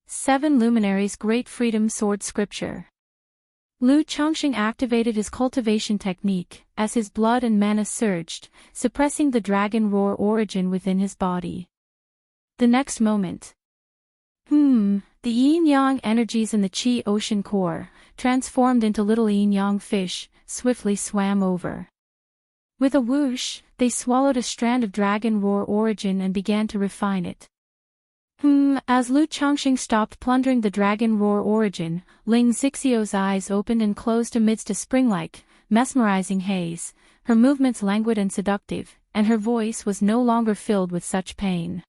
7 Luminaries Great Freedom Sword Scripture. Lu Chongqing activated his cultivation technique, as his blood and mana surged, suppressing the Dragon Roar origin within his body. The next moment. The yin-yang energies in the Qi Ocean core, transformed into little yin-yang fish, swiftly swam over. With a whoosh, they swallowed a strand of Dragon Roar origin and began to refine it. As Lu Chongqing stopped plundering the Dragon Roar origin, Ling Xixiu's eyes opened and closed amidst a spring-like, mesmerizing haze, her movements languid and seductive, and her voice was no longer filled with such pain.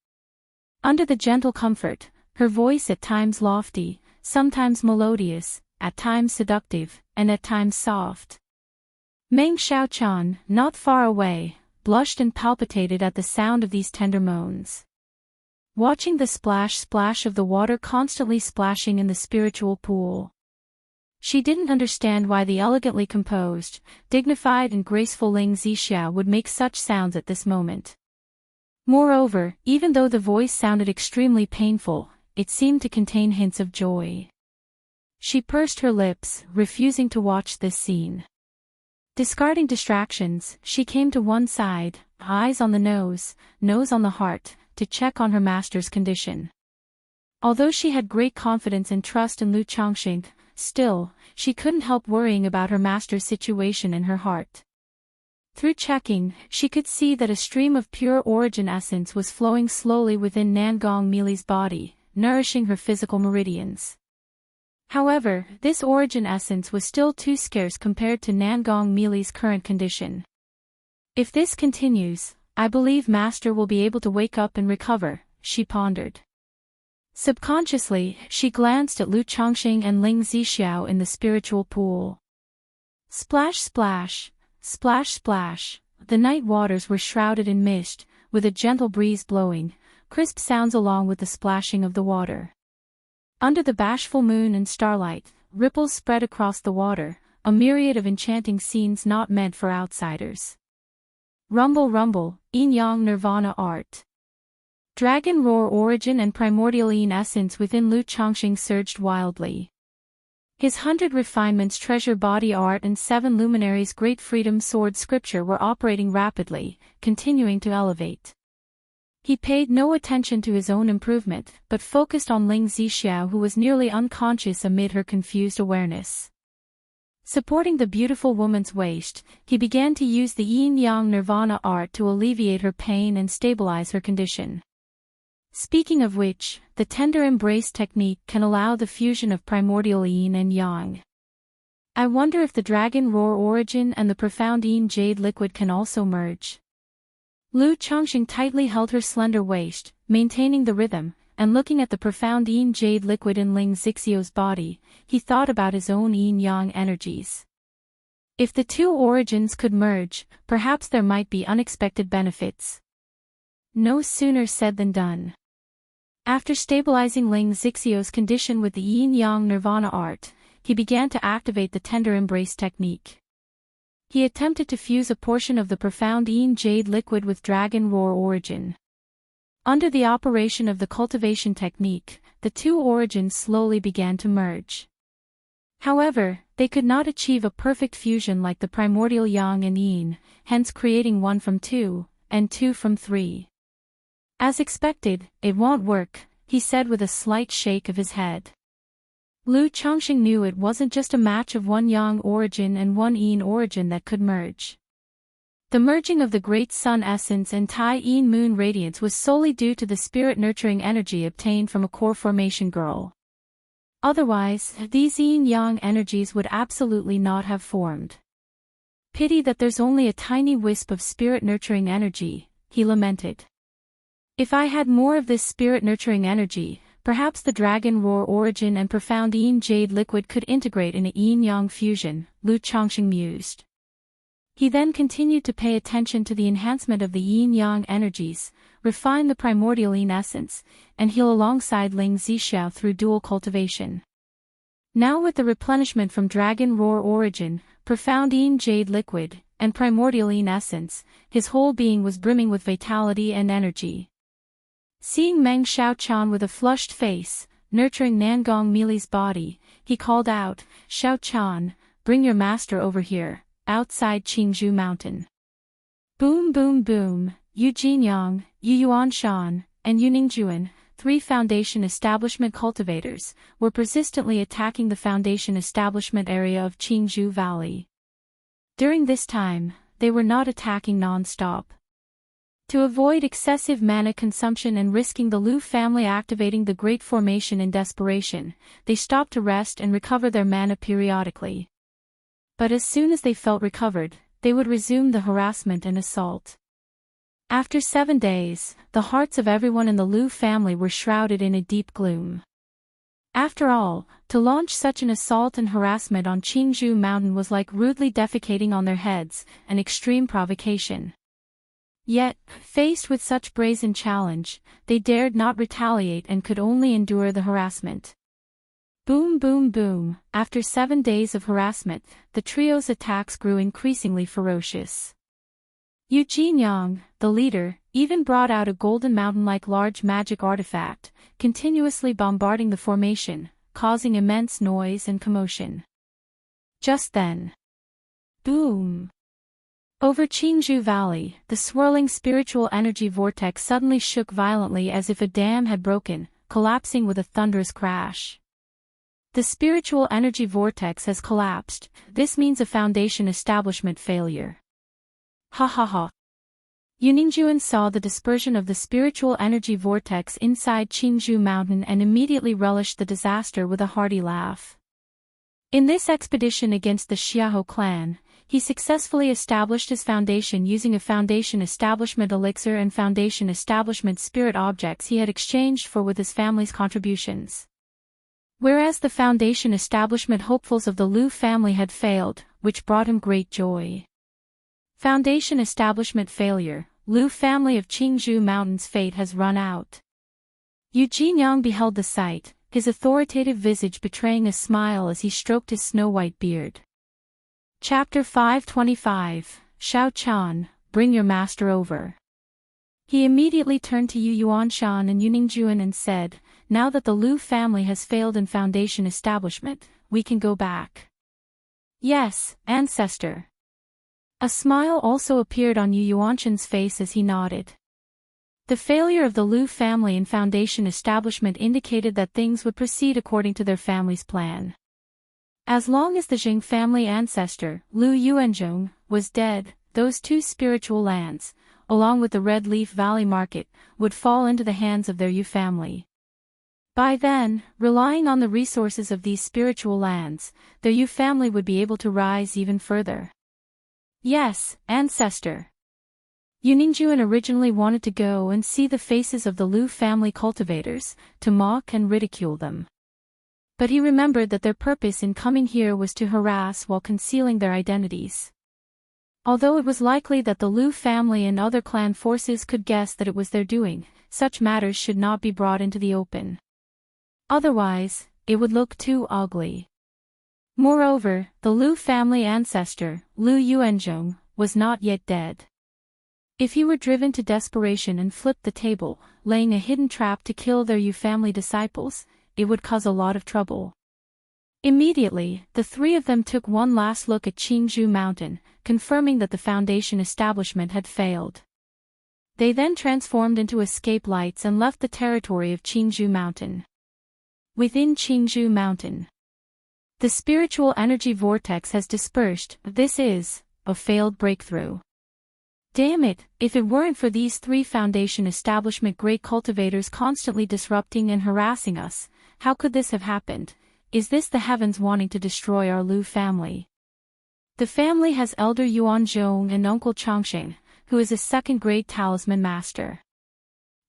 Under the gentle comfort, her voice at times lofty, sometimes melodious, at times seductive, and at times soft. Meng Xiaochan, not far away, blushed and palpitated at the sound of these tender moans. Watching the splash of the water constantly splashing in the spiritual pool. She didn't understand why the elegantly composed, dignified and graceful Ling Zixia would make such sounds at this moment. Moreover, even though the voice sounded extremely painful, it seemed to contain hints of joy. She pursed her lips, refusing to watch this scene. Discarding distractions, she came to one side, eyes on the nose on the heart, to check on her master's condition. Although she had great confidence and trust in Lu Chongqing, still, she couldn't help worrying about her master's situation in her heart. Through checking, she could see that a stream of pure origin essence was flowing slowly within Nangong Mili's body, nourishing her physical meridians. However, this origin essence was still too scarce compared to Nangong Mili's current condition. If this continues, I believe Master will be able to wake up and recover, she pondered. Subconsciously, she glanced at Lu Chongqing and Ling Zixiao in the spiritual pool. Splash splash, splash splash, the night waters were shrouded in mist, with a gentle breeze blowing, crisp sounds along with the splashing of the water. Under the bashful moon and starlight, ripples spread across the water, a myriad of enchanting scenes not meant for outsiders. Rumble rumble, yin-yang nirvana art. Dragon Roar origin and primordial yin essence within Lu Chongqing surged wildly. His 100 Refinements Treasure Body Art and 7 Luminaries Great Freedom Sword Scripture were operating rapidly, continuing to elevate. He paid no attention to his own improvement, but focused on Ling Zixiao, who was nearly unconscious amid her confused awareness. Supporting the beautiful woman's waist, he began to use the yin-yang nirvana art to alleviate her pain and stabilize her condition. Speaking of which, the tender embrace technique can allow the fusion of primordial yin and yang. I wonder if the Dragon Roar origin and the profound yin jade liquid can also merge. Lu Chongqing tightly held her slender waist, maintaining the rhythm, and looking at the profound yin jade liquid in Ling Zixiu's body, he thought about his own yin-yang energies. If the two origins could merge, perhaps there might be unexpected benefits. No sooner said than done. After stabilizing Ling Zixiu's condition with the yin-yang nirvana art, he began to activate the tender embrace technique. He attempted to fuse a portion of the profound yin jade liquid with Dragon Roar origin. Under the operation of the cultivation technique, the two origins slowly began to merge. However, they could not achieve a perfect fusion like the primordial yang and yin, hence creating 1 from 2, and 2 from 3. As expected, it won't work, he said with a slight shake of his head. Lu Chongqing knew it wasn't just a match of one yang origin and one yin origin that could merge. The merging of the great sun essence and Tai Yin moon radiance was solely due to the spirit-nurturing energy obtained from a core formation girl. Otherwise, these yin-yang energies would absolutely not have formed. Pity that there's only a tiny wisp of spirit-nurturing energy, he lamented. If I had more of this spirit-nurturing energy, perhaps the dragon roar origin and profound yin jade liquid could integrate in a yin-yang fusion, Lu Chongqing mused. He then continued to pay attention to the enhancement of the yin-yang energies, refine the primordial yin essence, and heal alongside Ling Zixiao through dual cultivation. Now with the replenishment from dragon roar origin, profound yin jade liquid, and primordial yin essence, his whole being was brimming with vitality and energy. Seeing Meng Xiaochan with a flushed face, nurturing Nangong Mili's body, he called out, "Xiaochan, bring your master over here." Outside Qingzhou Mountain. Boom boom boom, Yu Jinyang, Yu Yuanshan, and Yu Ningjuan, 3 Foundation Establishment cultivators, were persistently attacking the Foundation Establishment area of Qingzhou Valley. During this time, they were not attacking non-stop. To avoid excessive mana consumption and risking the Lu family activating the Great Formation in desperation, they stopped to rest and recover their mana periodically. But as soon as they felt recovered, they would resume the harassment and assault. After 7 days, the hearts of everyone in the Lu family were shrouded in a deep gloom. After all, to launch such an assault and harassment on Qingzhou Mountain was like rudely defecating on their heads, an extreme provocation. Yet, faced with such brazen challenge, they dared not retaliate and could only endure the harassment. Boom boom boom, after 7 days of harassment, the trio's attacks grew increasingly ferocious. Yu Jinyang, the leader, even brought out a golden mountain-like large magic artifact, continuously bombarding the formation, causing immense noise and commotion. Just then. Boom! Over Qingzhou Valley, the swirling spiritual energy vortex suddenly shook violently as if a dam had broken, collapsing with a thunderous crash. The spiritual energy vortex has collapsed, this means a Foundation Establishment failure. Ha ha ha. Yu Ningjuan saw the dispersion of the spiritual energy vortex inside Qingzhou Mountain and immediately relished the disaster with a hearty laugh. In this expedition against the Xiahou clan, he successfully established his foundation using a Foundation Establishment elixir and Foundation Establishment spirit objects he had exchanged for with his family's contributions. Whereas the Foundation Establishment hopefuls of the Lu family had failed, which brought him great joy. Foundation Establishment failure, Lu family of Qingzhou Mountain's fate has run out. Yu Jinyang beheld the sight, his authoritative visage betraying a smile as he stroked his snow-white beard. Chapter 525, Xiaochan, bring your master over. He immediately turned to Yu Yuanshan and Yu Ningjuan and said, now that the Lu family has failed in Foundation Establishment, we can go back. Yes, ancestor. A smile also appeared on Yu Yuanshan's face as he nodded. The failure of the Lu family in Foundation Establishment indicated that things would proceed according to their family's plan. As long as the Jing family ancestor, Lu Yuanzhong, was dead, those 2 spiritual lands, along with the Red Leaf Valley Market, would fall into the hands of their Yu family. By then, relying on the resources of these spiritual lands, their Yu family would be able to rise even further. Yes, ancestor. Yu Ningjuan originally wanted to go and see the faces of the Lu family cultivators, to mock and ridicule them. But he remembered that their purpose in coming here was to harass while concealing their identities. Although it was likely that the Lu family and other clan forces could guess that it was their doing, such matters should not be brought into the open. Otherwise, it would look too ugly. Moreover, the Lu family ancestor, Lu Yuanzhong, was not yet dead. If he were driven to desperation and flipped the table, laying a hidden trap to kill their Yu family disciples, it would cause a lot of trouble. Immediately, the 3 of them took one last look at Qingzhou Mountain, confirming that the Foundation Establishment had failed. They then transformed into escape lights and left the territory of Qingzhou Mountain. Within Qingzhou Mountain, the spiritual energy vortex has dispersed. This is a failed breakthrough. Damn it, if it weren't for these 3 Foundation establishment great cultivators constantly disrupting and harassing us, how could this have happened? Is this the heavens wanting to destroy our Lu family? The family has Elder Yuanzhong and Uncle Changxing, who is a second-grade talisman master.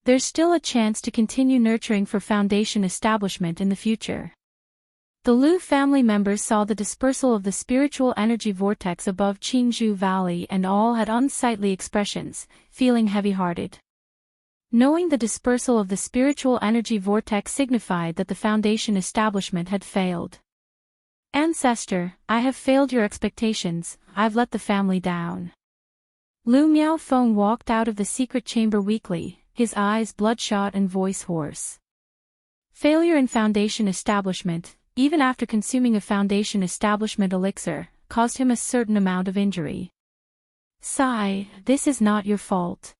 There's still a chance to continue nurturing for Foundation establishment in the future. The Lu family members saw the dispersal of the spiritual energy vortex above Qingzhou Valley and all had unsightly expressions, feeling heavy-hearted. Knowing the dispersal of the spiritual energy vortex signified that the Foundation establishment had failed. Ancestor, I have failed your expectations, I've let the family down. Lu Miaofeng walked out of the secret chamber weakly, his eyes bloodshot and voice hoarse. Failure in Foundation establishment, even after consuming a Foundation establishment elixir, caused him a certain amount of injury. Sigh, this is not your fault.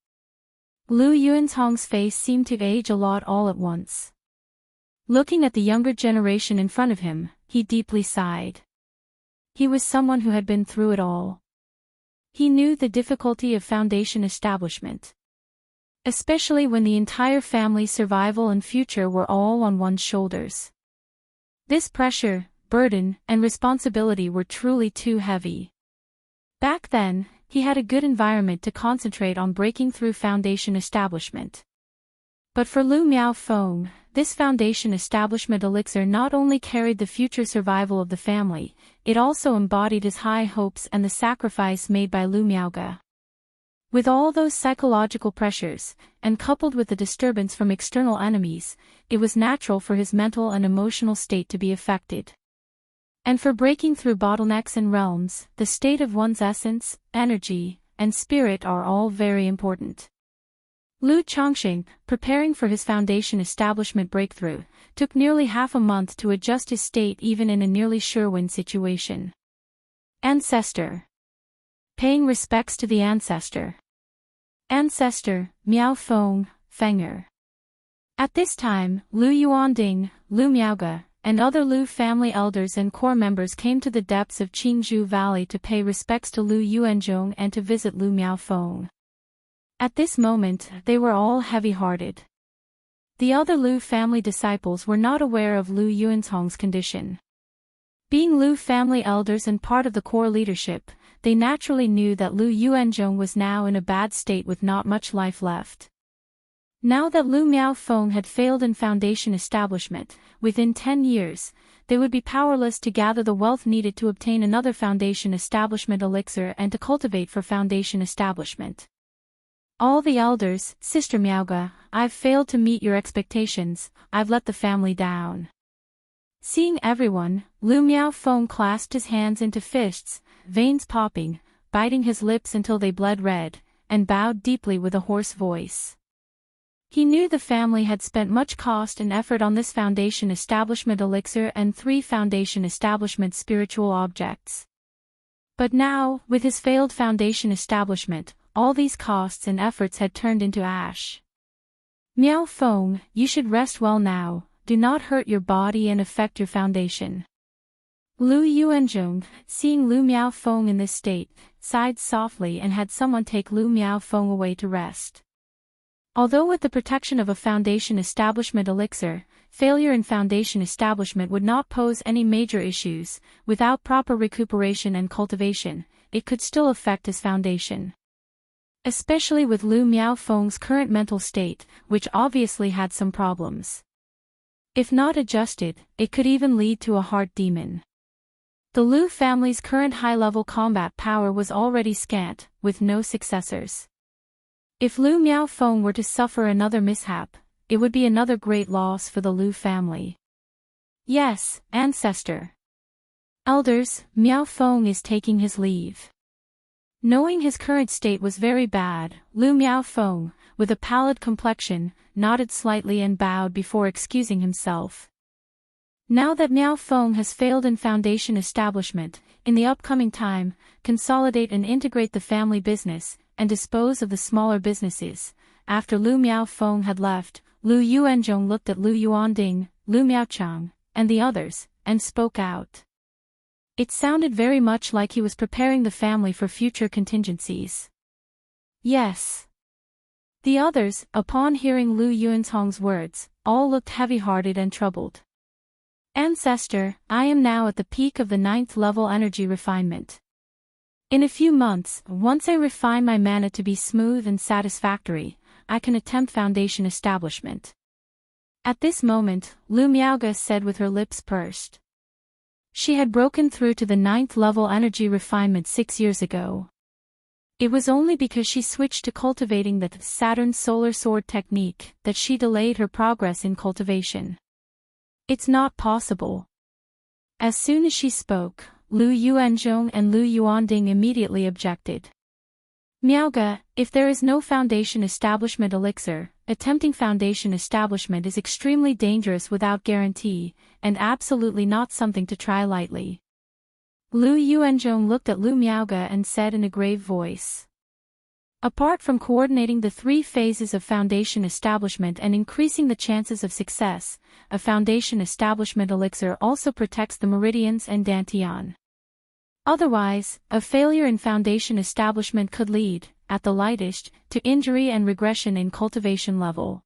Lu Yuanzhong's face seemed to age a lot all at once. Looking at the younger generation in front of him, he deeply sighed. He was someone who had been through it all. He knew the difficulty of Foundation establishment. Especially when the entire family's survival and future were all on one's shoulders. This pressure, burden, and responsibility were truly too heavy. Back then, he had a good environment to concentrate on breaking through Foundation establishment. But for Lu Miaofeng, this Foundation establishment elixir not only carried the future survival of the family, it also embodied his high hopes and the sacrifice made by Lu Miaoge. With all those psychological pressures, and coupled with the disturbance from external enemies, it was natural for his mental and emotional state to be affected. And for breaking through bottlenecks and realms, the state of one's essence, energy, and spirit are all very important. Lu Changxing, preparing for his Foundation establishment breakthrough, took nearly half a month to adjust his state even in a nearly sure-win situation. Ancestor. Paying respects to the ancestor. Ancestor, Miaofeng, Fenger. At this time, Lu Yuanding, Lu Miaoge, and other Lu family elders and core members came to the depths of Qingzhou Valley to pay respects to Lu Yuanzhong and to visit Lu Miaofeng. At this moment, they were all heavy-hearted. The other Lu family disciples were not aware of Lu Yuanzhong's condition. Being Lu family elders and part of the core leadership, they naturally knew that Lu Yuanzhong was now in a bad state with not much life left. Now that Lu Miaofeng had failed in Foundation establishment, within 10 years, they would be powerless to gather the wealth needed to obtain another Foundation establishment elixir and to cultivate for Foundation establishment. All the elders, Sister Miaoge, I've failed to meet your expectations, I've let the family down. Seeing everyone, Lu Miaofeng clasped his hands into fists, veins popping, biting his lips until they bled red, and bowed deeply with a hoarse voice. He knew the family had spent much cost and effort on this Foundation establishment elixir and 3 Foundation establishment spiritual objects. But now, with his failed Foundation establishment, all these costs and efforts had turned into ash. Miaofeng, you should rest well now, do not hurt your body and affect your Foundation. Lu Yuanzhong, seeing Lu Miaofeng in this state, sighed softly and had someone take Lu Miaofeng away to rest. Although with the protection of a Foundation establishment elixir, failure in Foundation establishment would not pose any major issues, without proper recuperation and cultivation, it could still affect his Foundation. Especially with Lu Miaofeng's current mental state, which obviously had some problems. If not adjusted, it could even lead to a heart demon. The Lu family's current high-level combat power was already scant, with no successors. If Lu Miaofeng were to suffer another mishap, it would be another great loss for the Lu family. Yes, ancestor. Elders, Miaofeng is taking his leave. Knowing his current state was very bad, Lu Miaofeng, with a pallid complexion, nodded slightly and bowed before excusing himself. Now that Miaofeng has failed in Foundation establishment, in the upcoming time, consolidate and integrate the family business, and dispose of the smaller businesses. After Lu Miaofeng had left, Lu Yuanzhong looked at Lu Yuanding, Lu Miaochang, and the others, and spoke out. It sounded very much like he was preparing the family for future contingencies. Yes. The others, upon hearing Lu Yuanzhong's words, all looked heavy-hearted and troubled. Ancestor, I am now at the peak of the 9th level energy refinement. In a few months, once I refine my mana to be smooth and satisfactory, I can attempt foundation establishment. At this moment, Lu Miaoge said with her lips pursed. She had broken through to the 9th level energy refinement 6 years ago. It was only because she switched to cultivating the Saturn solar sword technique that she delayed her progress in cultivation. It's not possible. As soon as she spoke, Lu Yuanzhong and Lu Yuanding immediately objected. Miaoge, if there is no foundation establishment elixir, attempting foundation establishment is extremely dangerous without guarantee, and absolutely not something to try lightly. Lu Yuanzhong looked at Lu Miaoge and said in a grave voice. Apart from coordinating the 3 phases of foundation establishment and increasing the chances of success, a foundation establishment elixir also protects the meridians and dantian. Otherwise, a failure in foundation establishment could lead, at the lightest, to injury and regression in cultivation level.